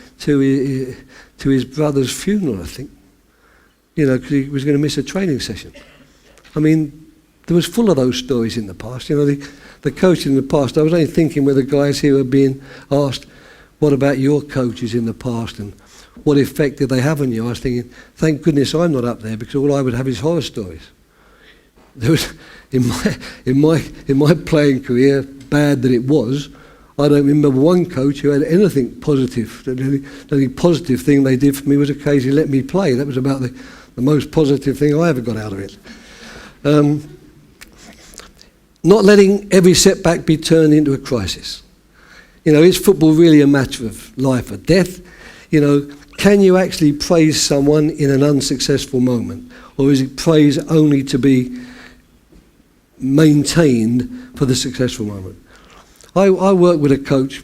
his brother's funeral, I think, you know, because he was going to miss a training session. I mean, there was full of those stories in the past. You know, the coaches in the past, I was only thinking where the guys here were being asked, what about your coaches in the past and what effect did they have on you? I was thinking, thank goodness I'm not up there, because all I would have is horror stories. There was, in my playing career, bad that it was, I don't remember one coach who had anything positive. The only positive thing they did for me was occasionally let me play. That was about the most positive thing I ever got out of it. Not letting every setback be turned into a crisis. You know, is football really a matter of life or death? You know, can you actually praise someone in an unsuccessful moment? Or is it praise only to be maintained for the successful moment? I worked with a coach,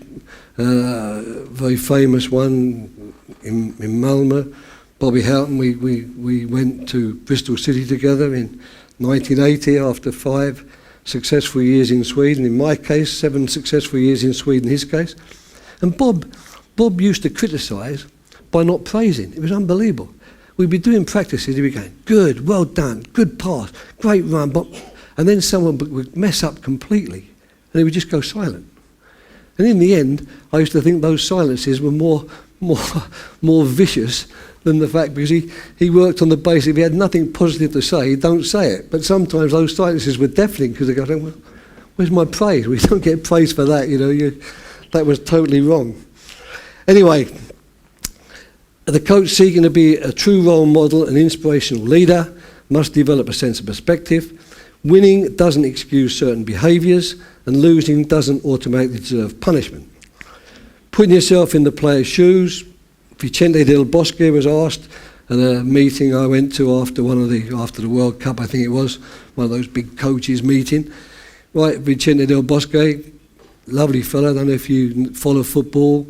very famous one in Malmö, Bobby Houghton. We went to Bristol City together in 1980 after 5 successful years in Sweden. In my case, 7 successful years in Sweden, in his case. And Bob used to criticise by not praising. It was unbelievable. We'd be doing practices, he'd be going, good, well done, good pass, great run, and then someone would mess up completely. And he would just go silent. And in the end, I used to think those silences were more vicious than the fact, because he worked on the basis if he had nothing positive to say, don't say it. But sometimes those silences were deafening, because they go, well, where's my praise? We don't get praise for that, you know, that was totally wrong. Anyway, the coach seeking to be a true role model, an inspirational leader, must develop a sense of perspective. Winning doesn't excuse certain behaviours, and losing doesn't automatically deserve punishment. Putting yourself in the player's shoes. Vicente Del Bosque was asked at a meeting I went to after the World Cup, I think it was, one of those big coaches meeting. Right, Vicente Del Bosque, lovely fellow, I don't know if you follow football,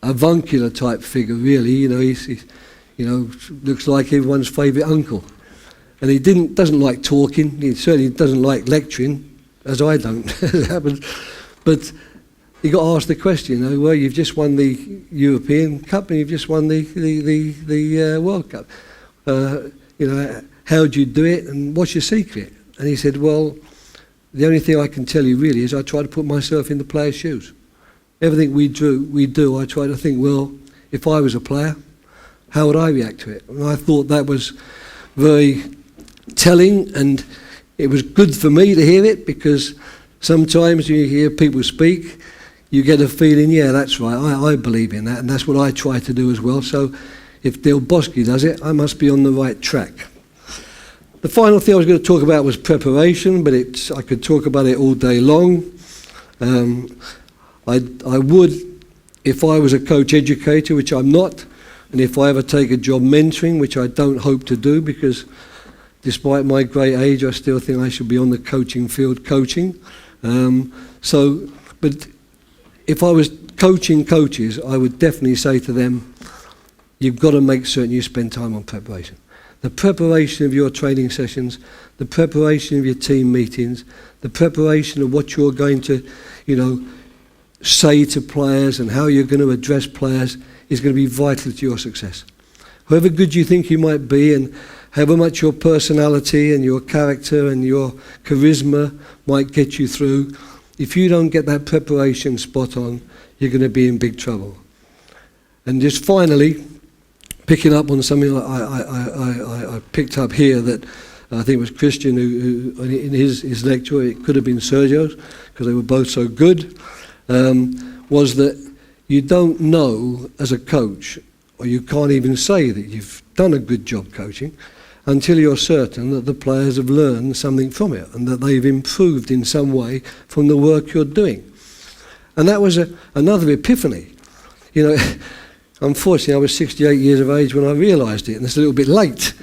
avuncular type figure really, you know, he's you know, looks like everyone's favourite uncle. And he doesn't like talking, he certainly doesn't like lecturing, as I don't, but he got asked the question, you know, well, you've just won the European Cup and you've just won the World Cup. You know, how do you do it and what's your secret? And he said, well, the only thing I can tell you really is I try to put myself in the player's shoes. Everything we do, I try to think, well, if I was a player, how would I react to it? And I thought that was very telling, and it was good for me to hear it, because sometimes you hear people speak, you get a feeling, yeah, that's right, I believe in that, and that's what I try to do as well. So if Del Bosque does it, I must be on the right track. The final thing I was going to talk about was preparation, but I could talk about it all day long. I would, if I was a coach educator, which I'm not, and if I ever take a job mentoring, which I don't hope to do, because despite my great age, I still think I should be on the coaching field coaching. But if I was coaching coaches, I would definitely say to them, you've got to make certain you spend time on preparation. The preparation of your training sessions, the preparation of your team meetings, the preparation of what you're going to, you know, say to players and how you're going to address players is going to be vital to your success. However good you think you might be, and however much your personality and your character and your charisma might get you through, if you don't get that preparation spot on, you're going to be in big trouble. And just finally, picking up on something I picked up here that I think was Christian who in his lecture, it could have been Sergio's, because they were both so good, was that you don't know as a coach, or you can't even say that you've done a good job coaching, until you're certain that the players have learned something from it and that they've improved in some way from the work you're doing. And that was another epiphany. You know, unfortunately, I was 68 years of age when I realised it, and it's a little bit late,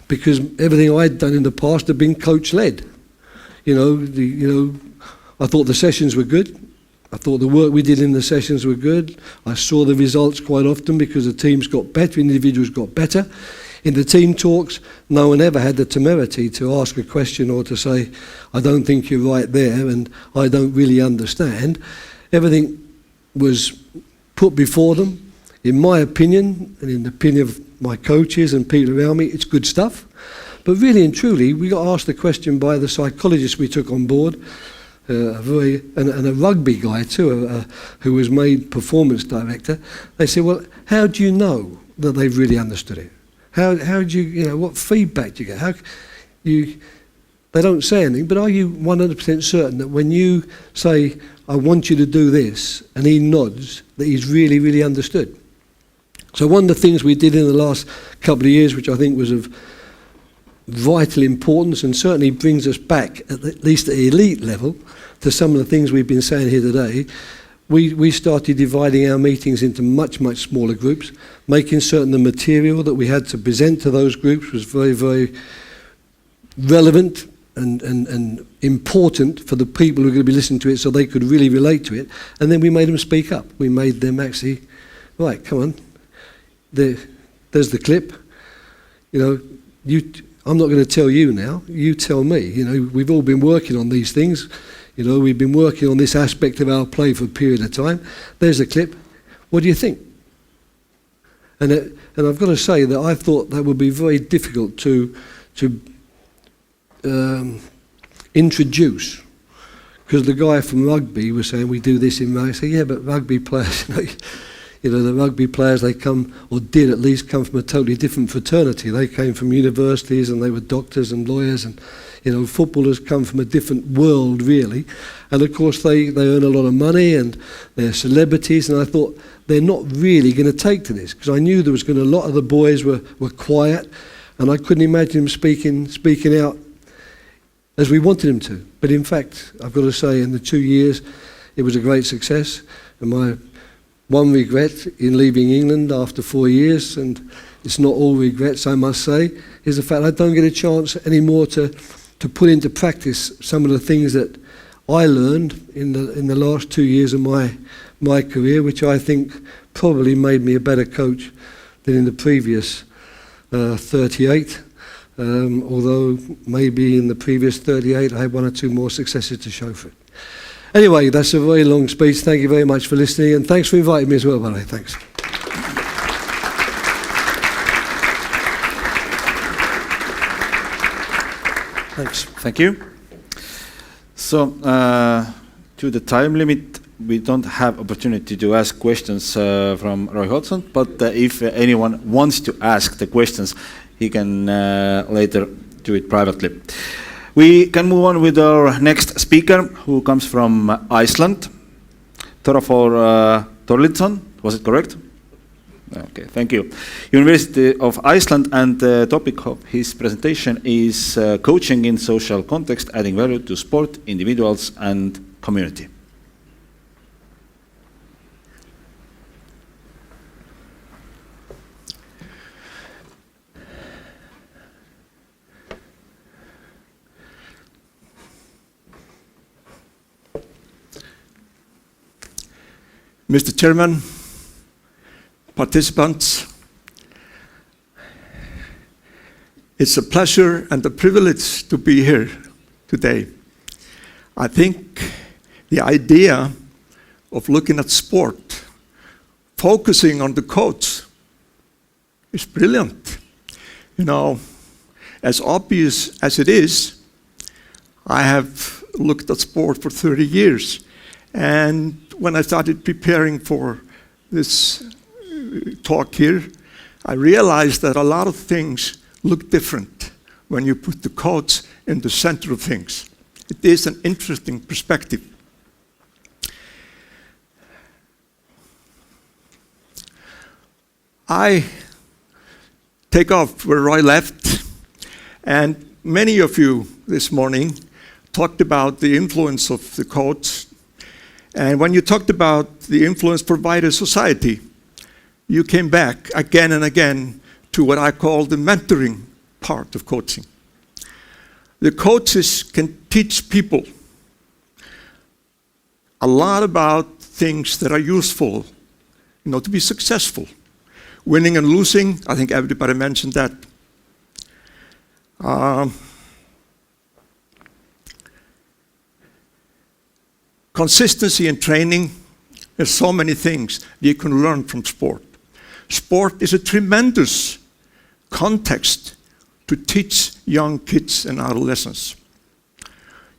because everything I'd done in the past had been coach-led. You know, I thought the sessions were good. I thought the work we did in the sessions were good. I saw the results quite often because the teams got better, individuals got better. In the team talks, no one ever had the temerity to ask a question or to say, I don't think you're right there and I don't really understand. Everything was put before them. In my opinion, and in the opinion of my coaches and people around me, it's good stuff. But really and truly, we got asked the question by the psychologist we took on board, and a rugby guy too, who was made performance director. They said, well, how do you know that they've really understood it? How do you, what feedback do you get? They don't say anything, but are you 100% certain that when you say, I want you to do this, and he nods, that he's really, really understood? So one of the things we did in the last couple of years, which I think was of vital importance and certainly brings us back, at least at the elite level, to some of the things we've been saying here today, we started dividing our meetings into much, much smaller groups, making certain the material that we had to present to those groups was very, very relevant and important for the people who are going to be listening to it so they could really relate to it. And then we made them speak up. We made them actually, right, come on, there's the clip. I'm not going to tell you now, you tell me. We've all been working on these things. We've been working on this aspect of our play for a period of time. There's a clip. What do you think? And I've got to say that I thought that would be very difficult to introduce, because the guy from rugby was saying we do this in rugby. I say, yeah, but rugby players, the rugby players, they come, or did at least come from a totally different fraternity. They came from universities and they were doctors and lawyers, and footballers come from a different world, really. And of course they earn a lot of money and they're celebrities, and I thought they're not really going to take to this, because I knew there was a lot of the boys were quiet, and I couldn't imagine them speaking out as we wanted them to. But in fact, I've got to say, in the 2 years, it was a great success. And my one regret in leaving England after 4 years, and it's not all regrets, I must say, is the fact I don't get a chance anymore to put into practice some of the things that I learned in the last 2 years of my career, which I think probably made me a better coach than in the previous 38. Although maybe in the previous 38 I had 1 or 2 more successes to show for it. Anyway, that's a very long speech. Thank you very much for listening, and thanks for inviting me as well, by the way. Thanks. Thanks. Thank you. So, to the time limit, we don't have opportunity to ask questions from Roy Hodgson, but if anyone wants to ask the questions, he can later do it privately. We can move on with our next speaker, who comes from Iceland. Thorafór Thorlindsson, was it correct? Okay, thank you. University of Iceland, and the topic of his presentation is coaching in social context, adding value to sport, individuals and community. Mr. Chairman, participants, it's a pleasure and a privilege to be here today. I think the idea of looking at sport, focusing on the coach, is brilliant. As obvious as it is, I have looked at sport for 30 years. And when I started preparing for this talk here, I realized that a lot of things look different when you put the coach in the center of things. It is an interesting perspective. I take off where Roy left, and many of you this morning talked about the influence of the coach. And when you talked about the influence for wider society, you came back again and again to what I call the mentoring part of coaching. The coaches can teach people a lot about things that are useful, to be successful. Winning and losing, I think everybody mentioned that. Consistency in training, there's so many things you can learn from sport. Sport is a tremendous context to teach young kids and adolescents.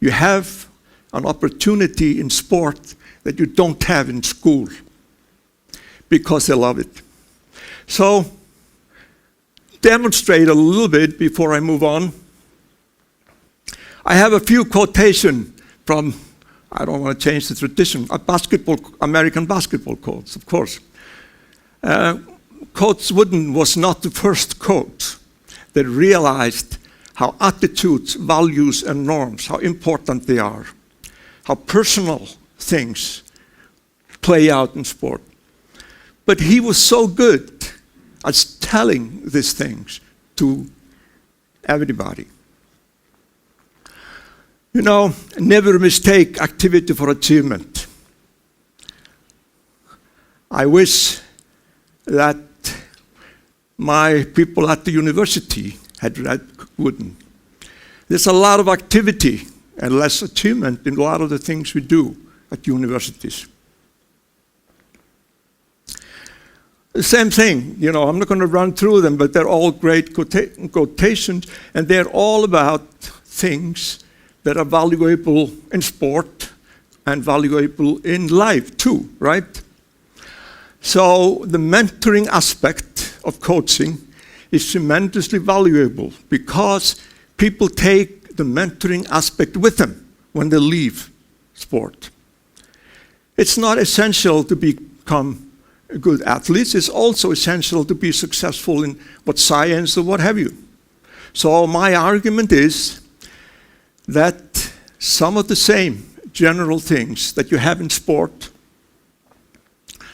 You have an opportunity in sport that you don't have in school because they love it. So, demonstrate a little bit before I move on. I have a few quotations from, I don't want to change the tradition, American basketball quotes, of course. Coach Wooden was not the first coach that realized how attitudes, values, and norms, how important they are, how personal things play out in sport. But he was so good at telling these things to everybody. Never mistake activity for achievement. I wish that my people at the university had read Wooden. There's a lot of activity and less achievement in a lot of the things we do at universities. The same thing, I'm not going to run through them, but they're all great quotations, and they're all about things that are valuable in sport and valuable in life too, right? So the mentoring aspect of coaching is tremendously valuable because people take the mentoring aspect with them when they leave sport. It's not essential to become good athletes. It's also essential to be successful in what science or what have you. So my argument is that some of the same general things that you have in sport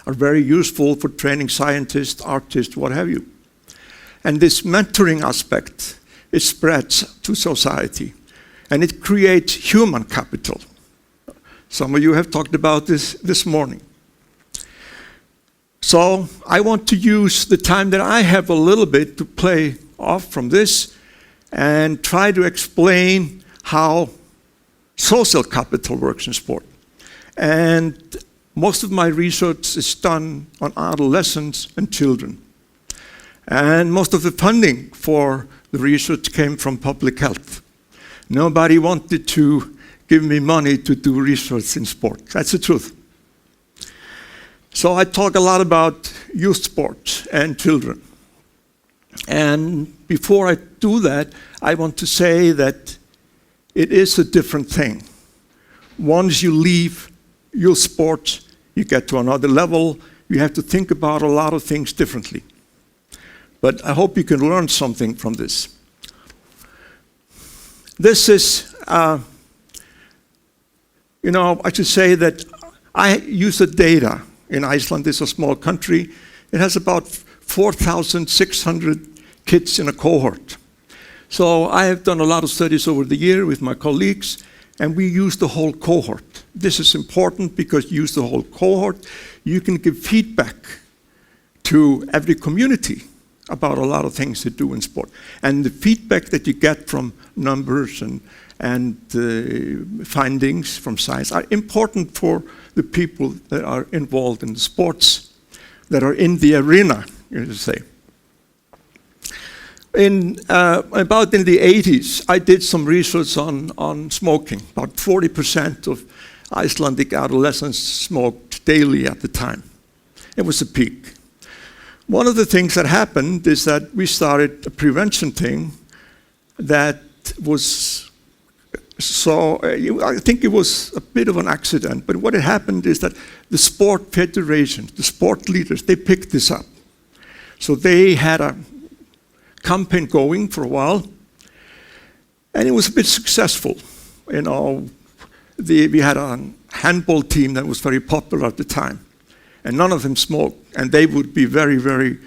are very useful for training scientists, artists, what have you. And this mentoring aspect, it spreads to society and it creates human capital. Some of you have talked about this morning. So I want to use the time that I have a little bit to play off from this and try to explain how social capital works in sport. And most of my research is done on adolescents and children. And most of the funding for the research came from public health. Nobody wanted to give me money to do research in sport. That's the truth. So I talk a lot about youth sports and children. And before I do that, I want to say that it is a different thing. Once you leave youth sports, you get to another level. You have to think about a lot of things differently. But I hope you can learn something from this. This is, I should say that I use the data. In Iceland, it's a small country. It has about 4,600 kids in a cohort. So I have done a lot of studies over the year with my colleagues, and we use the whole cohort. This is important because you use the whole cohort. You can give feedback to every community about a lot of things they do in sport. And the feedback that you get from numbers and findings from science are important for the people that are involved in the sports, that are in the arena, you should say. About in the 80s, I did some research on smoking. About 40% of Icelandic adolescents smoked daily at the time. It was a peak. One of the things that happened is that we started a prevention thing that was I think it was a bit of an accident, but what had happened is that the sport federations, the sport leaders, they picked this up. So they had a campaign going for a while, and it was a bit successful. We had a handball team that was very popular at the time. and none of them smoke, and they would be very, very,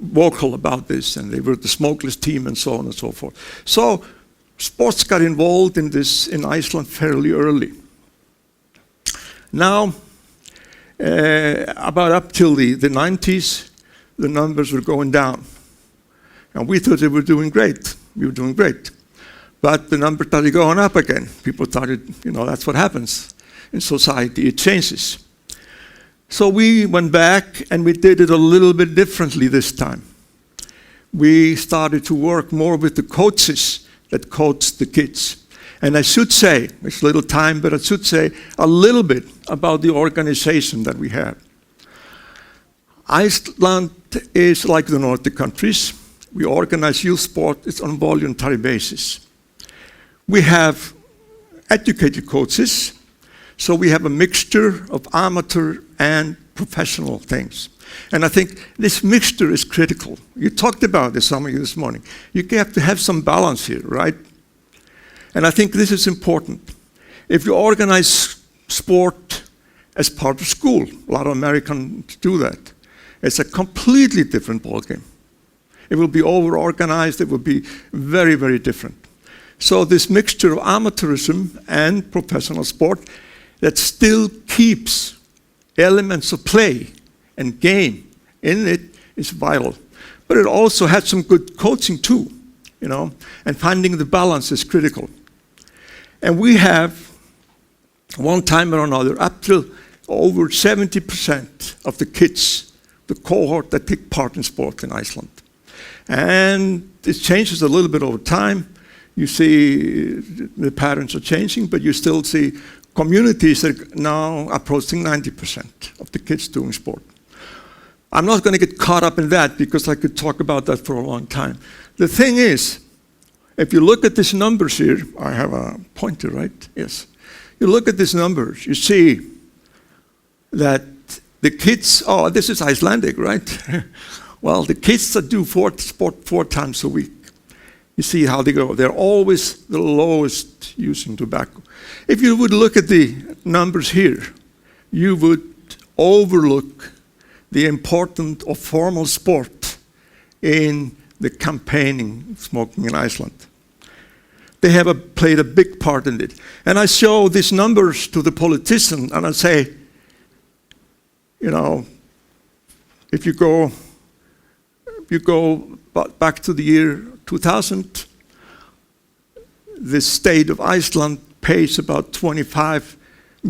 vocal about this, and they were the smokeless team and so on and so forth. So sports got involved in this in Iceland fairly early. Now, about up till the 90s, the numbers were going down. And we thought they were doing great. We were doing great. But the numbers started going up again. People started, that's what happens in society. It changes. So we went back and we did it a little bit differently this time. We started to work more with the coaches that coach the kids. And I should say, it's little time, but I should say a little bit about the organization that we have. Iceland is like the Nordic countries. We organize youth sport on a voluntary basis. We have educated coaches, so we have a mixture of amateur and professional things. And I think this mixture is critical. You talked about this, some of you, this morning. You have to have some balance here, right? And I think this is important. If you organize sport as part of school, a lot of Americans do that, it's a completely different ballgame. It will be over-organized, it will be very, very different. So this mixture of amateurism and professional sport that still keeps elements of play and game in it is vital. But it also has some good coaching too, and finding the balance is critical. And we have, one time or another, up to over 70% of the kids, the cohort that take part in sport in Iceland. And it changes a little bit over time. You see the patterns are changing, but you still see communities that are now approaching 90% of the kids doing sport. I'm not going to get caught up in that because I could talk about that for a long time. The thing is, if you look at these numbers here, I have a pointer, right? Yes. You look at these numbers, you see that the kids, this is Icelandic, right? Well, the kids that do sport 4 times a week, you see how they go. They're always the lowest using tobacco. If you would look at the numbers here, you would overlook the importance of formal sport in the campaigning smoking in Iceland. They have played a big part in it. And I show these numbers to the politician and I say, if you go back to the year 2000, the state of Iceland pays about 25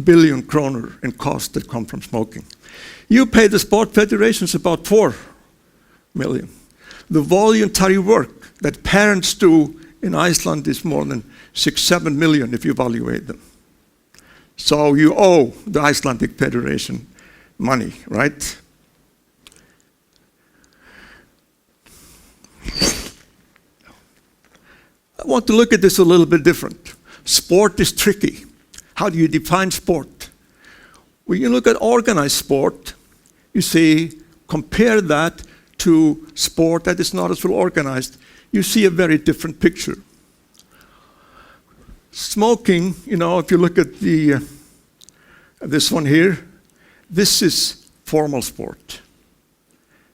billion kroner in costs that come from smoking. You pay the sport federations about 4 million. The voluntary work that parents do in Iceland is more than 6-7 million if you evaluate them. So you owe the Icelandic Federation money, right? I want to look at this a little bit different. Sport is tricky. How do you define sport? When you look at organized sport, you see, compare that to sport that is not as well organized, you see a very different picture. Smoking, if you look at this one here, this is formal sport.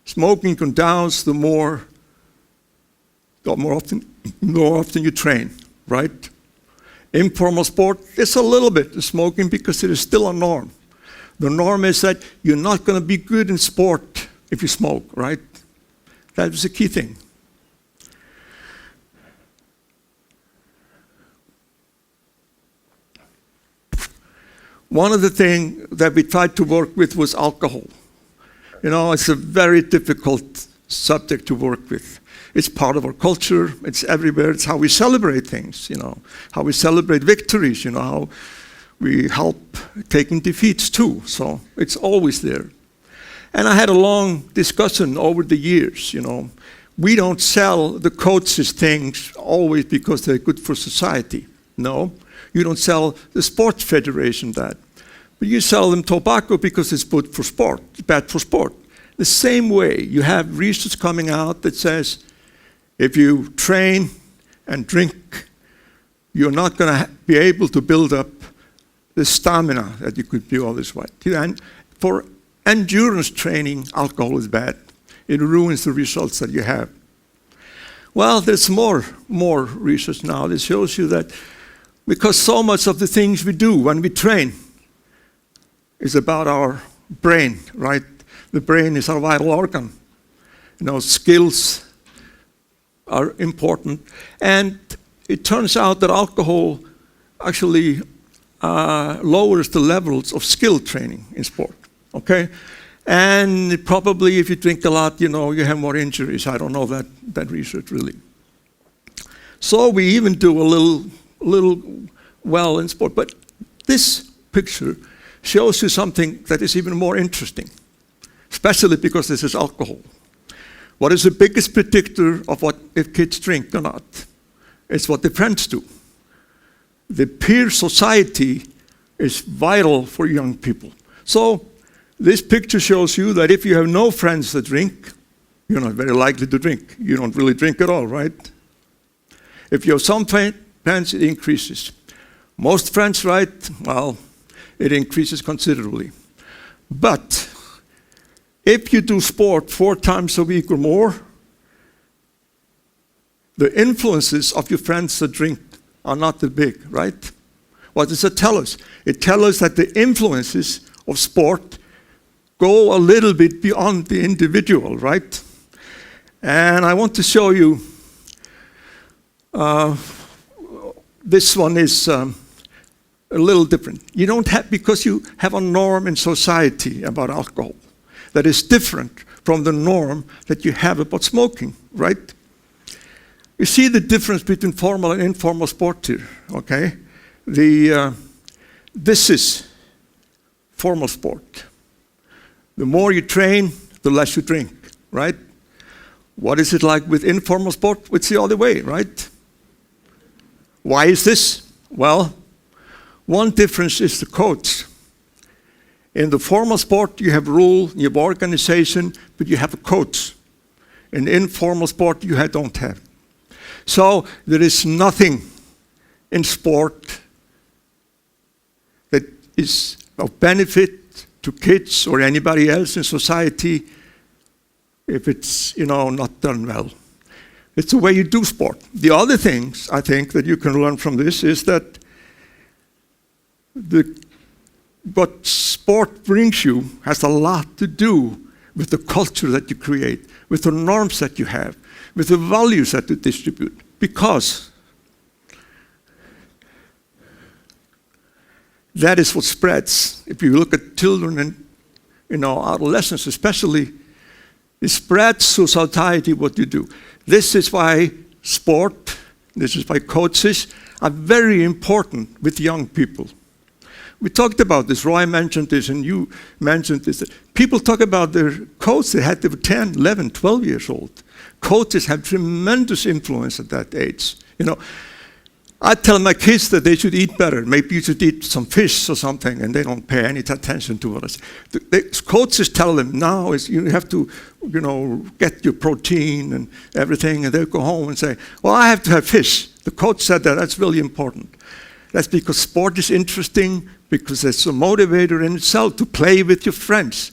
Smoking can douse the more often you train, right? Informal sport, it's a little bit of smoking because it is still a norm. The norm is that you're not going to be good in sport if you smoke, right? That was the key thing. One of the things that we tried to work with was alcohol. It's a very difficult subject to work with. It's part of our culture, it's everywhere, it's how we celebrate things, how we celebrate victories, how we help taking defeats too, so it's always there. And I had a long discussion over the years, We don't sell the coaches things always because they're good for society. No, you don't sell the sports federation that. But you sell them tobacco because it's good for sport, bad for sport. The same way, you have research coming out that says, if you train and drink, you're not going to be able to build up the stamina that you could do all this way. And for endurance training, alcohol is bad. It ruins the results that you have. Well, there's more research now that shows you that because so much of the things we do when we train is about our brain, right? The brain is our vital organ. You know, skills are important. And it turns out that alcohol actually lowers the levels of skill training in sport, okay? And probably if you drink a lot, you know, you have more injuries. I don't know that research really. So we even do a little well in sport. But this picture shows you something that is even more interesting, especially because this is alcohol. What is the biggest predictor of what if kids drink or not? It's what their friends do. The peer society is vital for young people. So this picture shows you that if you have no friends that drink, you're not very likely to drink. You don't really drink at all, right? If you have some friends, it increases. Most friends, right? Well, it increases considerably. But if you do sport 4 times a week or more, the influences of your friends that drink are not that big, right? What does it tell us? It tells us that the influences of sport go a little bit beyond the individual, right? And I want to show you, this one is a little different. You don't have, because you have a norm in society about alcohol that is different from the norm that you have about smoking, right? You see the difference between formal and informal sport here, okay? This is formal sport. The more you train, the less you drink, right? What is it like with informal sport? It's the other way, right? Why is this? Well, one difference is the coach. In the formal sport, you have rule, you have organization, but you have a coach. In informal sport, you don't have. So there is nothing in sport that is of benefit to kids or anybody else in society if it's, you know, not done well. It's the way you do sport. The other things I think that you can learn from this is that what sport brings you has a lot to do with the culture that you create, with the norms that you have, with the values that you distribute. Because that is what spreads. If you look at children and, you know, adolescents especially, it spreads to society what you do. This is why sport, this is why coaches are very important with young people. We talked about this, Roy mentioned this, and you mentioned this. People talk about their coaches, they were 10, 11, 12 years old. Coaches have tremendous influence at that age. You know, I tell my kids that they should eat better. Maybe you should eat some fish or something, and they don't pay any attention to what I say. The coaches tell them now is you have to, you know, get your protein and everything, and they go home and say, well, I have to have fish. The coach said that. That's really important. That's because sport is interesting, because it's a motivator in itself to play with your friends.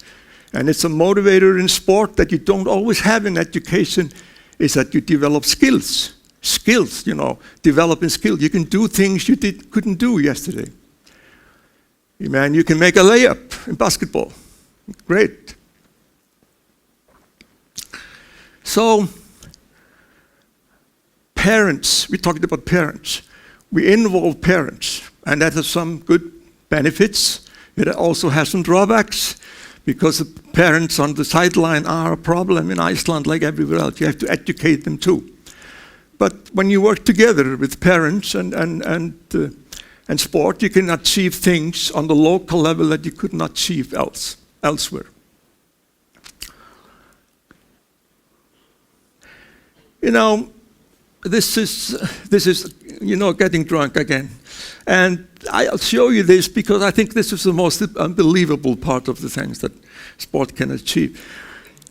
And it's a motivator in sport that you don't always have in education, is that you develop skills. Skills, you know, developing skills. You can do things you couldn't do yesterday. Man, you can make a layup in basketball. Great. So, parents, we talked about parents. We involve parents, and that has some good benefits. It also has some drawbacks, because the parents on the sideline are a problem in Iceland like everywhere else. You have to educate them too. But when you work together with parents and sport, you can achieve things on the local level that you could not achieve elsewhere. You know, this is you know, getting drunk again. And I'll show you this because I think this is the most unbelievable part of the things that sport can achieve.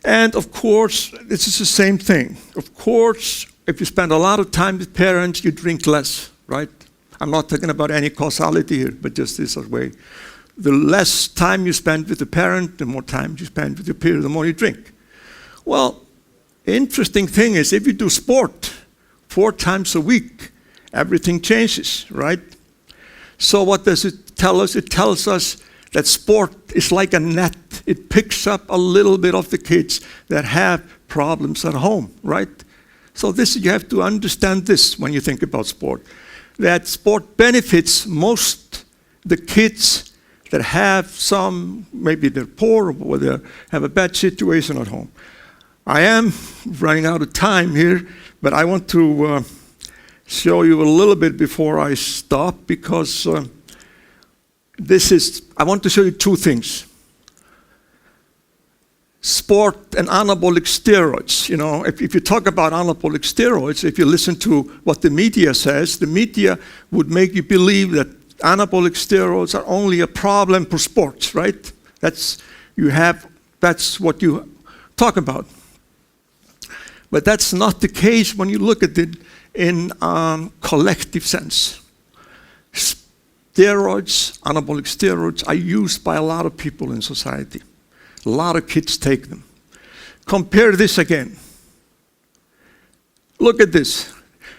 And of course, this is the same thing. Of course, if you spend a lot of time with parents, you drink less, right? I'm not talking about any causality here, but just this way. the less time you spend with the parent, the more time you spend with your peer, the more you drink. Well, interesting thing is if you do sport 4 times a week, everything changes, right? So what does it tell us? It tells us that sport is like a net. It picks up a little bit of the kids that have problems at home, right? So this, you have to understand this when you think about sport. That sport benefits most the kids that have some, maybe they're poor or they have a bad situation at home. I am running out of time here, but I want to show you a little bit before I stop, because I want to show you 2 things. Sport and anabolic steroids. You know, if you talk about anabolic steroids, if you listen to what the media says, the media would make you believe that anabolic steroids are only a problem for sports, right? That's what you talk about. But that's not the case when you look at it in collective sense. Steroids, anabolic steroids, are used by a lot of people in society. A lot of kids take them. Compare this again. Look at this.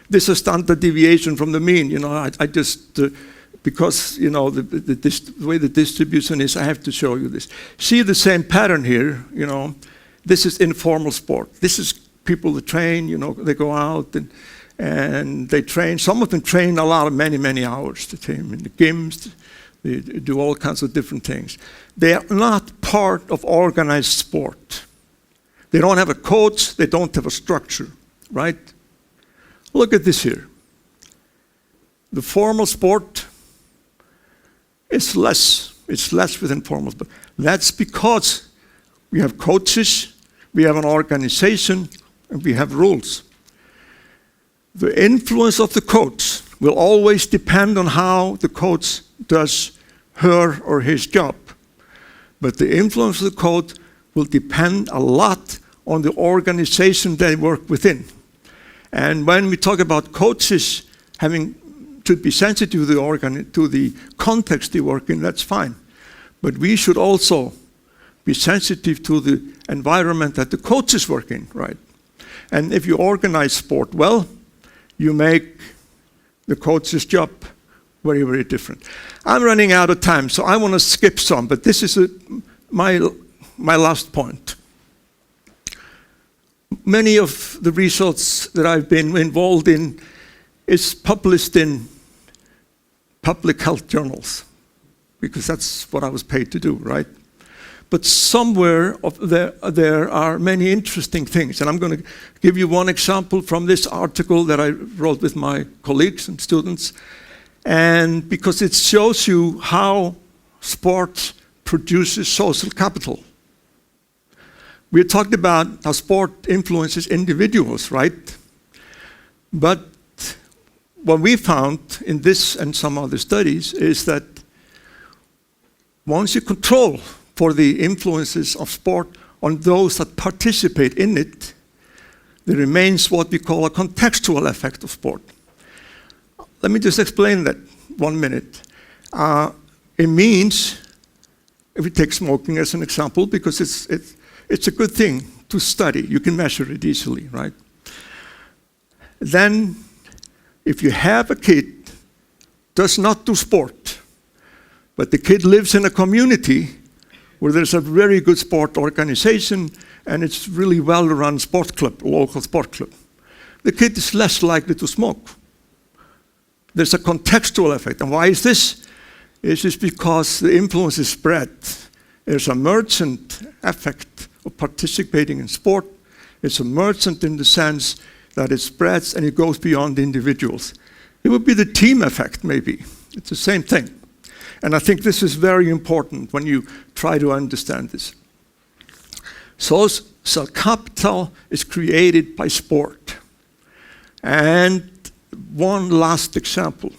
This is standard deviation from the mean. You know, I just, because, you know, the way the distribution is, I have to show you this. See the same pattern here, you know. This is informal sport. This is people that train, you know, they go out and they train. Some of them train a lot of many hours. They train in the gyms, they do all kinds of different things. They are not part of organized sport. They don't have a coach, they don't have a structure, right? Look at this here. The formal sport is less. It's less with informal sport. That's because we have coaches, we have an organization, and we have rules. The influence of the coach will always depend on how the coach does her or his job. But the influence of the coach will depend a lot on the organization they work within. And when we talk about coaches should be sensitive to the context they work in, that's fine. But we should also be sensitive to the environment that the coaches work in, right? And if you organize sport well, you make the coach's job very different. I'm running out of time, so I want to skip some, but this is my last point. Many of the results that I've been involved in is published in public health journals, because that's what I was paid to do, right? But somewhere there are many interesting things, and I'm going to give you one example from this article that I wrote with my colleagues and students, and because it shows you how sport produces social capital. We talked about how sport influences individuals, right? But what we found in this and some other studies is that once you control for the influences of sport on those that participate in it, there remains what we call a contextual effect of sport. Let me just explain that 1 minute. It means, if we take smoking as an example, because it's a good thing to study. You can measure it easily, right? Then, if you have a kid does not do sport, but the kid lives in a community where there's a very good sport organization and it's really well-run sport club, local sport club, the kid is less likely to smoke. There's a contextual effect. And why is this? It's just because the influence is spread. There's a merchant effect of participating in sport. It's a merchant in the sense that it spreads and it goes beyond individuals. It would be the team effect, maybe. It's the same thing. And I think this is very important when you try to understand this. Social capital is created by sport. And one last example.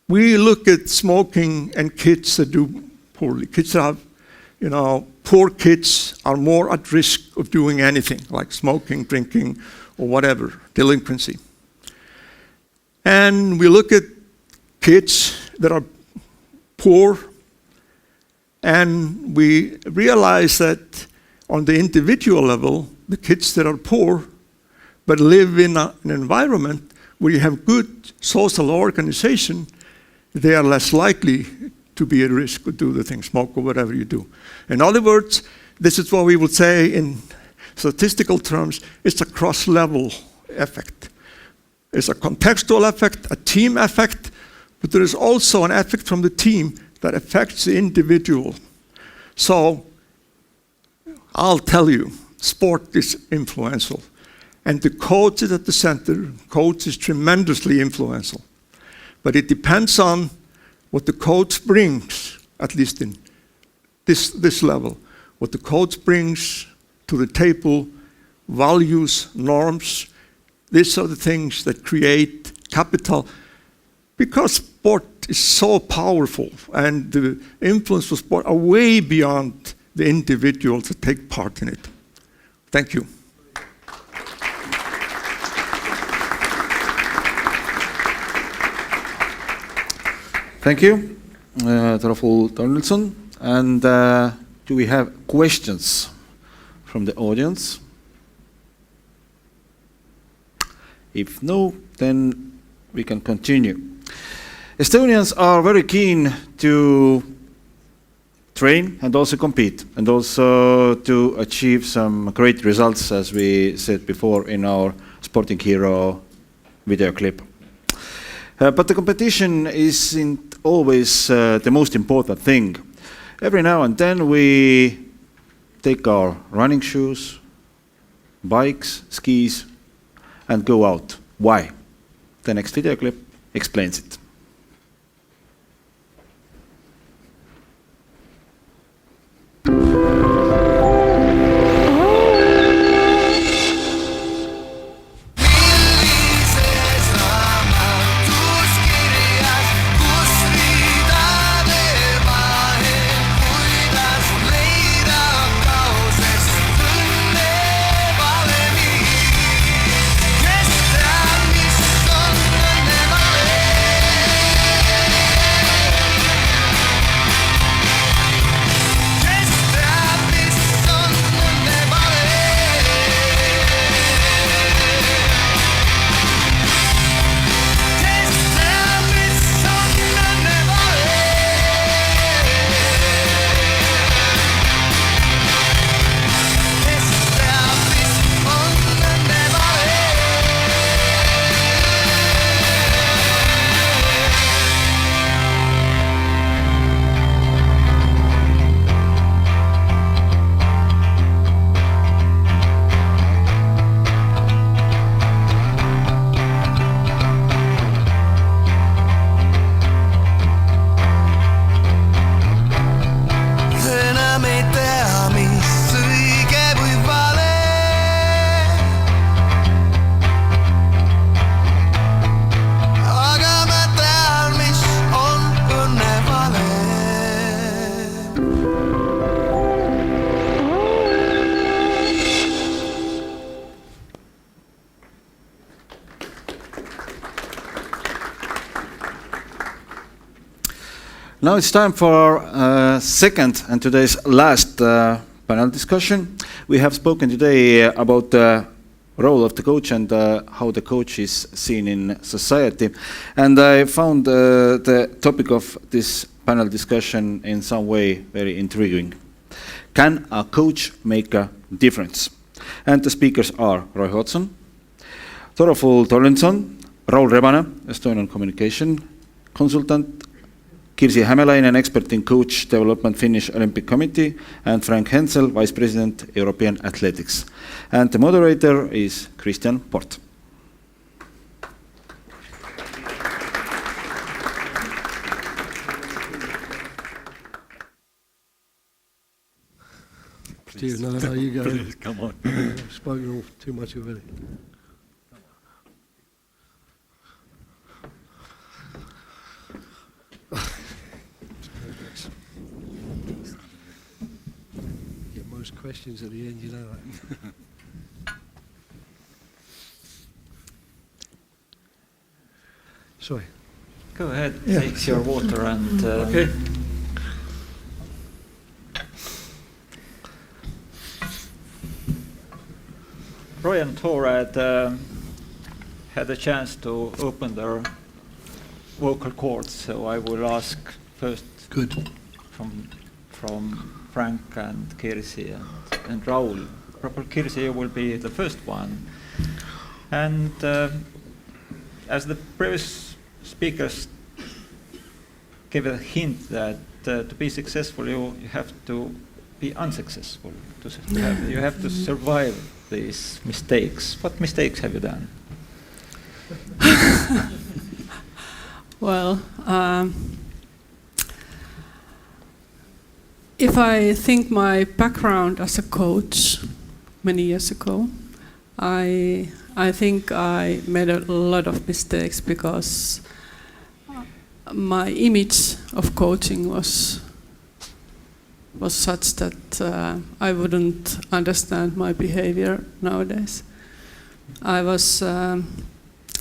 We look at smoking and kids that do poorly. Kids that have, poor kids are more at risk of doing anything, like smoking, drinking, or whatever, delinquency. And we look at kids that are poor, and we realize that on the individual level, the kids that are poor but live in an environment where you have good social organization, they are less likely to be at risk or do the thing, smoke or whatever you do. In other words, this is what we would say in statistical terms, it's a cross-level effect. It's a contextual effect, a team effect, but there is also an effect from the team that affects the individual. So I'll tell you, sport is influential. And the coach is at the center. Coach is tremendously influential. But it depends on what the coach brings, at least in this level. What the coach brings to the table, values, norms. These are the things that create capital. Because sport is so powerful and the influence of sport are way beyond the individuals that take part in it. Thank you. Thank you, Toraful Tornilsson. And do we have questions from the audience? If no, then we can continue. Estonians are very keen to train and also compete and also to achieve some great results, as we said before in our Sporting Hero video clip. But the competition isn't always the most important thing. Every now and then we take our running shoes, bikes, skis, and go out. Why? The next video clip explains it. Now it's time for our second and today's last panel discussion. We have spoken today about the role of the coach and how the coach is seen in society. And I found the topic of this panel discussion in some way very intriguing. Can a coach make a difference? And the speakers are Roy Hodgson, Toraful Tornilsson, Raul Rebane, Estonian communication consultant, Kirsi Hämelainen, expert in coach development, Finnish Olympic Committee, and Frank Hensel, Vice President, European Athletics. And the moderator is Christian Port. Steve, no, you go. Please, come on. I've spoken too much already. Get most questions at the end, you know that. Sorry. Go ahead, Yeah. take your water and... Okay. Roy and Thor had a chance to open their vocal cords, so I will ask first from Frank and Kirsi and Raul. Probably Kirsi will be the first one. And as the previous speakers gave a hint that to be successful you have to be unsuccessful. You have to survive these mistakes. What mistakes have you done? Well, if I think my background as a coach many years ago, I think I made a lot of mistakes because my image of coaching was such that I wouldn't understand my behavior nowadays. I was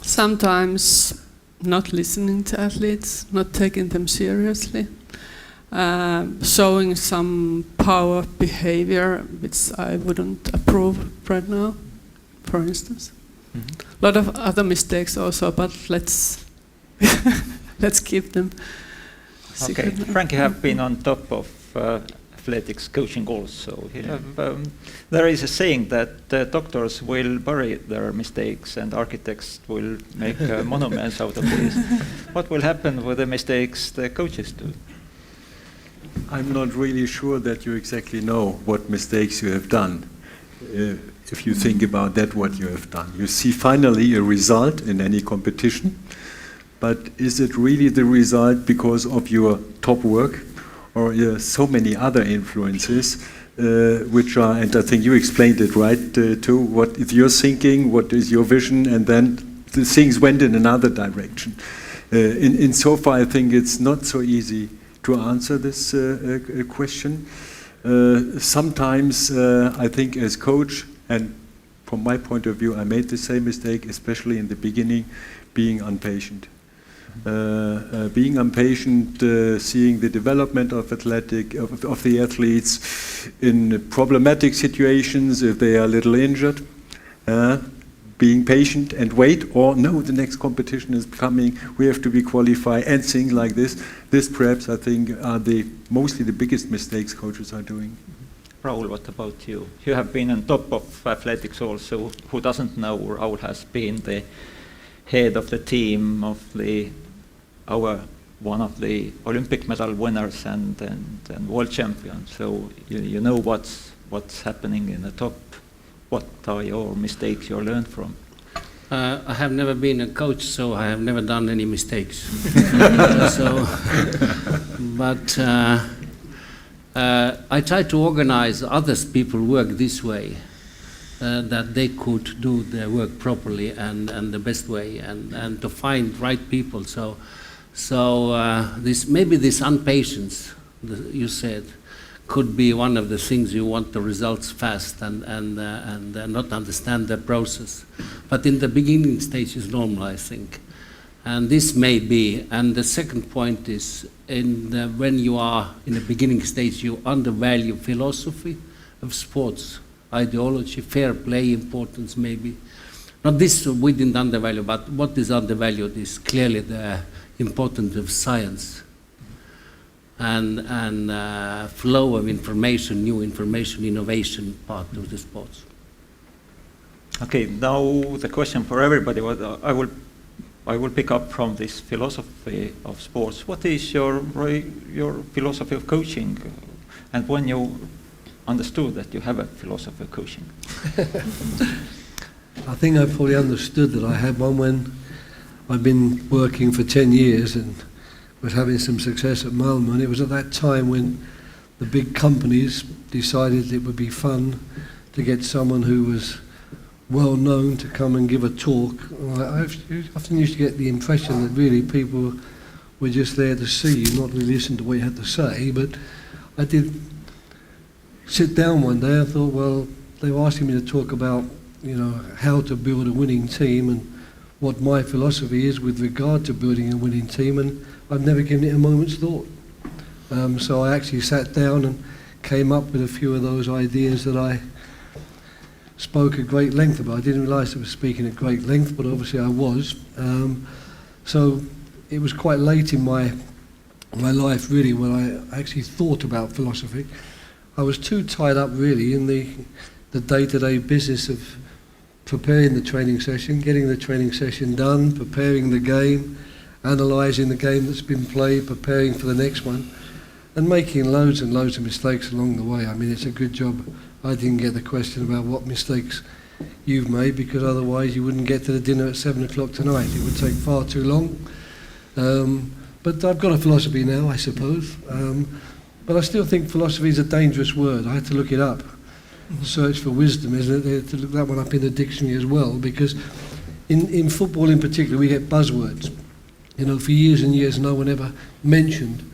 sometimes not listening to athletes, not taking them seriously, showing some power behavior which I wouldn't approve right now, for instance. A lot of other mistakes also, but let's keep them secret. Okay, Frank, you have been on top of athletics coaching also. There is a saying that doctors will bury their mistakes and architects will make monuments out of this. What will happen with the mistakes the coaches do? I'm not really sure that you exactly know what mistakes you have done. If you think about that, what you have done. You see finally a result in any competition, but is it really the result because of your top work? Or so many other influences, which are, and I think you explained it right, too, what is your thinking, what is your vision, and then the things went in another direction. In so far, I think it's not so easy to answer this question. Sometimes, I think as coach, and from my point of view, I made the same mistake, especially in the beginning, being impatient. Being impatient, seeing the development of the athletes in problematic situations, if they are a little injured, being patient and wait, or no, the next competition is coming, we have to be qualified, and things like this. This perhaps, I think, are mostly the biggest mistakes coaches are doing. Raul, what about you? You have been on top of athletics also. Who doesn't know, Raul has been the head of the team of one of the Olympic medal winners and world champion. So you know what's happening in the top. What are your mistakes you learned from? I have never been a coach, so I have never done any mistakes. But I try to organize others people work this way. That they could do their work properly and the best way, and to find right people. So this impatience you said could be one of the things. You want the results fast and not understand the process. But in the beginning stage is normal, I think. And this may be. And the second point is when you are in the beginning stage, you undervalue philosophy of sports. Ideology, fair play, importance maybe. Not this we didn't undervalue, but what is undervalued is clearly the importance of science and flow of information, new information, innovation part of the sports. Okay, now the question for everybody. I will pick up from this philosophy of sports. What is your philosophy of coaching, and when you understood that you have a philosophy of coaching? I think I probably understood that I had one when I'd been working for 10 years and was having some success at Malmö, and it was at that time when the big companies decided it would be fun to get someone who was well known to come and give a talk. I often used to get the impression that really people were just there to see you, not really listen to what you had to say. But I did sit down one day. I thought, well, they were asking me to talk about, how to build a winning team and what my philosophy is with regard to building a winning team, and I've never given it a moment's thought. So I actually sat down and came up with a few of those ideas that I spoke at great length about. I didn't realise I was speaking at great length, but obviously I was. So it was quite late in my life, really, when I actually thought about philosophy. I was too tied up, really, in the day-to-day business of preparing the training session, getting the training session done, preparing the game, analysing the game that's been played, preparing for the next one, and making loads and loads of mistakes along the way. I mean, it's a good job I didn't get the question about what mistakes you've made, because otherwise you wouldn't get to the dinner at 7 o'clock tonight. It would take far too long. But I've got a philosophy now, I suppose. But I still think philosophy is a dangerous word. I had to look it up. Search for wisdom, isn't it? To look that one up in the dictionary as well, because in football in particular we get buzzwords. You know, for years and years no one ever mentioned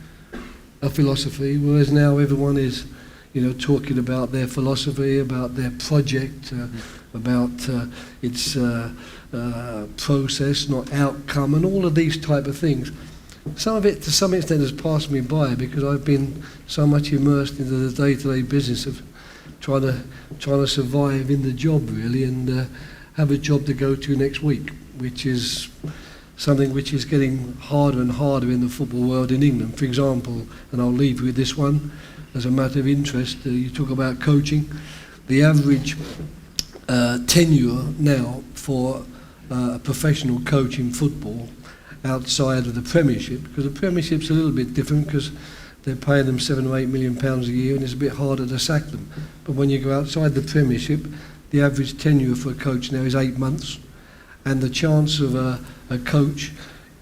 a philosophy, whereas now everyone is, you know, talking about their philosophy, about their project, about its process, not outcome, and all of these type of things. Some of it, to some extent, has passed me by because I've been so much immersed into the day-to-day business of trying to survive in the job, really, and have a job to go to next week, which is something which is getting harder and harder in the football world in England. For example, and I'll leave you with this one as a matter of interest, you talk about coaching. The average tenure now for a professional coach in football outside of the Premiership, because the Premiership's a little bit different because they're paying them £7 or £8 million a year and it's a bit harder to sack them. But when you go outside the Premiership, the average tenure for a coach now is 8 months, and the chance of a coach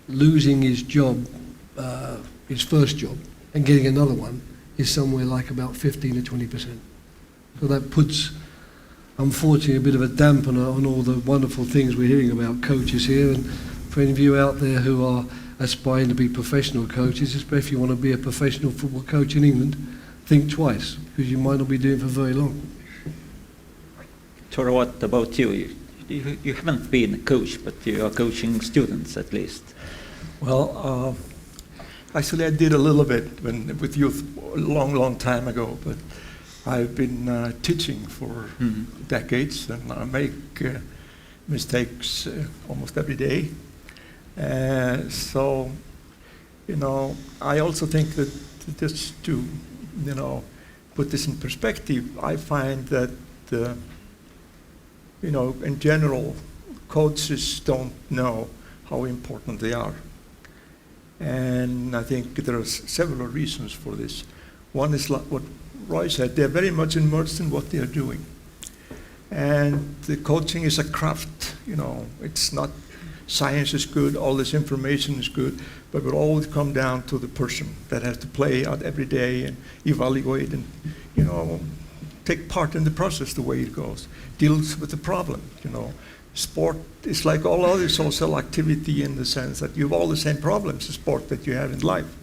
losing his job, his first job, and getting another one is somewhere like about 15 to 20%. So that puts, unfortunately, a bit of a dampener on all the wonderful things we're hearing about coaches here. And for any of you out there who are aspiring to be professional coaches, especially if you want to be a professional football coach in England, think twice, because you might not be doing it for very long. Tora, what about you? You haven't been a coach, but you are coaching students at least. Well, actually I did a little bit with youth a long time ago, but I've been teaching for decades, and I make mistakes almost every day. So, you know, I also think that just to, you know, put this in perspective, I find that, you know, in general, coaches don't know how important they are. And I think there are several reasons for this. One is like what Roy said, they're very much immersed in what they are doing. And the coaching is a craft, you know, it's not, science is good, all this information is good, but it will always come down to the person that has to play out every day and evaluate and, you know, take part in the process the way it goes, deals with the problem, you know. Sport is like all other social activity in the sense that you have all the same problems in sport that you have in life,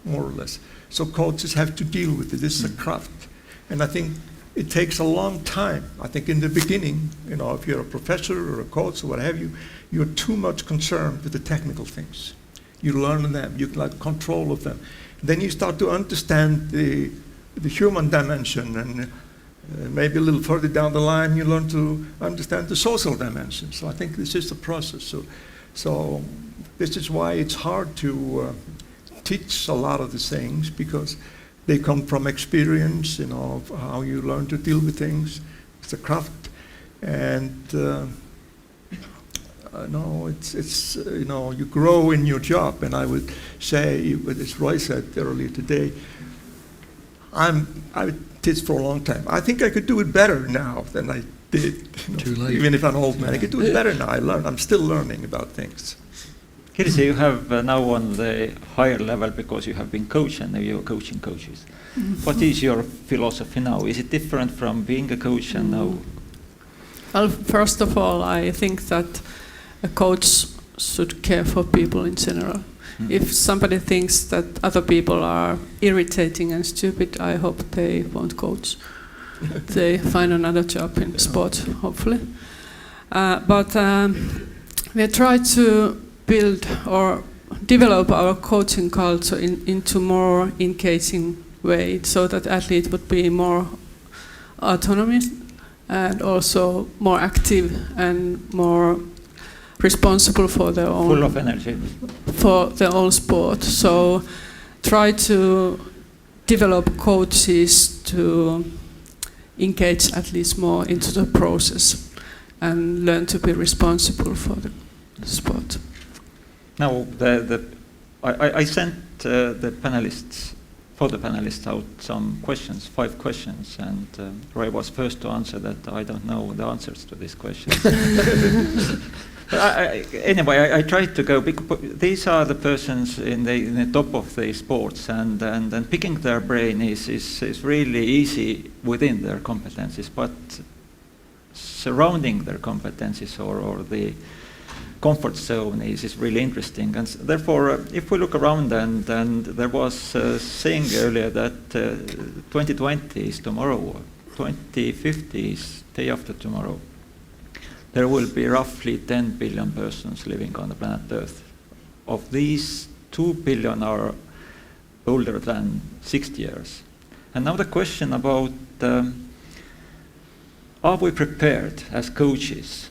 more or less. So coaches have to deal with it. This is a craft. And I think it takes a long time. I think in the beginning, you know, if you're a professor or a coach or what have you, you're too much concerned with the technical things. You learn them, you like control of them. Then you start to understand the human dimension, and maybe a little further down the line you learn to understand the social dimension. So I think this is the process. So this is why it's hard to teach a lot of these things, because they come from experience, you know, of how you learn to deal with things. It's a craft, and no, it's you know, you grow in your job. And I would say, as Roy said earlier today, I did for a long time. I think I could do it better now than I did. Too late. Even if I'm an old man, I could do it better now. I'm still learning about things. Kirsi, you have now on the higher level because you have been coach and now you're coaching coaches. What is your philosophy now? Is it different from being a coach and now? Well, first of all, I think that a coach should care for people in general. If somebody thinks that other people are irritating and stupid, I hope they won't coach. They find another job in sport, hopefully. But we try to build or develop our coaching culture into more engaging way, so that athletes would be more autonomous and also more active and more responsible for their own, full of energy, for their own sport. So try to develop coaches to engage at least more into the process and learn to be responsible for the sport. Now, I sent the panelists out some questions, 5 questions, and Roy was first to answer that I don't know the answers to these questions. Anyway, I tried to go, these are the persons in the top of the sports, and picking their brain is really easy within their competencies, but surrounding their competencies or the comfort zone is really interesting. And therefore, if we look around, and there was saying earlier that 2020 is tomorrow, or 2050 is day after tomorrow. There will be roughly 10 billion persons living on the planet Earth. Of these, 2 billion are older than 60 years. And now the question about, are we prepared as coaches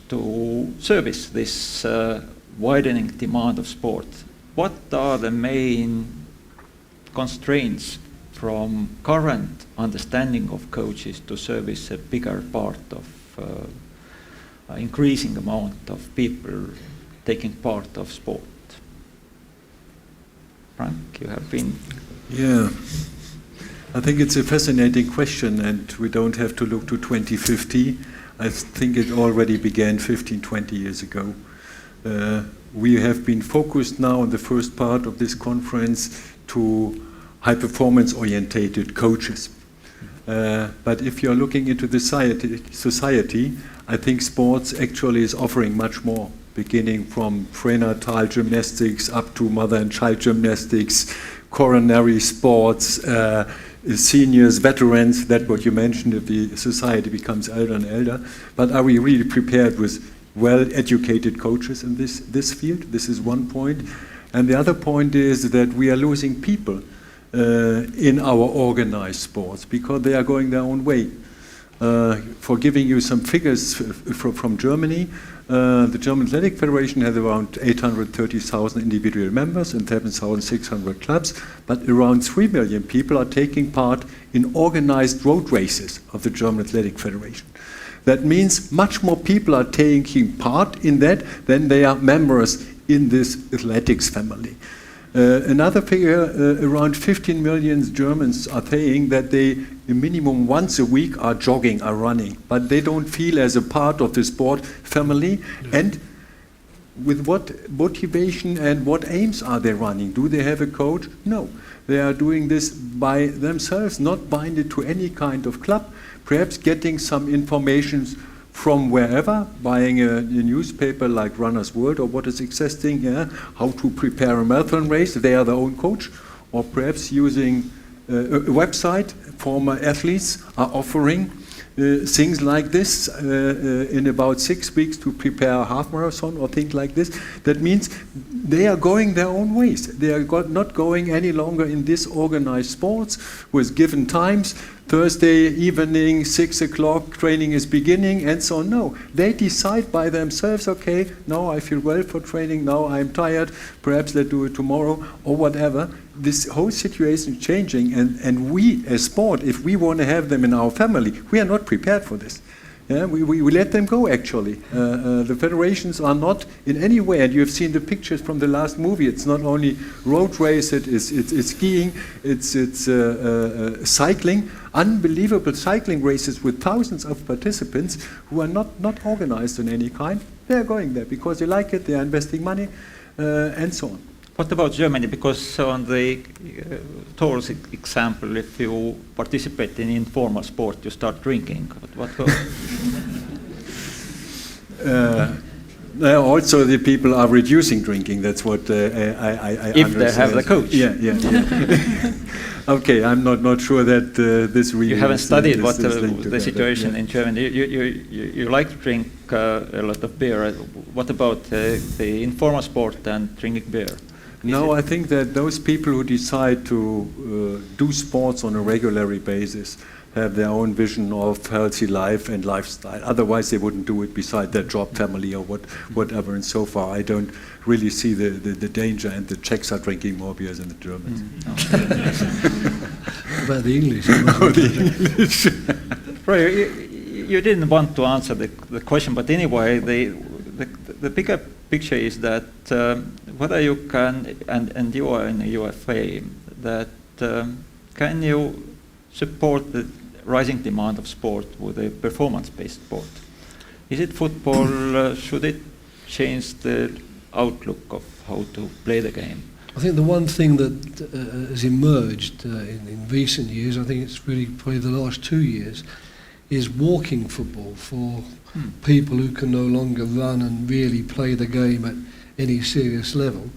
to service this widening demand of sport? What are the main constraints from current understanding of coaches to service a bigger part of increasing amount of people taking part of sport? Frank, you have been... Yeah, I think it's a fascinating question, and we don't have to look to 2050. I think it already began 15, 20 years ago. We have been focused now in the first part of this conference to high-performance orientated coaches. But if you're looking into the society, I think sports actually is offering much more, beginning from prenatal gymnastics up to mother and child gymnastics, coronary sports, seniors, veterans, that's what you mentioned, if the society becomes elder and elder. But are we really prepared with well-educated coaches in this field? This is one point. And the other point is that we are losing people in our organized sports because they are going their own way. For giving you some figures from Germany, the German Athletic Federation has around 830,000 individual members and 7,600 clubs, but around 3 million people are taking part in organized road races of the German Athletic Federation. That means much more people are taking part in that than they are members in this athletics family. Another figure, around 15 million Germans are saying that they minimum once a week are jogging, are running, but they don't feel as a part of the sport family. And with what motivation and what aims are they running? Do they have a coach? No. They are doing this by themselves, not binded to any kind of club, perhaps getting some information from wherever, buying a newspaper like Runner's World or what is existing, how to prepare a marathon race, they are their own coach, or perhaps using a website. Former athletes are offering things like this in about 6 weeks to prepare a half marathon or things like this. That means they are going their own ways. They are not going any longer in disorganized sports with given times. Thursday evening, 6 o'clock, training is beginning, and so on. No, they decide by themselves, okay, now I feel well for training, now I'm tired, perhaps let's do it tomorrow, or whatever. This whole situation is changing, and we as sport, if we want to have them in our family, we are not prepared for this. Yeah, we let them go, actually. The federations are not in any way, and you have seen the pictures from the last movie, it's not only road race, it's skiing, it's cycling, unbelievable cycling races with thousands of participants who are not organized in any kind. They are going there because they like it, they are investing money, and so on. What about Germany? Because on the Tours example, if you participate in informal sport, you start drinking. What also, the people are reducing drinking. That's what I if understand. they have the coach. Yeah. Okay, I'm not sure that this really. You haven't studied this what linked the together. situation Yeah. in Germany. You like to drink a lot of beer. What about the informal sport and drinking beer? No, I think that those people who decide to do sports on a regular basis, have their own vision of healthy life and lifestyle. Otherwise, they wouldn't do it beside their job, family, or whatever. And so far, I don't really see the danger. And the Czechs are drinking more beer than the Germans. About the English. The English. Roy, you didn't want to answer the question, but anyway, the bigger picture is that whether you can, and you are in the UFA, that can you support the rising demand of sport with a performance-based sport? Is it football? Should it change the outlook of how to play the game? I think the one thing that has emerged in recent years, I think it's really probably the last 2 years, is walking football for people who can no longer run and really play the game at any serious level,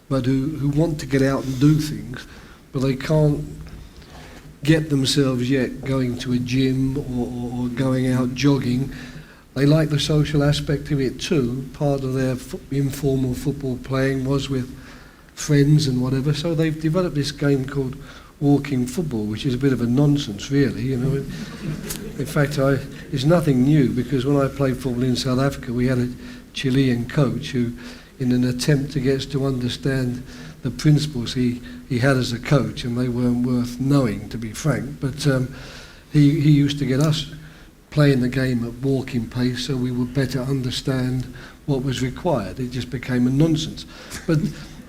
but who want to get out and do things, but they can't get themselves yet going to a gym or going out jogging. They like the social aspect of it too. Part of their informal football playing was with friends and whatever, so they've developed this game called walking football, which is a bit of a nonsense, really. You know, in fact, it's nothing new, because when I played football in South Africa, we had a Chilean coach who, in an attempt to get us to understand the principles he had as a coach, and they weren't worth knowing, to be frank, but he used to get us playing the game at walking pace so we would better understand what was required. It just became a nonsense. But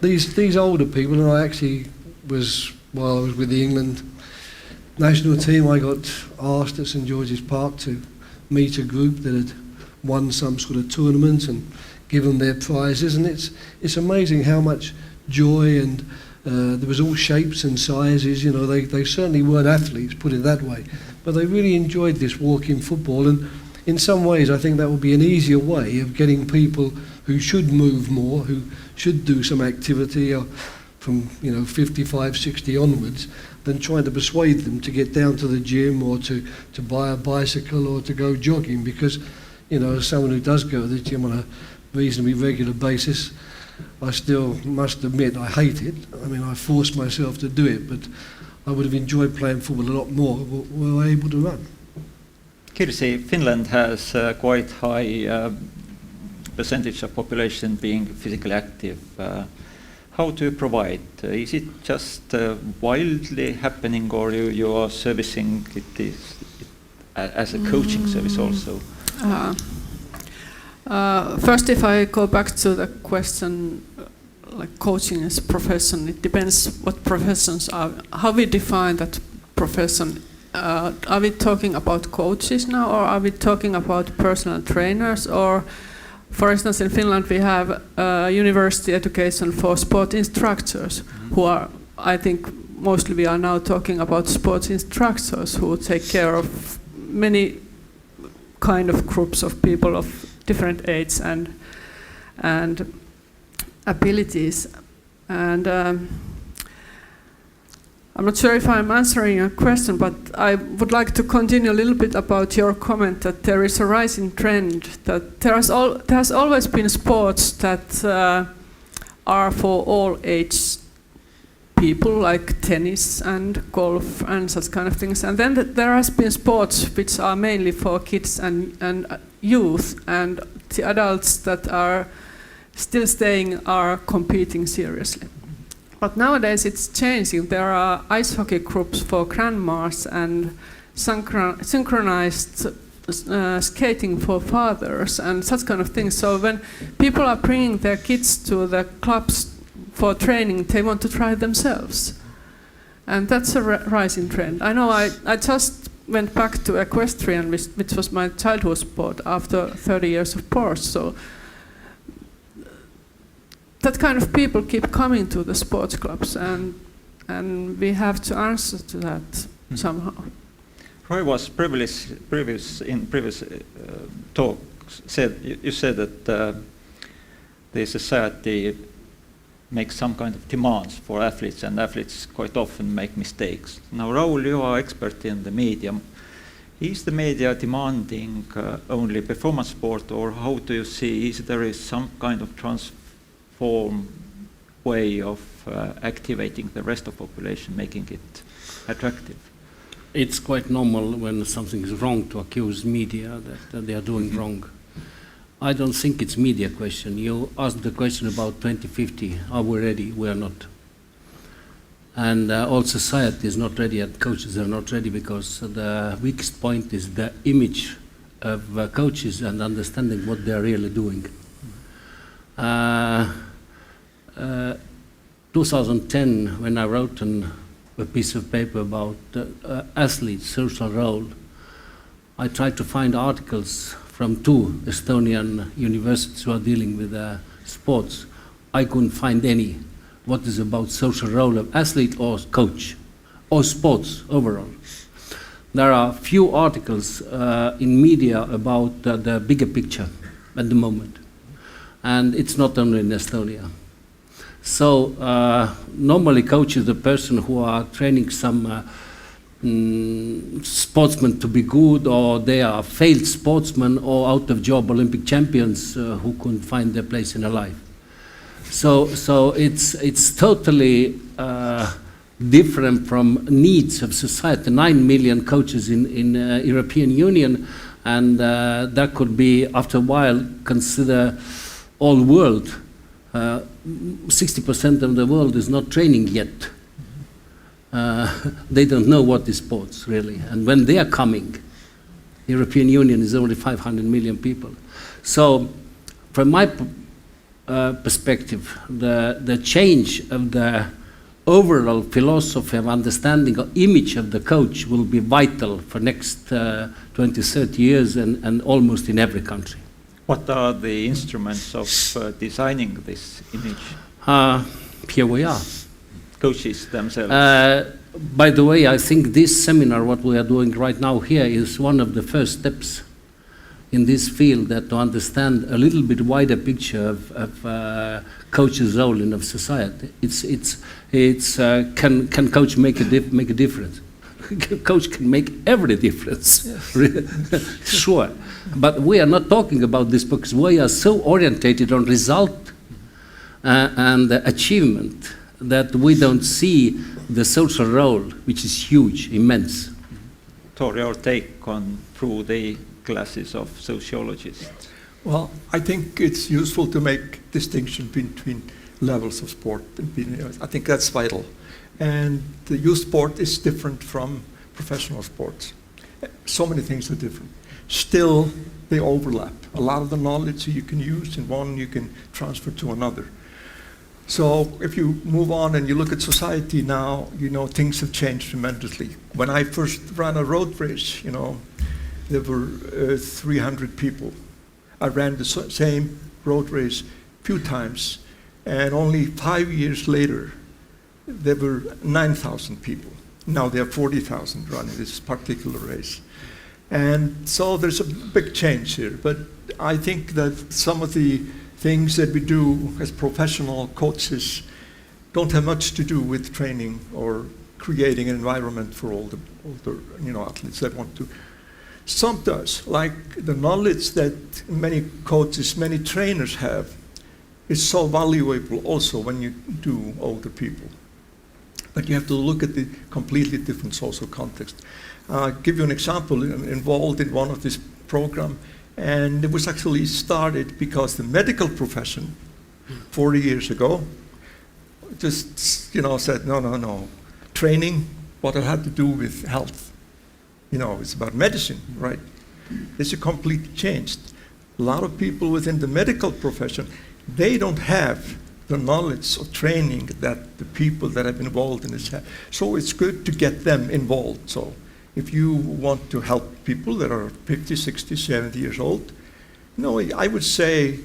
these older people, and I actually was, while I was with the England national team, I got asked at St George's Park to meet a group that had won some sort of tournament and give them their prizes, and it's amazing how much joy, and there was all shapes and sizes. You know, they certainly weren't athletes, put it that way, but they really enjoyed this walking football. And in some ways I think that would be an easier way of getting people who should move more, who should do some activity from 55, 60 onwards, than trying to persuade them to get down to the gym or to buy a bicycle or to go jogging. Because, as someone who does go to the gym on a reasonably regular basis, I still must admit I hate it. I mean, I force myself to do it, but I would have enjoyed playing football a lot more were I able to run. Kirsi, Finland has quite high percentage of population being physically active. How do you provide? Is it just wildly happening, or you are servicing it as a coaching service also? First, if I go back to the question, like coaching as a profession, it depends what professions are. How we define that profession. Are we talking about coaches now, or are we talking about personal trainers? Or, for instance, in Finland we have university education for sport instructors, who are, I think, mostly we are now talking about sports instructors who take care of many kind of groups of people of different ages and abilities. And I'm not sure if I'm answering your question, but I would like to continue a little bit about your comment that there is a rising trend, that there has always been sports that are for all age people, like tennis and golf and such kind of things. And then there has been sports which are mainly for kids and youth, and the adults that are still staying are competing seriously. But nowadays it's changing. There are ice hockey groups for grandmas and synchronized skating for fathers and such kind of things. So when people are bringing their kids to the clubs for training, they want to try themselves. And that's a rising trend. I know I just went back to equestrian, which was my childhood sport, after 30 years of sports. So that kind of people keep coming to the sports clubs, and we have to answer to that somehow. Roy was previous talks you said that the society makes some kind of demands for athletes, and athletes quite often make mistakes. Now, Raul, you are expert in the media. Is the media demanding only performance sport, or how do you see there is some kind of transform way of activating the rest of the population, making it attractive? it's quite normal when something is wrong to accuse media that they are doing wrong. I don't think it's media question. You asked the question about 2050. Are we ready? We are not. And all society is not ready, and coaches are not ready, because the weakest point is the image of coaches and understanding what they are really doing. 2010, when I wrote a piece of paper about athletes' social role, I tried to find articles from 2 Estonian universities who are dealing with sports. I couldn't find any. What is about social role of athlete or coach, or sports overall. There are few articles in media about the bigger picture at the moment. And it's not only in Estonia. So normally coach is the person who are training some sportsmen to be good, or they are failed sportsmen or out of job Olympic champions who couldn't find their place in life. So it's totally different from needs of society. 9 million coaches in European Union, and that could be after a while consider all world. 60% of the world is not training yet. They don't know what is sports really, and when they are coming, European Union is only 500 million people. So from my perspective, the change of the overall philosophy of understanding or image of the coach will be vital for next 20, 30 years and almost in every country. What are the instruments of designing this image? Here we are. Coaches themselves. By the way, I think this seminar, what we are doing right now here, is one of the first steps in this field, that to understand a little bit wider picture of coach's role in of society. Can coach make a difference? Coach can make every difference, sure. But we are not talking about this because we are so orientated on result and achievement that we don't see the social role, which is huge, immense. Tor, your take on through the classes of sociologists? Well, I think it's useful to make distinction between levels of sport. I think that's vital. And the youth sport is different from professional sports. So many things are different. Still, they overlap. A lot of the knowledge you can use in one, you can transfer to another. So if you move on and you look at society now, things have changed tremendously. When I first ran a road race, there were 300 people. I ran the same road race a few times, and only 5 years later, there were 9,000 people. Now there are 40,000 running this particular race. And so there's a big change here. But I think that some of the things that we do as professional coaches don't have much to do with training or creating an environment for all the athletes that want to. Some does, like the knowledge that many coaches, many trainers have, is so valuable also when you do older people. But you have to look at the completely different social context. I'll give you an example. I'm involved in one of this program, and it was actually started because the medical profession 40 years ago just said, no. Training, what it had to do with health. It's about medicine, right? It's completely changed. A lot of people within the medical profession, they don't have the knowledge or training that the people that have been involved in this have. So it's good to get them involved. So if you want to help people that are 50, 60, 70 years old, I would say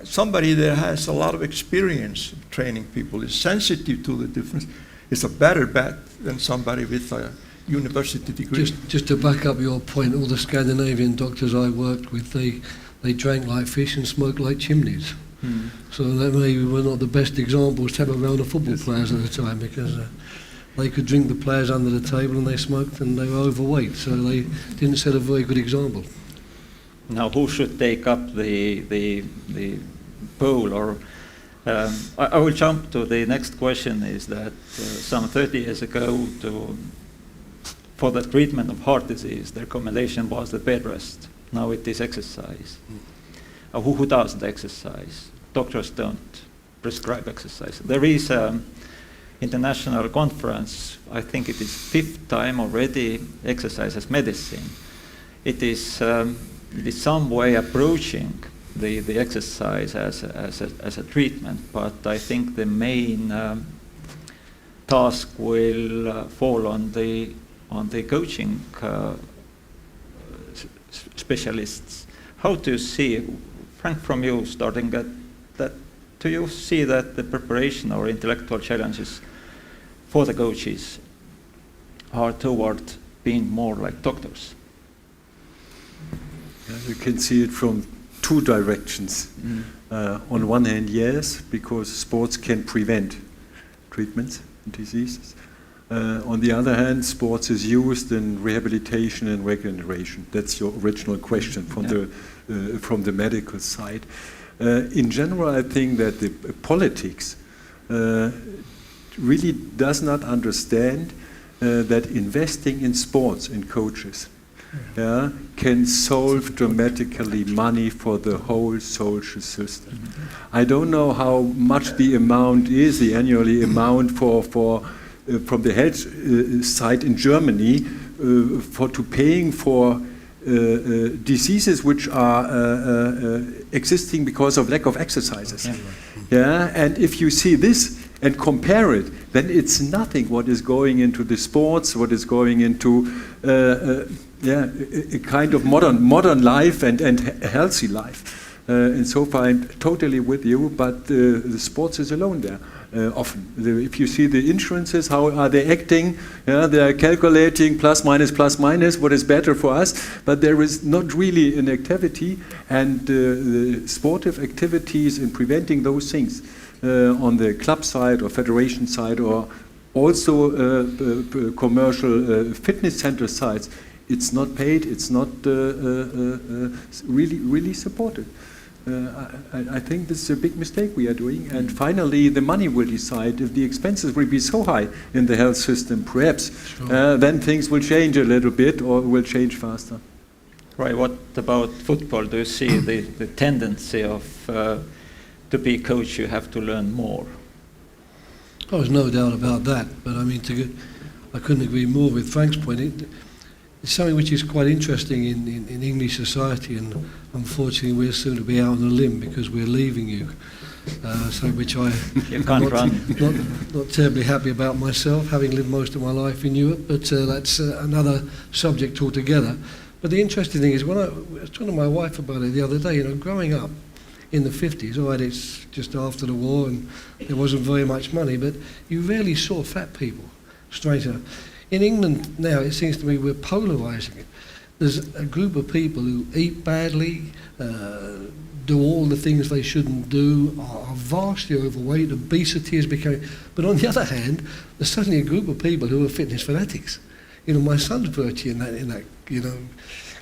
somebody that has a lot of experience training people, is sensitive to the difference, is a better bet than somebody with a university degree. Just to back up your point, all the Scandinavian doctors I worked with, they drank like fish and smoked like chimneys. So that maybe were not the best examples to have around the football players at the time, because they could drink the players under the table and they smoked and they were overweight, so they didn't set a very good example. Now, who should take up the poll? Or I will jump to the next question. Is that some 30 years ago, to for the treatment of heart disease, the recommendation was the bed rest. Now it is exercise. Who doesn't exercise? Doctors don't prescribe exercise. There is an international conference, I think it is 5th time already, exercise as medicine. It is some way approaching the exercise as a treatment, but I think the main task will fall on the coaching specialists. How do you see, Frank, from you starting that, do you see that the preparation or intellectual challenges for the coaches are toward being more like doctors? You can see it from 2 directions. On one hand, yes, because sports can prevent treatments and diseases. On the other hand, sports is used in rehabilitation and regeneration. That's your original question from the medical side. In general, I think that the politics really does not understand that investing in sports and coaches can solve dramatically money for the whole social system. I don't know how much the amount is, the annual amount from the health side in Germany to paying for diseases which are existing because of lack of exercises. And if you see this and compare it, then it's nothing what is going into the sports, what is going into a kind of modern life and a healthy life. And so far I'm totally with you, but the sports is alone there. Often, if you see the insurances, how are they acting? They are calculating plus minus, what is better for us, but there is not really an activity, and the sportive activities in preventing those things on the club side or federation side or also commercial fitness center sides, it's not paid, it's not really supported. I think this is a big mistake we are doing, and finally the money will decide. If the expenses will be so high in the health system, perhaps, then things will change a little bit or will change faster. Right, what about football? Do you see the tendency of to be a coach you have to learn more? Oh, there's no doubt about that, but I mean, I couldn't agree more with Frank's point. It's something which is quite interesting in English society, and unfortunately we're soon to be out on a limb because we're leaving you. So which I you can't not terribly happy about myself, having lived most of my life in Europe, but that's another subject altogether. But the interesting thing is, when I was talking to my wife about it the other day, growing up in the 50s, all right, it's just after the war and there wasn't very much money, but you rarely saw fat people, straight up. In England now, it seems to me we're polarising it. There's a group of people who eat badly, do all the things they shouldn't do, are vastly overweight, obesity is becoming... But on the other hand, there's suddenly a group of people who are fitness fanatics. My son's virtually in that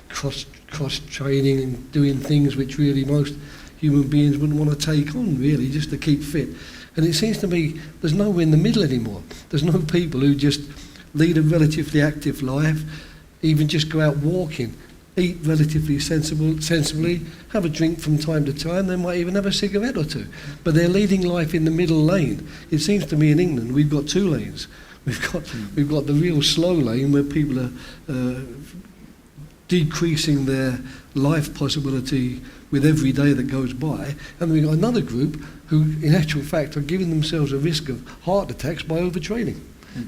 cross-training and doing things which really most human beings wouldn't want to take on, really, just to keep fit. And it seems to me there's nowhere in the middle anymore. There's no people who just lead a relatively active life, even just go out walking, eat relatively sensibly, have a drink from time to time, they might even have a cigarette or two. But they're leading life in the middle lane. It seems to me in England we've got 2 lanes. We've got the real slow lane where people are decreasing their life possibility with every day that goes by, and we've got another group who in actual fact are giving themselves a risk of heart attacks by overtraining.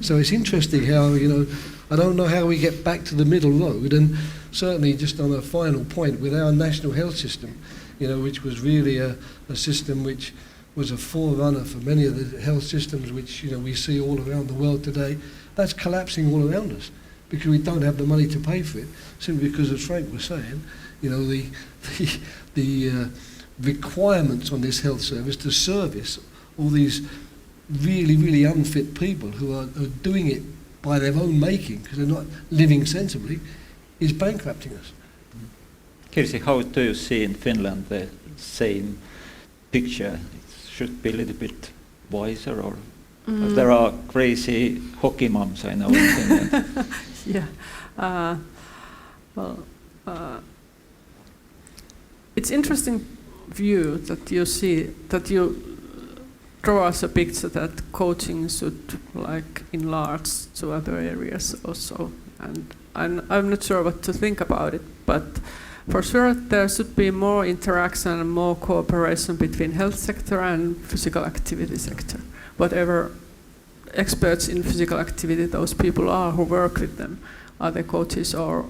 So it's interesting how, I don't know how we get back to the middle road, and certainly just on a final point, with our national health system, which was really a system which was a forerunner for many of the health systems which, we see all around the world today, that's collapsing all around us because we don't have the money to pay for it, simply because, as Frank was saying, the requirements on this health service to service all these really, really unfit people who are doing it by their own making because they're not living sensibly, is bankrupting us. Kirsi, how do you see in Finland the same picture? It should be a little bit wiser, or there are crazy hockey moms I know in Finland. Yeah. It's interesting view that you see, that you draw us a picture that coaching should like enlarge to other areas also. And I'm not sure what to think about it, but for sure there should be more interaction and more cooperation between health sector and physical activity sector. Whatever experts in physical activity those people are who work with them, are they coaches or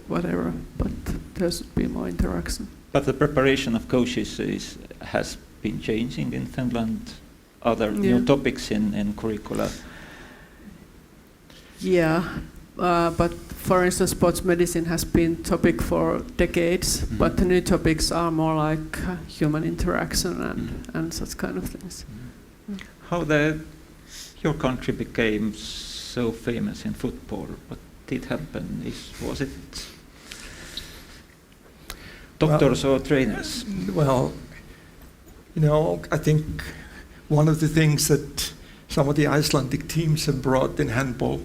whatever, but there should be more interaction. But the preparation of coaches has been changing in Finland. Other new topics in curricula. Yeah, but for instance, sports medicine has been topic for decades, but the new topics are more like human interaction and such kind of things. How your country became so famous in football? What did happen? Was it doctors or trainers? Well, you know, I think one of the things that some of the Icelandic teams have brought in handball,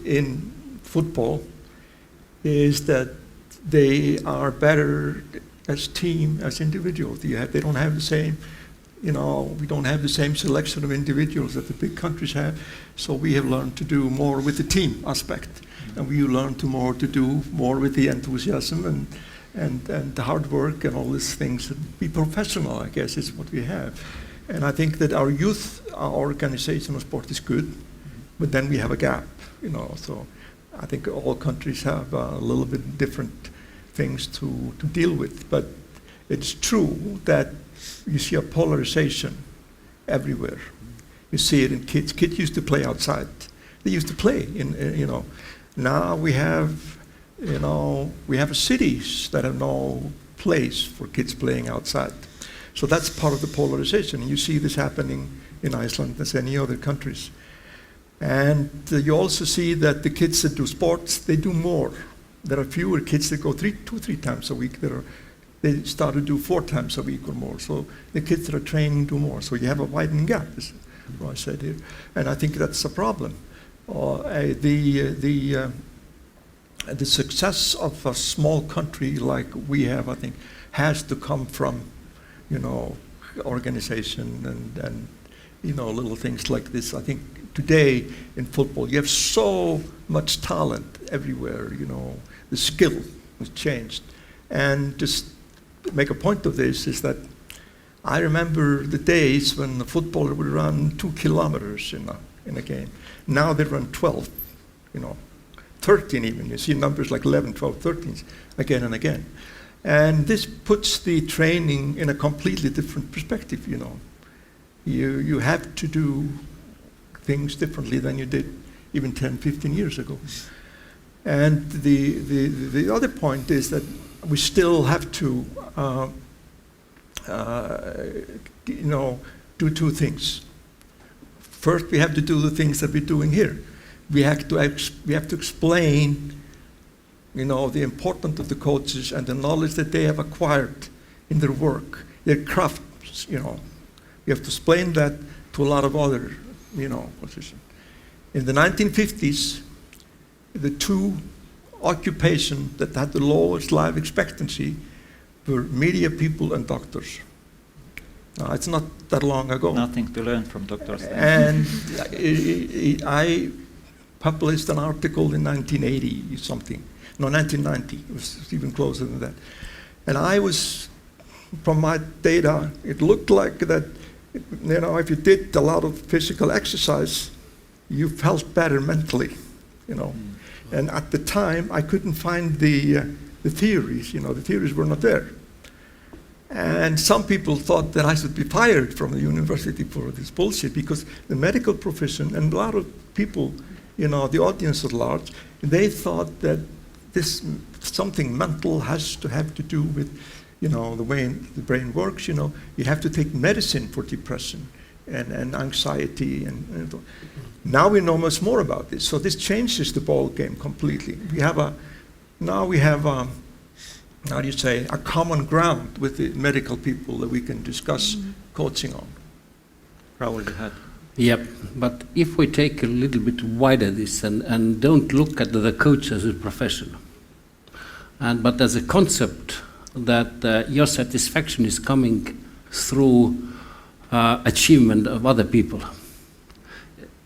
in football, is that they are better as team, as individuals. They don't have the same, you know, we don't have the same selection of individuals that the big countries have. So we have learned to do more with the team aspect, and we learn to do more with the enthusiasm and the hard work and all these things. And be professional, I guess, is what we have. And I think that our youth, our organizational sport is good, but then we have a gap, you know. So I think all countries have a little bit different things to deal with. But it's true that you see a polarization everywhere. You see it in kids. Kids used to play outside. They used to play you know. Now we have, you know, cities that have no place for kids playing outside. So that's part of the polarization. And you see this happening in Iceland as any other countries. And you also see that the kids that do sports, they do more. There are fewer kids that go 2-3 times a week. They start to do 4 times a week or more. So the kids that are training do more. So you have a widening gap, as Roy said here. And I think that's a problem. The success of a small country like we have, I think, has to come from, you know, organization and you know, little things like this. I think today in football you have so much talent everywhere, you know, the skill has changed. And just make a point of this is that I remember the days when the footballer would run 2 kilometers in a game. Now they run 12, you know, 13 even. You see numbers like 11, 12, 13 again and again. And this puts the training in a completely different perspective, you know. You have to do things differently than you did even 10, 15 years ago. And the other point is that we still have to, you know, do 2 things. First, we have to do the things that we're doing here. We have to explain, you know, the importance of the coaches and the knowledge that they have acquired in their work, their crafts, you know. We have to explain that to a lot of other, you know, positions. In the 1950s, the 2 occupations that had the lowest life expectancy were media people and doctors. It's not that long ago. Nothing to learn from doctors then. And I published an article in 1980 something. No, 1990. It was even closer than that. And I was, from my data, it looked like that, you know, if you did a lot of physical exercise, you felt better mentally, you know. And at the time, I couldn't find the theories, you know, the theories were not there. And some people thought that I should be fired from the university for this bullshit, because the medical profession and a lot of people, you know, the audience at large, they thought that this something mental has to have to do with, you know, the way the brain works. You know, you have to take medicine for depression and anxiety. And now we know much more about this. So this changes the ball game completely. Now we have how do you say, a common ground with the medical people that we can discuss coaching on. Raul, you had Yep, but if we take a little bit wider this and don't look at the coach as a profession, but as a concept that your satisfaction is coming through achievement of other people.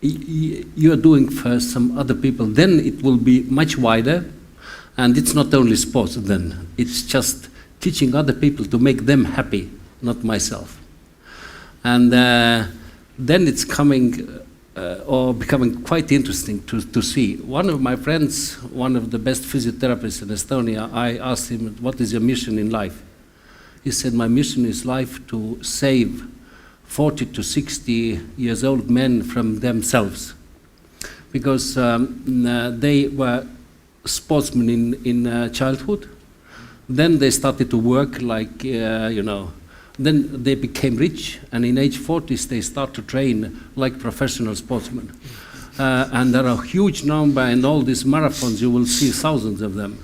You are doing for some other people, then it will be much wider, and it's not only sports then, it's just teaching other people to make them happy, not myself. And then it's coming or becoming quite interesting to see. One of my friends, one of the best physiotherapists in Estonia, I asked him, what is your mission in life? He said, my mission is life to save 40 to 60 years old men from themselves. Because they were sportsmen in childhood. Then they started to work like, then they became rich, and in age 40s they start to train like professional sportsmen. And there are a huge number in all these marathons, you will see thousands of them.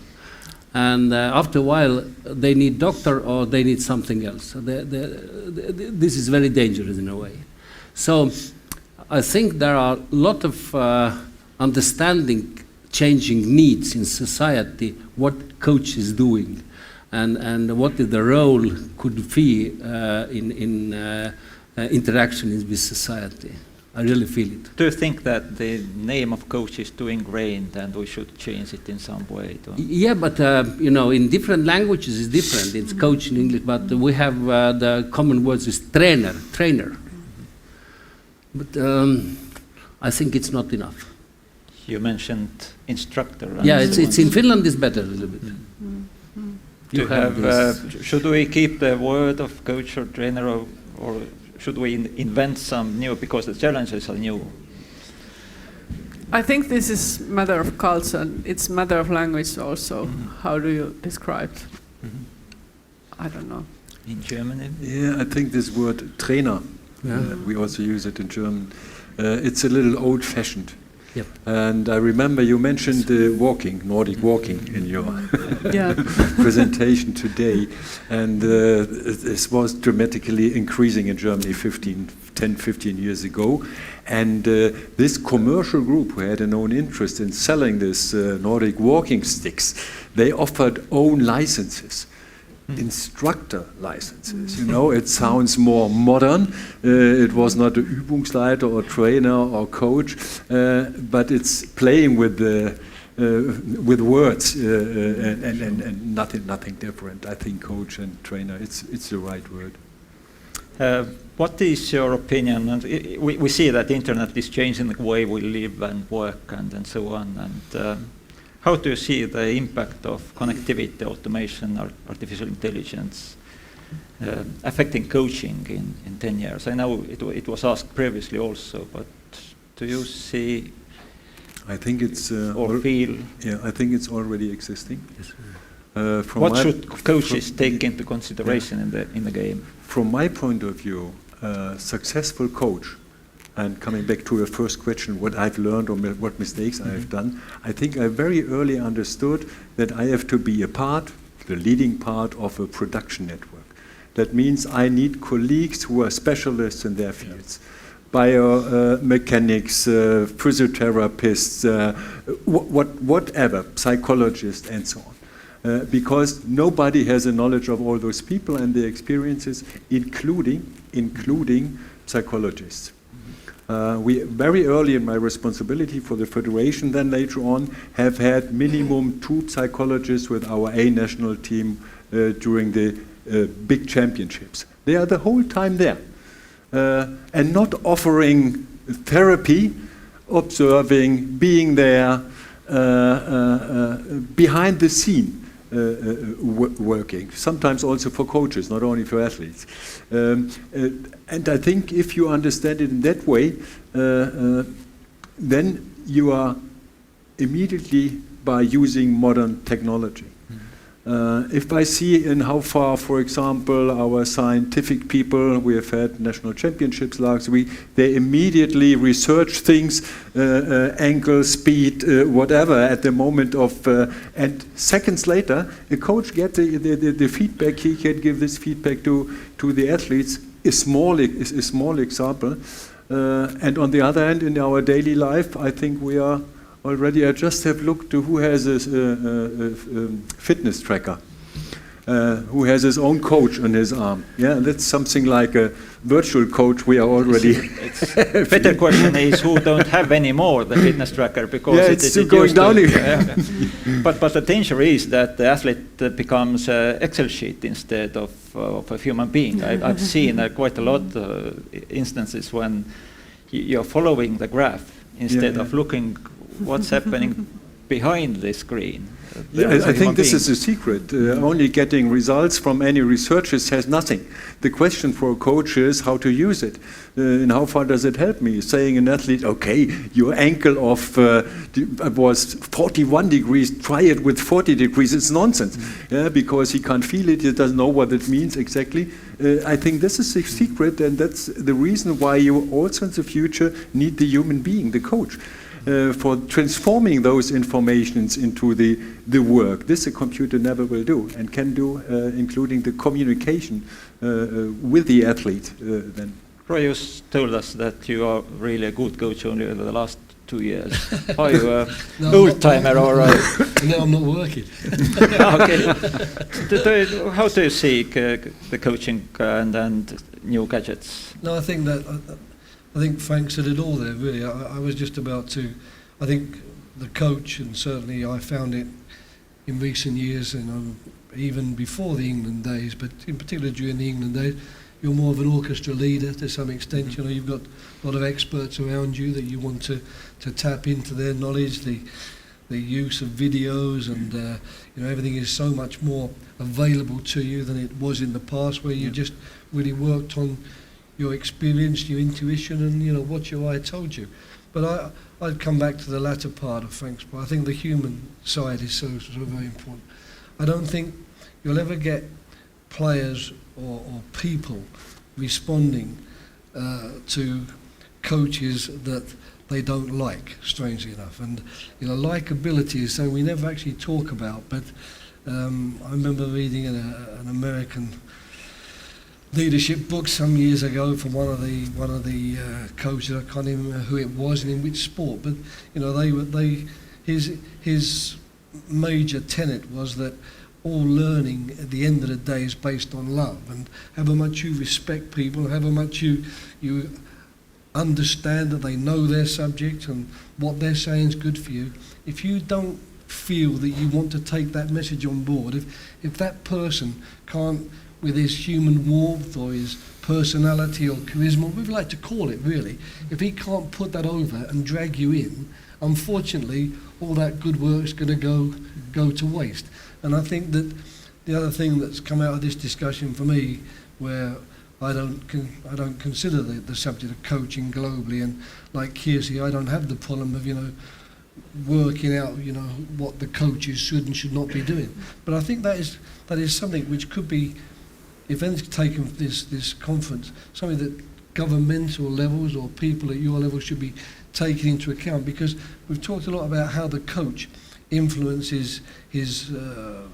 And after a while, they need doctor or they need something else. This is very dangerous in a way. So I think there are a lot of understanding, changing needs in society, what coach is doing. And what the role could be in interaction with society. I really feel it. Do you think that the name of coach is too ingrained and we should change it in some way? Yeah, but in different languages it's different. It's coach in English, but we have the common words is trainer. But I think it's not enough. You mentioned instructor. Yeah, it's in Finland it's better a little bit. You have, should we keep the word of coach or trainer, or should we invent some new, because the challenges are new? I think this is matter of culture. It's matter of language also. How do you describe? I don't know. In Germany? Yeah, I think this word trainer, we also use it in German. It's a little old-fashioned. Yep. And I remember you mentioned Nordic walking in your presentation today. And this was dramatically increasing in Germany 10, 15 years ago. And this commercial group who had an own interest in selling this Nordic walking sticks, they offered own licenses. Instructor licenses, it sounds more modern. It was not a Übungsleiter or trainer or coach, but it's playing with words and nothing different. I think coach and trainer, it's the right word. What is your opinion? And we see that the internet is changing the way we live and work and so on. And how do you see the impact of connectivity, automation, artificial intelligence affecting coaching in 10 years? I know it was asked previously also, but do you see? I think it's or feel? Yeah, I think it's already existing. Yes. What should coaches take into consideration in the game? From my point of view, a successful coach. And coming back to your first question, what I've learned or what mistakes I have done, I think I very early understood that I have to be the leading part of a production network. That means I need colleagues who are specialists in their fields. Biomechanics, physiotherapists, whatever, psychologists and so on. Because nobody has a knowledge of all those people and their experiences, including psychologists. We very early in my responsibility for the federation, then later on, have had minimum 2 psychologists with our A national team during the big championships. They are the whole time there and not offering therapy, observing, being there behind the scene. Working, sometimes also for coaches, not only for athletes. And I think if you understand it in that way, then you are immediately by using modern technology. If I see in how far, for example, our scientific people, we have had national championships last week, they immediately research things, angle, speed, whatever, at the moment of, and seconds later, a coach gets the feedback, he can give this feedback to the athletes a small example. And on the other hand, in our daily life, I think we are already. I just have looked to who has a fitness tracker, who has his own coach on his arm. Yeah, that's something like a virtual coach. We are already. Better question is who don't have anymore the fitness tracker, because it's going down again. But the danger is that the athlete becomes an Excel sheet instead of a human being. I've seen quite a lot of instances when you're following the graph instead of looking what's happening behind the screen. I think this is a secret. Only getting results from any researchers has nothing. The question for a coach is how to use it. And how far does it help me? Saying an athlete, okay, your ankle was 41 degrees, try it with 40 degrees. It's nonsense, because he can't feel it, he doesn't know what it means exactly. I think this is a secret, and that's the reason why you also in the future need the human being, the coach. For transforming those informations into the work. This a computer never will do, and can do, including the communication with the athlete. Then. Roy, you told us that you are really a good coach only over the last 2 years. Are you an old-timer or? No, I'm not working. Okay. How do you see the coaching and new gadgets? No, I think Frank said it all there, really. I was just about to, I think the coach, and certainly I found it in recent years, even before the England days, but in particular during the England days, you're more of an orchestra leader to some extent. You've got a lot of experts around you that you want to tap into their knowledge, the use of videos, and everything is so much more available to you than it was in the past, where you just really worked on your experience, your intuition, and what your eye told you. But I'd come back to the latter part of Frank's part. I think the human side is so very important. I don't think you'll ever get players or people responding to coaches that they don't like, strangely enough. And likability is something we never actually talk about. But I remember reading an American leadership book some years ago from one of the coaches. I can't even remember who it was and in which sport, but his major tenet was that all learning at the end of the day is based on love, and however much you respect people, however much you understand that they know their subject and what they're saying is good for you, if you don't feel that you want to take that message on board, if that person can't, with his human warmth or his personality or charisma, whatever we like to call it really, if he can't put that over and drag you in, unfortunately all that good work's going to go to waste. And I think that the other thing that's come out of this discussion for me, where I don't consider the subject of coaching globally, and like Kiersey, I don't have the problem of working out what the coaches should and should not be doing. But I think that is something which could be, if anything's taken this conference, something that governmental levels or people at your level should be taking into account, because we've talked a lot about how the coach influences his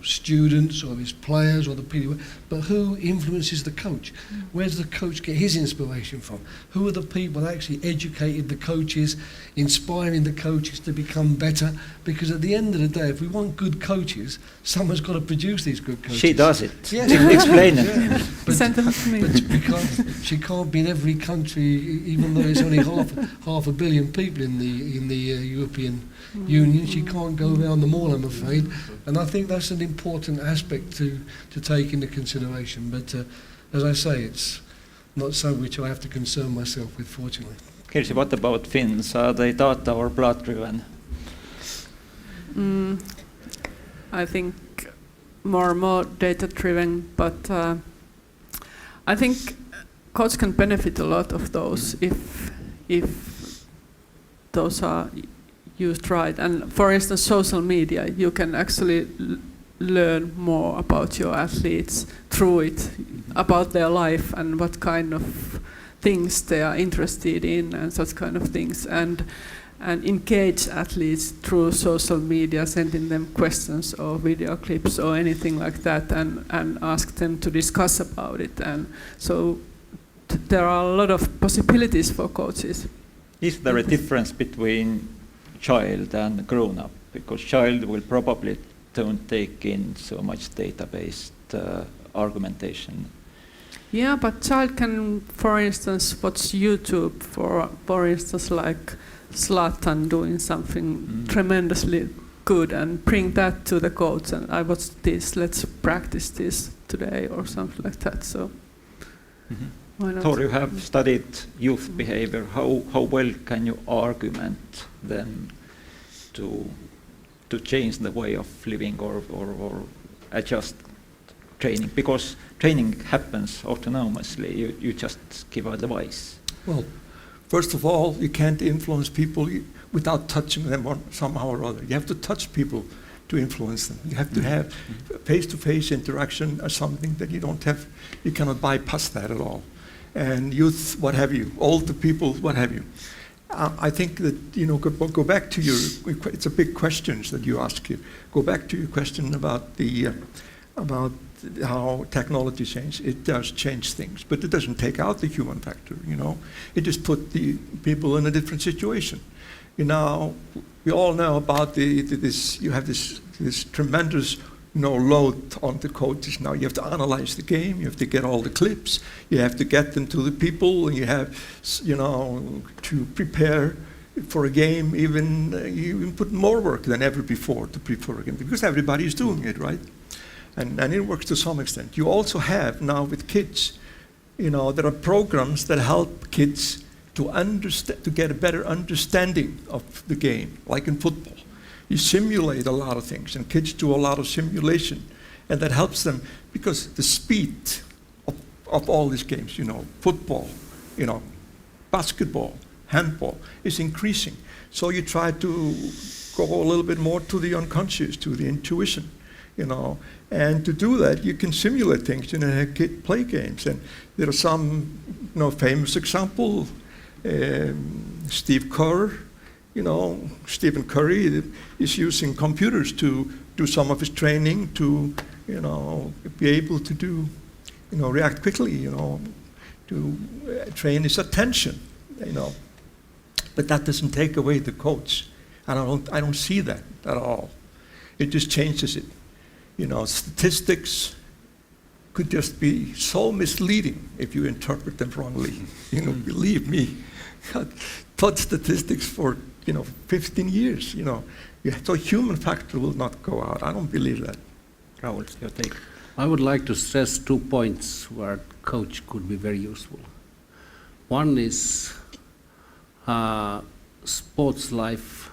students or his players or the people, but who influences the coach? Where does the coach get his inspiration from? Who are the people that actually educated the coaches, inspiring the coaches to become better? Because at the end of the day, if we want good coaches, someone's got to produce these good coaches. She does it. Yes. Explain it. Yeah. But because she can't be in every country, even though it's only half a billion people in the European Union. She can't go around them all, I'm afraid. And I think that's an important aspect to take into consideration. But as I say, it's not something which I have to concern myself with, fortunately. Kirsi, what about Finns? Are they data or blood-driven? I think more data-driven, but I think coach can benefit a lot of those if those are used right. And for instance, social media, you can actually learn more about your athletes through it, about their life and what kind of things they are interested in and such kind of things, and engage athletes through social media, sending them questions or video clips or anything like that, and ask them to discuss about it. And so there are a lot of possibilities for coaches. Is there a difference between child and grown-up? Because child will probably don't take in so much data-based argumentation. Yeah, but child can, for instance, watch YouTube, for instance, like Zlatan doing something tremendously good and bring that to the coach. And I watched this, let's practice this today or something like that. So why not? Thor, you have studied youth behavior. How well can you argument then to change the way of living or adjust training? Because training happens autonomously. You just give advice. Well, first of all, you can't influence people without touching them somehow or other. You have to touch people to influence them. You have to have face-to-face interaction or something that you don't have. You cannot bypass that at all. And youth, what have you, older people, what have you. I think that, go back to it's a big question that you ask here. Go back to your question about about how technology changes. It does change things, but it doesn't take out the human factor, It just put the people in a different situation. We all know about you have this tremendous load on the coaches now. You have to analyze the game, you have to get all the clips, you have to get them to the people, and you have, to prepare for a game, you put more work than ever before to prepare a game, because everybody is doing it, right? And it works to some extent. You also have now with kids, there are programs that help kids to get a better understanding of the game, like in football. You simulate a lot of things, and kids do a lot of simulation, and that helps them because the speed of all these games, football, basketball, handball, is increasing. So you try to go a little bit more to the unconscious, to the intuition, and to do that, you can simulate things, kid play games, and there are some, famous example, Steve Kerr. Stephen Curry is using computers to do some of his training to, be able to do, react quickly, to train his attention, But that doesn't take away the coach. I don't see that at all. It just changes it. Statistics could just be so misleading if you interpret them wrongly. Believe me, I've taught statistics for 15 years. So human factor will not go out. I don't believe that. Raul, your take. I would like to stress 2 points where coach could be very useful. One is sports life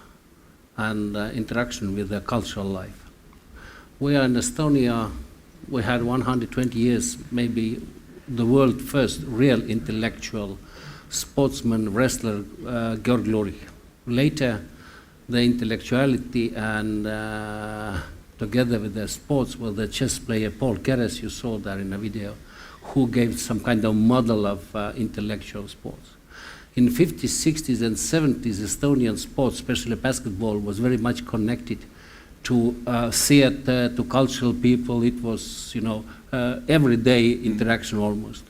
and interaction with the cultural life. We are in Estonia. We had 120 years, maybe the world first real intellectual sportsman, wrestler, Georg Lurich. Later, the intellectuality and together with the sports, well, the chess player Paul Keres, you saw there in a video, who gave some kind of model of intellectual sports. In 50s, 60s, and 70s, Estonian sports, especially basketball, was very much connected to theater, to cultural people. It was, everyday interaction almost.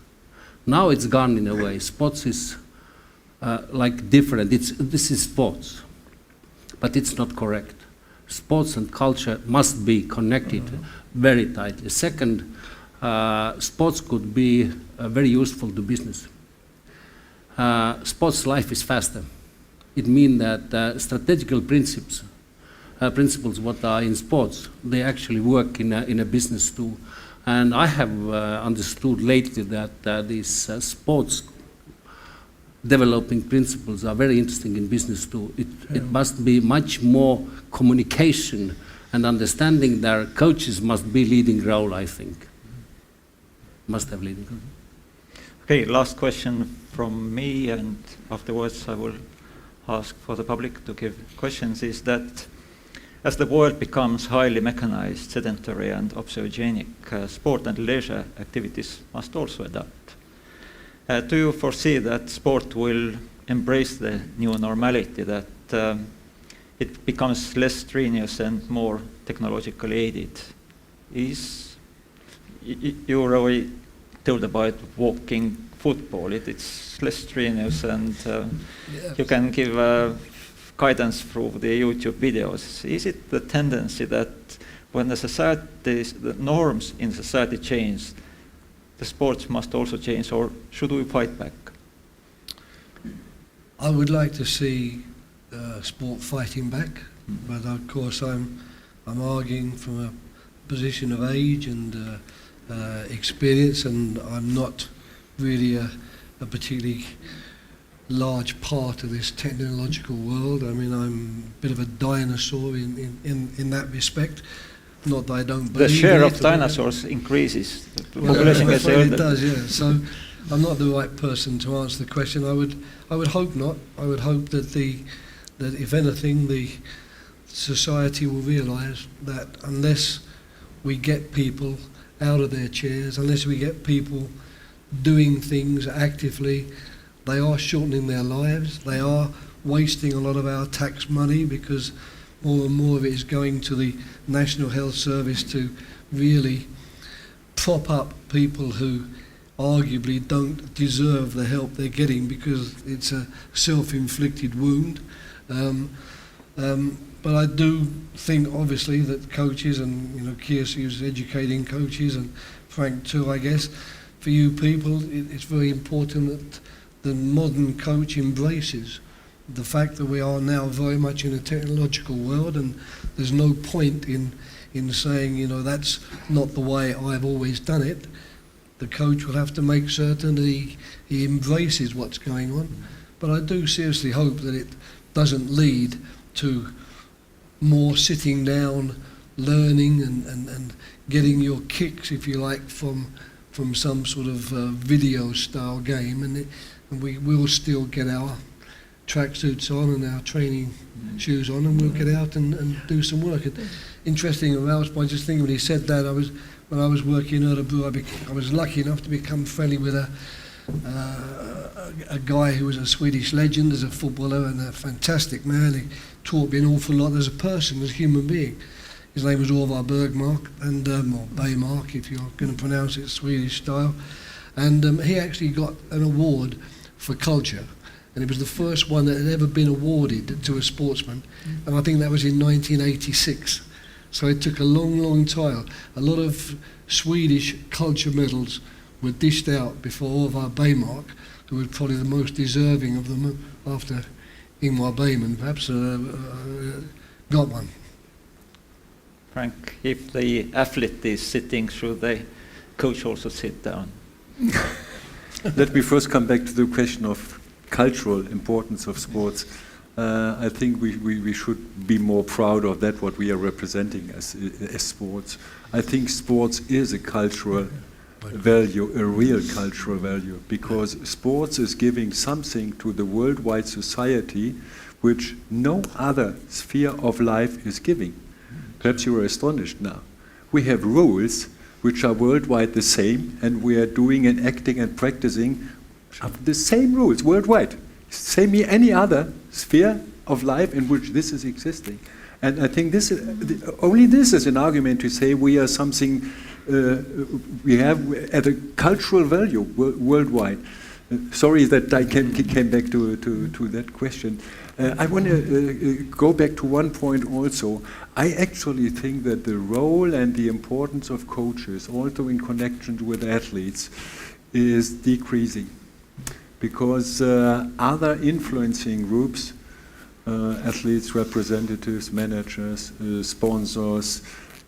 Now it's gone in a way. Sports is like different. This is sports, but it's not correct. Sports and culture must be connected very tightly. Second, sports could be very useful to business. Sports life is faster. It means that strategical principles what are in sports, they actually work in a business too. And I have understood lately that these sports developing principles are very interesting in business too. It must be much more communication and understanding that coaches must be leading role, I think. Must have leading role. Okay, last question from me, and afterwards I will ask for the public to give questions, is that as the world becomes highly mechanized, sedentary and observogenic, sport and leisure activities must also adapt. Do you foresee that sport will embrace the new normality, that it becomes less strenuous and more technologically aided? You already told about walking football. It's less strenuous, and you can give guidance through the YouTube videos. Is it the tendency that when the norms in society change, the sports must also change, or should we fight back? I would like to see sport fighting back, but of course I'm arguing from a position of age and experience, and I'm not really a particularly large part of this technological world. I mean, I'm a bit of a dinosaur in that respect. Not that I don't believe the share in of it, dinosaurs increases. The well, population gets older. it does, yeah. So I'm not the right person to answer the question. I would hope not. I would hope that if anything, the society will realise that unless we get people out of their chairs, unless we get people doing things actively, they are shortening their lives. They are wasting a lot of our tax money, because more and more of it is going to the National Health Service to really prop up people who arguably don't deserve the help they're getting because it's a self-inflicted wound. But I do think, obviously, that coaches, and Kirsi is educating coaches, and Frank too, I guess, for you people, it's very important that the modern coach embraces the fact that we are now very much in a technological world, and there's no point in saying, that's not the way I've always done it. The coach will have to make certain that he embraces what's going on. But I do seriously hope that it doesn't lead to more sitting down, learning and getting your kicks, if you like, from some sort of video style game, and we will still get our tracksuits on and our training shoes on, and we'll get out and do some work. And interesting, aroused by just thinking when he said that, when I was working in Örebro, I was lucky enough to become friendly with a guy who was a Swedish legend as a footballer and a fantastic man. He taught me an awful lot as a person, as a human being. His name was Orvar Bergmark, and or Baymark, if you're going to pronounce it Swedish style. And he actually got an award for culture, and it was the first one that had ever been awarded to a sportsman, and I think that was in 1986. So it took a long, long time. A lot of Swedish culture medals were dished out before Orvar Baymark, who was probably the most deserving of them after Ingmar Bergman, perhaps, got one. Frank, if the athlete is sitting, should the coach also sit down? Let me first come back to the question of cultural importance of sports. I think we should be more proud of that, what we are representing as sports. I think sports is a cultural value, a real cultural value, because sports is giving something to the worldwide society which no other sphere of life is giving. Perhaps you are astonished now. We have rules which are worldwide the same, and we are doing and acting and practicing the same rules worldwide. Same as any other sphere of life in which this is existing. And I think this is, only this is an argument to say we are something, we have at a cultural value worldwide. Sorry that I came back to that question. I want to go back to one point also. I actually think that the role and the importance of coaches, also in connection with athletes, is decreasing, because other influencing groups, athletes, representatives, managers, sponsors,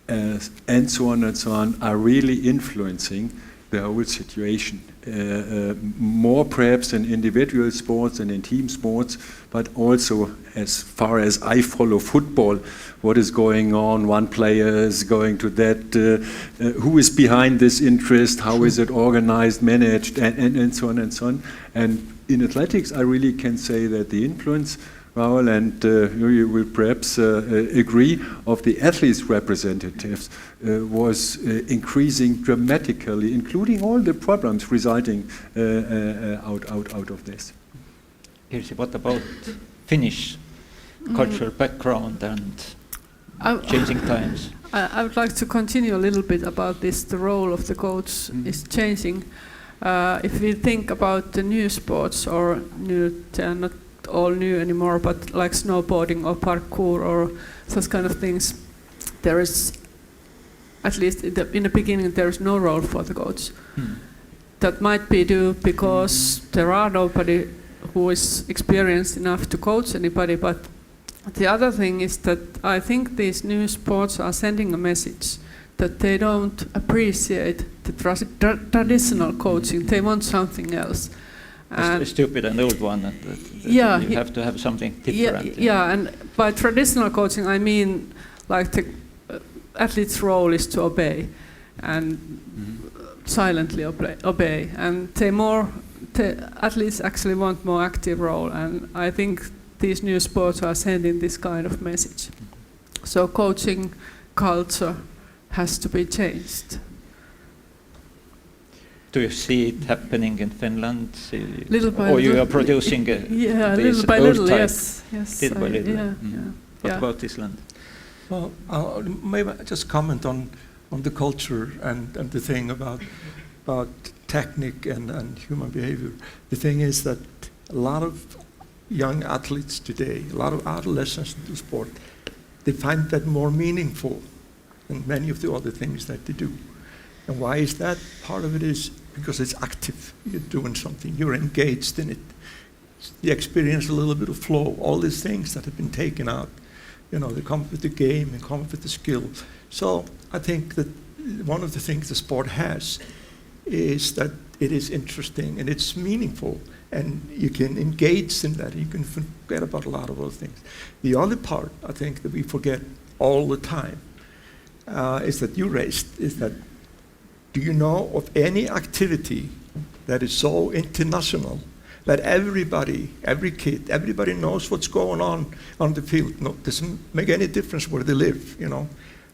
and so on, are really influencing the whole situation. More perhaps in individual sports and in team sports, but also as far as I follow football, what is going on, one player is going to that, who is behind this interest, how is it organized, managed, and so on and so on. And in athletics, I really can say that the influence, Raul, and you will perhaps agree, of the athletes' representatives was increasing dramatically, including all the problems resulting out of this. Kirsi, what about Finnish cultural background and changing times? I would like to continue a little bit about this. The role of the coach is changing. If we think about the new sports, or new, they're not all new anymore, but like snowboarding or parkour or those kind of things, there is, at least in the beginning, there is no role for the coach. That might be due because there are nobody who is experienced enough to coach anybody, but the other thing is that I think these new sports are sending a message that they don't appreciate the traditional coaching. They want something else. A stupid and old one. That yeah, you have to have something different. Yeah, and by traditional coaching I mean like the athlete's role is to obey and silently obey. And the athletes actually want more active role, and I think these new sports are sending this kind of message. So coaching culture has to be changed. Do you see it happening in Finland? Little by or little. you are producing Yeah, these little by old little, type? yes. Little by little. Yeah. What about Island? Well, maybe I just comment on the culture and the thing about technique and human behavior. The thing is that a lot of young athletes today, a lot of adolescents into sport, they find that more meaningful than many of the other things that they do. And why is that? Part of it is because it's active. You're doing something. You're engaged in it. You experience a little bit of flow. All these things that have been taken out, they come with the game and come with the skill. So I think that one of the things the sport has is that it is interesting and it's meaningful, and you can engage in that. You can forget about a lot of other things. The other part, I think, that we forget all the time is that you raised, is that do you know of any activity that is so international that everybody, every kid, everybody knows what's going on the field? No, doesn't make any difference where they live,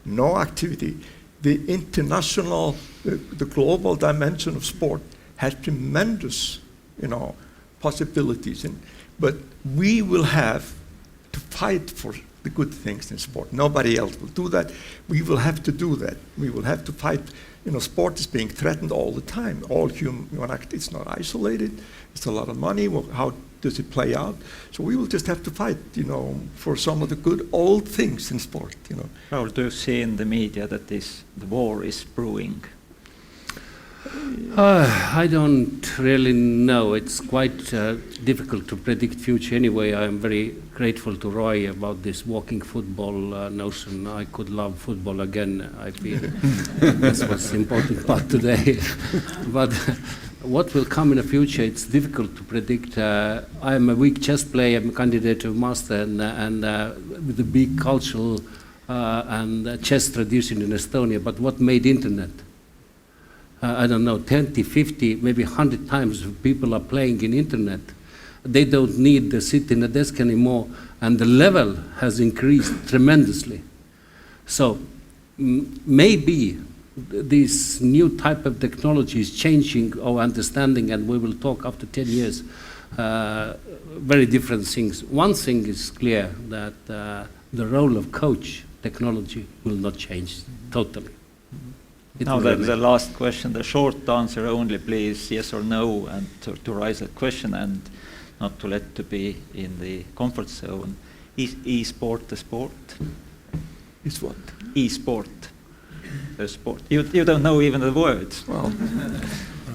No activity. The international, the global dimension of sport has tremendous, possibilities. But we will have to fight for the good things in sport. Nobody else will do that. We will have to do that. We will have to fight. Sport is being threatened all the time. All human act, it's not isolated. It's a lot of money. Well, how does it play out? So we will just have to fight, for some of the good old things in sport, How do you see in the media that the war is brewing? I don't really know. It's quite difficult to predict future anyway. I am very grateful to Roy about this walking football notion. I could love football again, I feel. That's what's important part today. But what will come in the future, it's difficult to predict. I am a weak chess player. I'm a candidate to master, and with a big cultural and chess tradition in Estonia. But what made internet? I don't know, 20, 50, maybe 100 times people are playing in internet. They don't need to sit in a desk anymore, and the level has increased tremendously. So maybe this new type of technology is changing our understanding, and we will talk after 10 years very different things. One thing is clear, that the role of coach technology will not change totally. Now the last question, the short answer only, please, yes or no, and to raise that question and not to let to be in the comfort zone. Is e-sport a sport? Is what? E-sport, a sport. You don't know even the words. Well,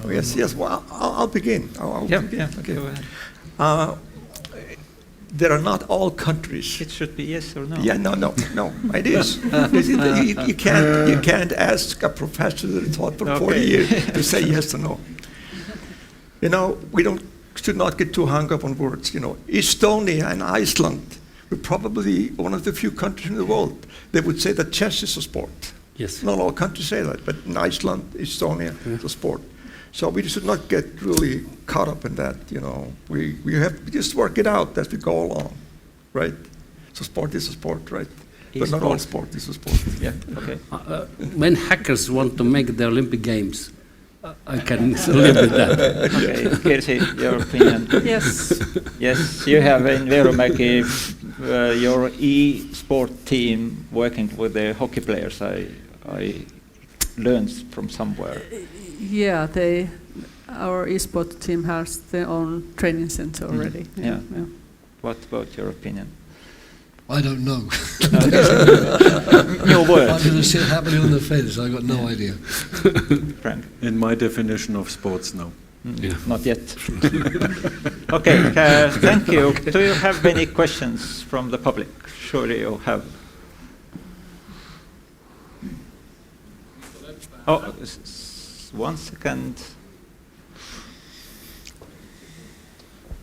yes. Well, I'll begin. Yeah, okay. Go ahead. There are not all countries. It should be yes or no. Yeah, no. It is. You can't ask a professor that taught for 40 years to say yes or no. We should not get too hung up on words. Estonia and Iceland were probably one of the few countries in the world that would say that chess is a sport. Yes. Not all countries say that, but in Iceland, Estonia, it's a sport. So we should not get really caught up in that, We have to just work it out as we go along, right? So sport is a sport, right? But not all sport is a sport. Yeah, okay. When hackers want to make the Olympic Games, I can live with that. Okay, Kirsi, your opinion? Yes, you have in Veromäki your e-sport team working with the hockey players. I learned from somewhere. Yeah, our esports team has their own training center already. Yeah. What about your opinion? I don't know. Your word. I'm going to sit happily on the fence. I got no idea. Frank? In my definition of sports, no. Not yet. Okay, thank you. Do you have any questions from the public? Surely you have. Oh, 1 second.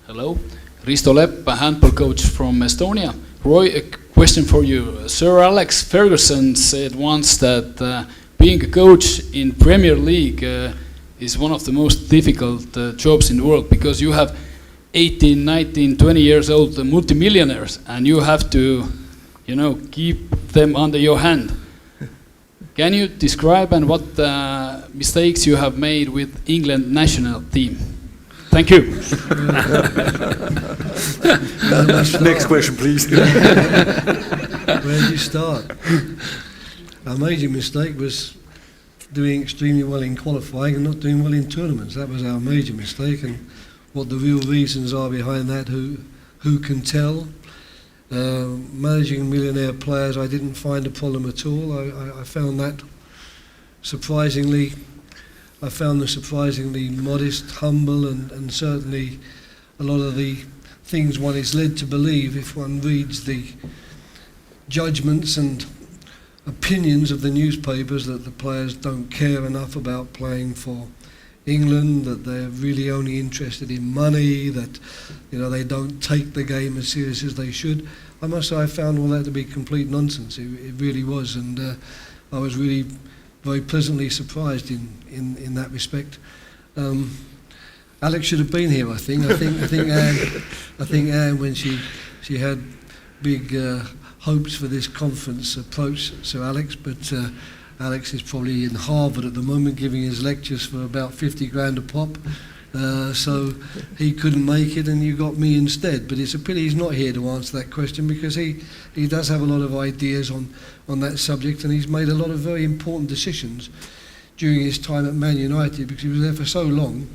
Hello, Risto Lepp, a handball coach from Estonia. Roy, a question for you. Sir Alex Ferguson said once that being a coach in Premier League is one of the most difficult jobs in the world, because you have 18, 19, 20 years old multimillionaires and you have to, keep them under your hand. Can you describe and what mistakes you have made with England national team? Thank you. Next question, please. Where do you start? Our major mistake was doing extremely well in qualifying and not doing well in tournaments. That was our major mistake, and what the real reasons are behind that, who can tell? Managing millionaire players, I didn't find a problem at all. I found that surprisingly. I found them surprisingly modest, humble, and certainly a lot of the things one is led to believe if one reads the judgments and opinions of the newspapers, that the players don't care enough about playing for England, that they're really only interested in money, that they don't take the game as serious as they should. I must say I found all that to be complete nonsense. It really was, and I was really very pleasantly surprised in that respect. Alex should have been here, I think. I think Anne, when she had big hopes for this conference, approached Sir Alex, but Alex is probably in Harvard at the moment giving his lectures for about 50 grand a pop. So he couldn't make it, and you got me instead. But it's a pity he's not here to answer that question, because he does have a lot of ideas on that subject, and he's made a lot of very important decisions during his time at Man United, because he was there for so long.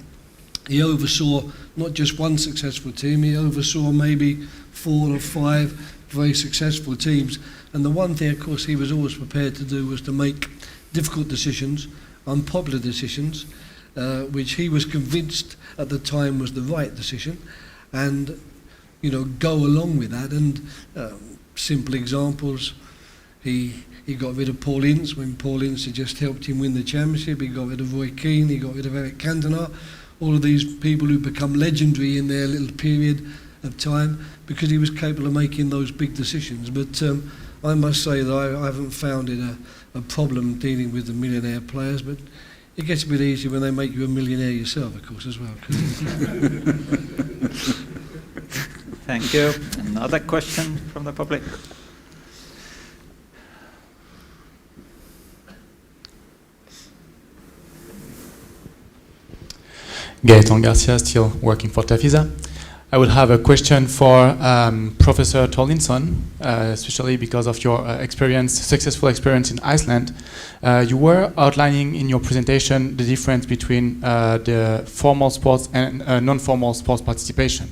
He oversaw not just one successful team, he oversaw maybe 4 or 5 very successful teams. And the one thing, of course, he was always prepared to do was to make difficult decisions, unpopular decisions, which he was convinced at the time was the right decision, and go along with that. And simple examples, he got rid of Paul Ince when Paul Ince had just helped him win the championship. He got rid of Roy Keane, he got rid of Eric Cantona, all of these people who become legendary in their little period of time, because he was capable of making those big decisions. But I must say that I haven't found it a problem dealing with the millionaire players, but it gets a bit easier when they make you a millionaire yourself, of course, as well. Thank you. Another question from the public? Gaetan Garcia, still working for Tafisa. I would have a question for Professor Torlinsson, especially because of your successful experience in Iceland. You were outlining in your presentation the difference between the formal sports and non-formal sports participation,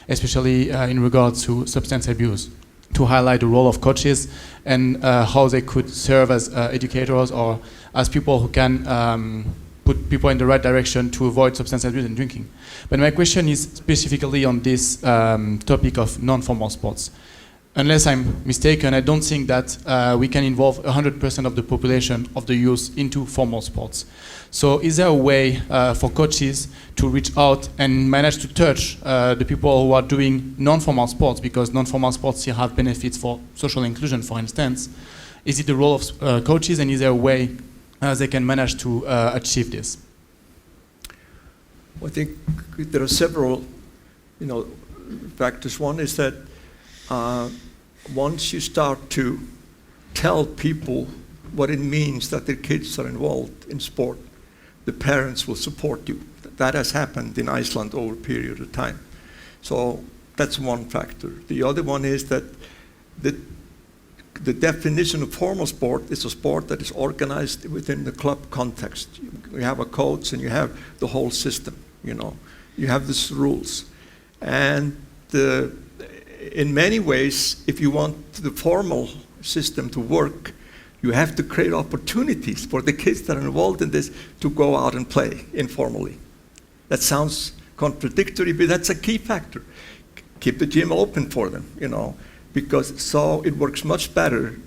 especially in regards to substance abuse, to highlight the role of coaches and how they could serve as educators or as people who can put people in the right direction to avoid substance abuse and drinking. But my question is specifically on this topic of non-formal sports. Unless I'm mistaken, I don't think that we can involve 100% of the population of the youth into formal sports. So is there a way for coaches to reach out and manage to touch the people who are doing non-formal sports, because non-formal sports still have benefits for social inclusion, for instance? Is it the role of coaches, and is there a way they can manage to achieve this? I think there are several, factors. One is that once you start to tell people what it means that their kids are involved in sport, the parents will support you. That has happened in Iceland over a period of time. So that's one factor. The other one is that the definition of formal sport is a sport that is organized within the club context. You have a coach and you have the whole system. you know. You have these rules. And in many ways, if you want the formal system to work, you have to create opportunities for the kids that are involved in this to go out and play informally. That sounds contradictory, but that's a key factor. Keep the gym open for them, you know, because so it works much better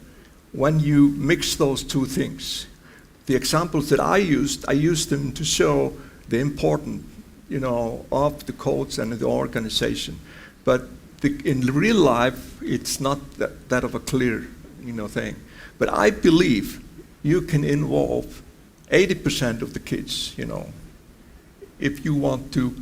when you mix those two things. The examples that I used them to show the importance, you know, of the coach and the organization. But in real life, it's not that of a clear, you know, thing. But I believe you can involve 80% of the kids, you know, if you want to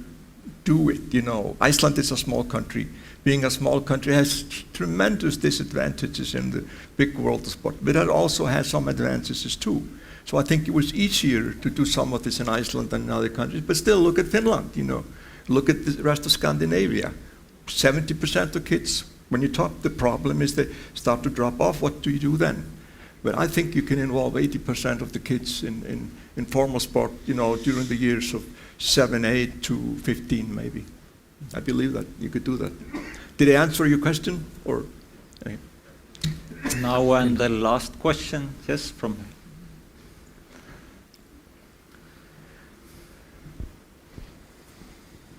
do it, you know. Iceland is a small country. Being a small country has tremendous disadvantages in the big world of sport, but it also has some advantages too. So I think it was easier to do some of this in Iceland than in other countries, but still look at Finland, you know. Look at the rest of Scandinavia. 70% of kids, when you talk, the problem is they start to drop off. What do you do then? But I think you can involve 80% of the kids in formal sport, you know, during the years of 7, 8 to 15 maybe. I believe that you could do that. Did I answer your question? Or now and the last question, yes, from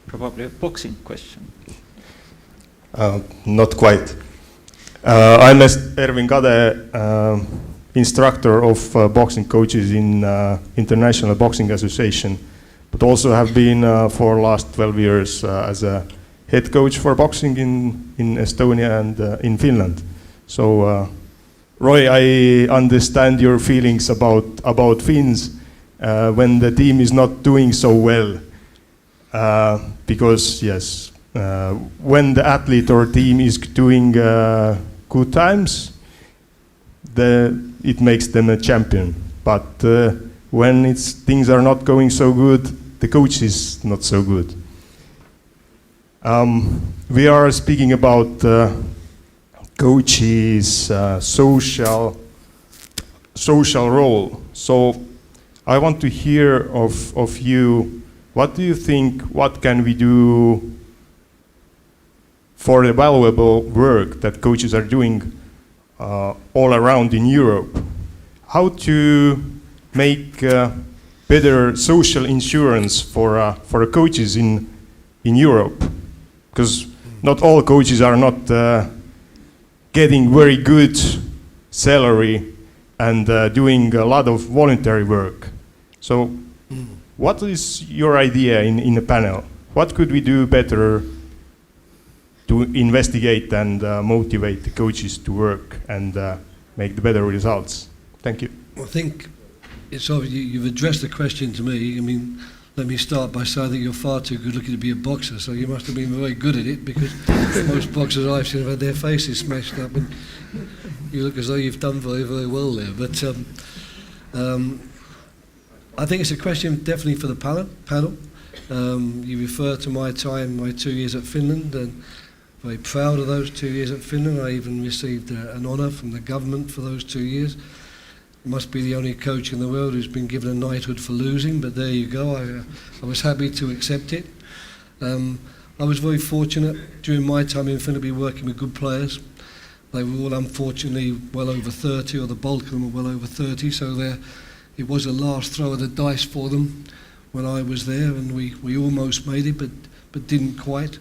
probably a boxing question. Not quite. I'm Ervin Kade, instructor of boxing coaches in International Boxing Association, but also have been for last 12 years as a head coach for boxing in Estonia and in Finland. So, Roy, I understand your feelings about Finns when the team is not doing so well, because yes, when the athlete or team is doing good times, it makes them a champion. But when things are not going so good, the coach is not so good. We are speaking about coaches' social role. So I want to hear of you. What do you think? What can we do for the valuable work that coaches are doing all around in Europe? How to make better social insurance for coaches in Europe? Because not all coaches are not getting very good salary and doing a lot of voluntary work. So what is your idea in the panel? What could we do better to investigate and motivate the coaches to work and make the better results? Thank you. I think it's obvious you've addressed the question to me. I mean, let me start by saying that you're far too good looking to be a boxer, so you must have been very good at it, because most boxers I've seen have had their faces smashed up, and you look as though you've done very, very well there. But I think it's a question definitely for the panel. You refer to my 2 years at Finland, and very proud of those 2 years at Finland. I even received an honour from the government for those 2 years. Must be the only coach in the world who's been given a knighthood for losing, but there you go. I was happy to accept it. I was very fortunate during my time in Finland to be working with good players. They were all unfortunately well over 30, or the bulk of them were well over 30, so it was a last throw of the dice for them when I was there, and we almost made it, but didn't quite.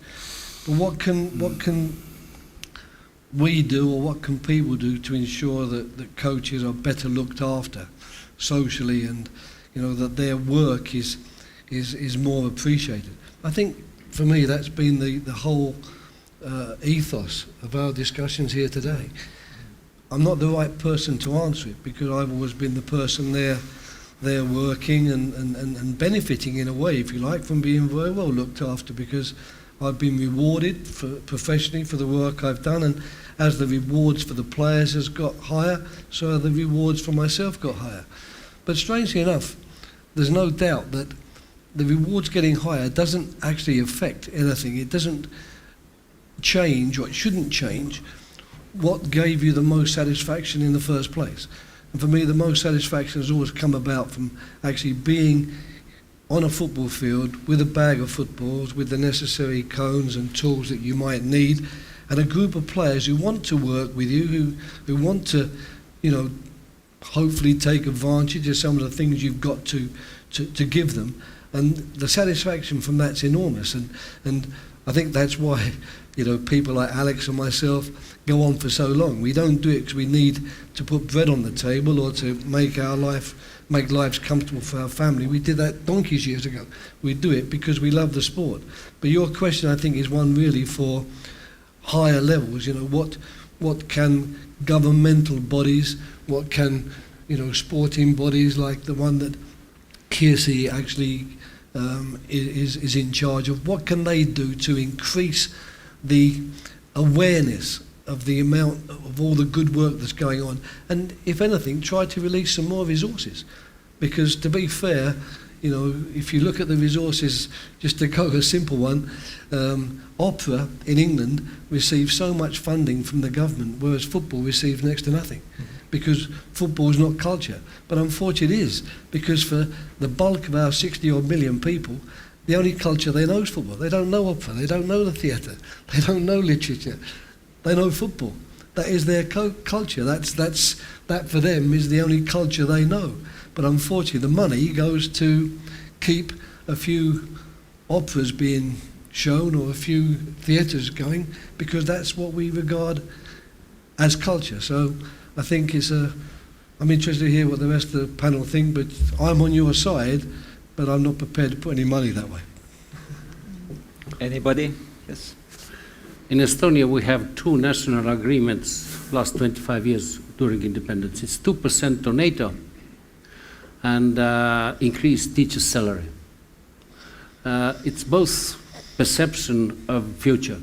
But what can we do, or what can people do to ensure that coaches are better looked after socially, and you know that their work is more appreciated? I think for me that's been the whole ethos of our discussions here today. I'm not the right person to answer it, because I've always been the person there working and benefiting in a way, if you like, from being very well looked after, because I've been rewarded professionally for the work I've done, and as the rewards for the players has got higher, so the rewards for myself got higher. But strangely enough, there's no doubt that the rewards getting higher doesn't actually affect anything. It doesn't change, or it shouldn't change, what gave you the most satisfaction in the first place. And for me, the most satisfaction has always come about from actually being on a football field with a bag of footballs, with the necessary cones and tools that you might need, and a group of players who want to work with you, who want to, hopefully take advantage of some of the things you've got to give them. And the satisfaction from that's enormous. And I think that's why, people like Alex and myself go on for so long. We don't do it because we need to put bread on the table or to make lives comfortable for our family. We did that donkeys years ago. We do it because we love the sport. But your question, I think, is one really for higher levels. What can governmental bodies, what can sporting bodies like the one that ICCE actually is in charge of, what can they do to increase the awareness of the amount of all the good work that's going on, and if anything, try to release some more resources? Because to be fair, if you look at the resources, just to go a simple one, opera in England receives so much funding from the government, whereas football receives next to nothing. Because football is not culture. But unfortunately it is, because for the bulk of our 60-odd million people, the only culture they know is football. They don't know opera, they don't know the theatre, they don't know literature, they know football. That is their culture. That for them is the only culture they know. But unfortunately the money goes to keep a few operas being shown or a few theatres going, because that's what we regard as culture. So I think I'm interested to hear what the rest of the panel think, but I'm on your side, but I'm not prepared to put any money that way. Anybody? Yes. In Estonia, we have 2 national agreements last 25 years during independence. It's 2% to NATO and increased teacher's salary. It's both perception of future.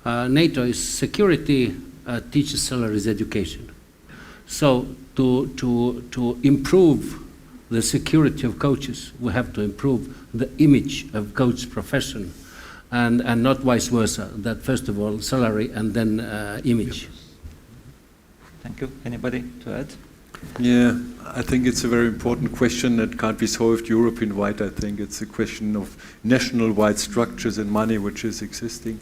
NATO is security, teacher's salary is education. So to improve the security of coaches, we have to improve the image of coach profession, and not vice versa, that first of all salary and then image. Thank you. Anybody to add? Yeah, I think it's a very important question that can't be solved European-wide. I think it's a question of national-wide structures and money which is existing.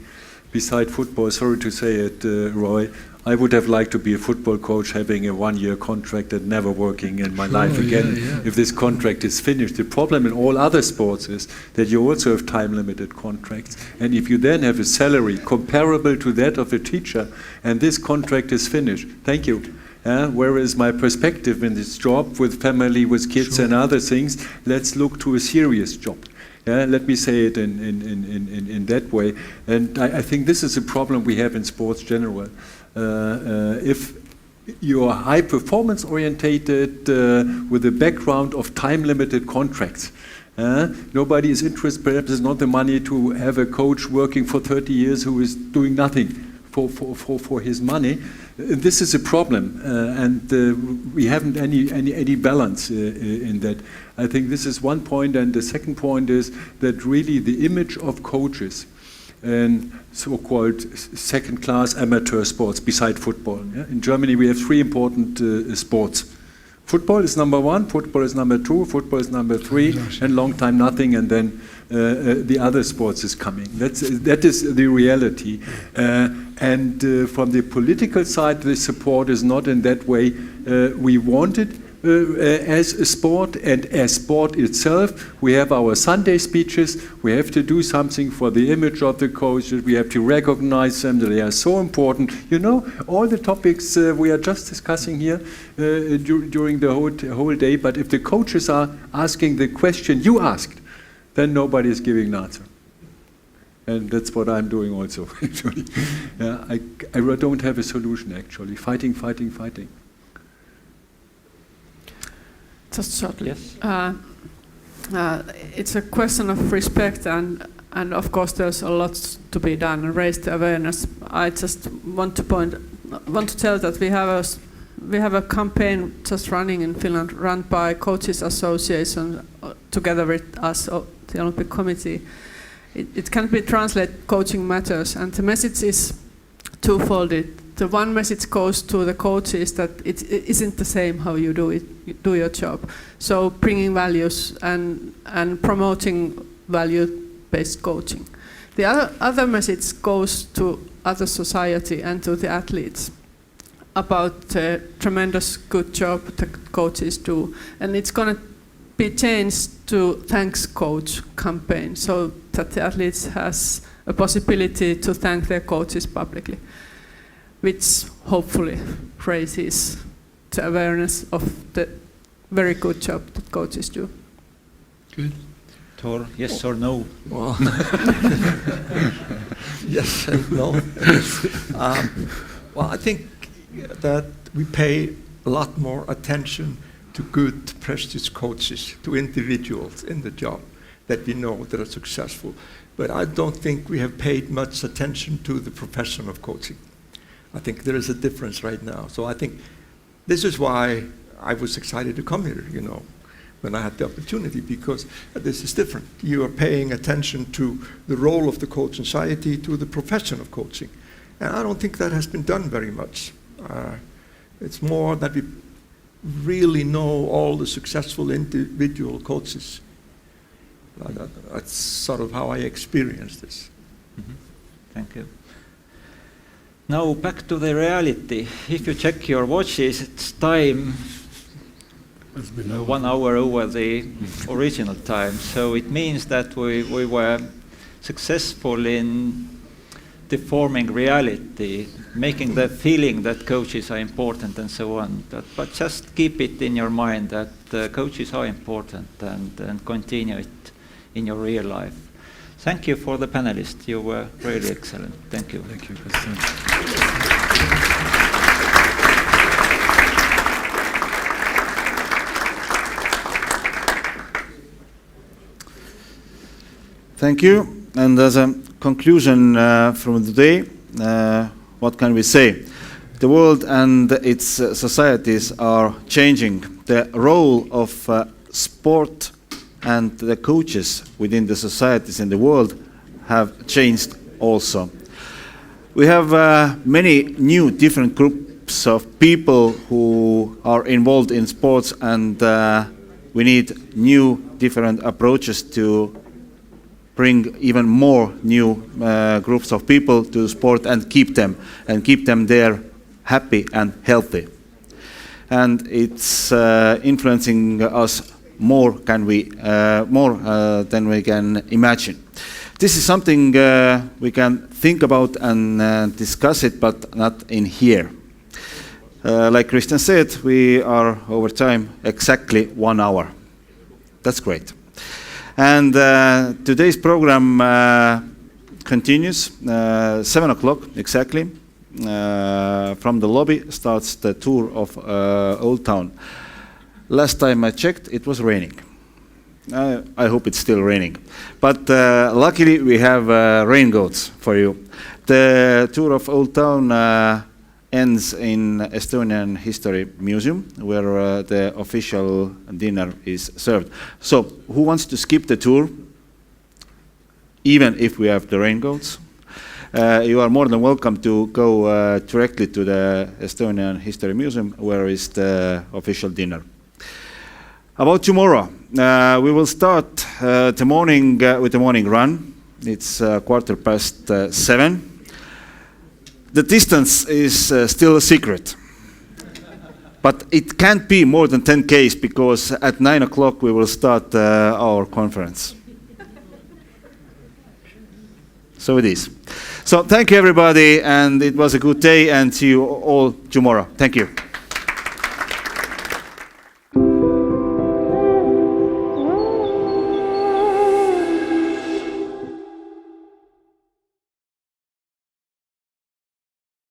Beside football, sorry to say it, Roy, I would have liked to be a football coach having a 1-year contract and never working in my life again if this contract is finished. The problem in all other sports is that you also have time-limited contracts. And if you then have a salary comparable to that of a teacher and this contract is finished, thank you. Where is my perspective in this job with family, with kids and other things? Let's look to a serious job. Let me say it in that way. And I think this is a problem we have in sports general. If you are high performance orientated with a background of time-limited contracts, nobody is interested, perhaps it's not the money to have a coach working for 30 years who is doing nothing for his money. This is a problem, and we haven't any balance in that. I think this is one point, and the second point is that really the image of coaches and so-called second-class amateur sports beside football. In Germany we have 3 important sports. Football is number 1, football is number 2, football is number 3, and long time nothing, and then the other sports is coming. That is the reality. And from the political side, the support is not in that way we want it. As a sport and as sport itself, we have our Sunday speeches. We have to do something for the image of the coaches. We have to recognize them, that they are so important. You know, all the topics we are just discussing here during the whole day. But if the coaches are asking the question you asked, then nobody is giving an answer. And that's what I'm doing also, actually. I don't have a solution, actually. Fighting. Just shortly. Yes. It's a question of respect, and of course there's a lot to be done and raise the awareness. I just want to tell that we have a campaign just running in Finland, run by Coaches Association together with us, the Olympic Committee. It can be translated, Coaching Matters, and the message is twofold. the one message goes to the coaches that it isn't the same how you do your job. So bringing values and promoting value-based coaching. The other message goes to other society and to the athletes about the tremendous good job the coaches do. And it's going to be changed to Thanks Coach campaign, so that the athletes has a possibility to thank their coaches publicly, which hopefully raises the awareness of the very good job that coaches do. Good. Tor, yes or no? Well, yes and no. Well, I think that we pay a lot more attention to good, prestigious coaches, to individuals in the job that we know that are successful. But I don't think we have paid much attention to the profession of coaching. I think there is a difference right now. So I think this is why I was excited to come here, when I had the opportunity, because this is different. You are paying attention to the role of the coaching society, to the profession of coaching. And I don't think that has been done very much. It's more that we really know all the successful individual coaches. That's sort of how I experienced this. Mm-hmm. Thank you. Now back to the reality. If you check your watches, it's time 1 hour over the original time. So it means that we were successful in deforming reality, making the feeling that coaches are important and so on. But just keep it in your mind that coaches are important and continue it in your real life. Thank you for the panelists. You were really excellent. Thank you. Thank you, Christian. Thank you. And as a conclusion from today, what can we say? The world and its societies are changing. The role of sport and the coaches within the societies in the world have changed also. We have many new different groups of people who are involved in sports, and we need new different approaches to bring even more new groups of people to sport and keep them there happy and healthy. And it's influencing us more than we can imagine. This is something we can think about and discuss it, but not in here. Like Christian said, we are over time exactly 1 hour. That's great. And today's program continues 7 o'clock exactly. From the lobby starts the tour of Old Town. Last time I checked, it was raining. I hope it's still raining. But luckily we have raincoats for you. The tour of Old Town ends in Estonian History Museum, where the official dinner is served. So, who wants to skip the tour, even if we have the raincoats? You are more than welcome to go directly to the Estonian History Museum, where is the official dinner. About tomorrow, we will start the morning with the morning run. It's 7:15. The distance is still a secret, but it can't be more than 10 km because at 9 o'clock we will start our conference. So it is. So thank you everybody, and it was a good day, and see you all tomorrow. Thank you.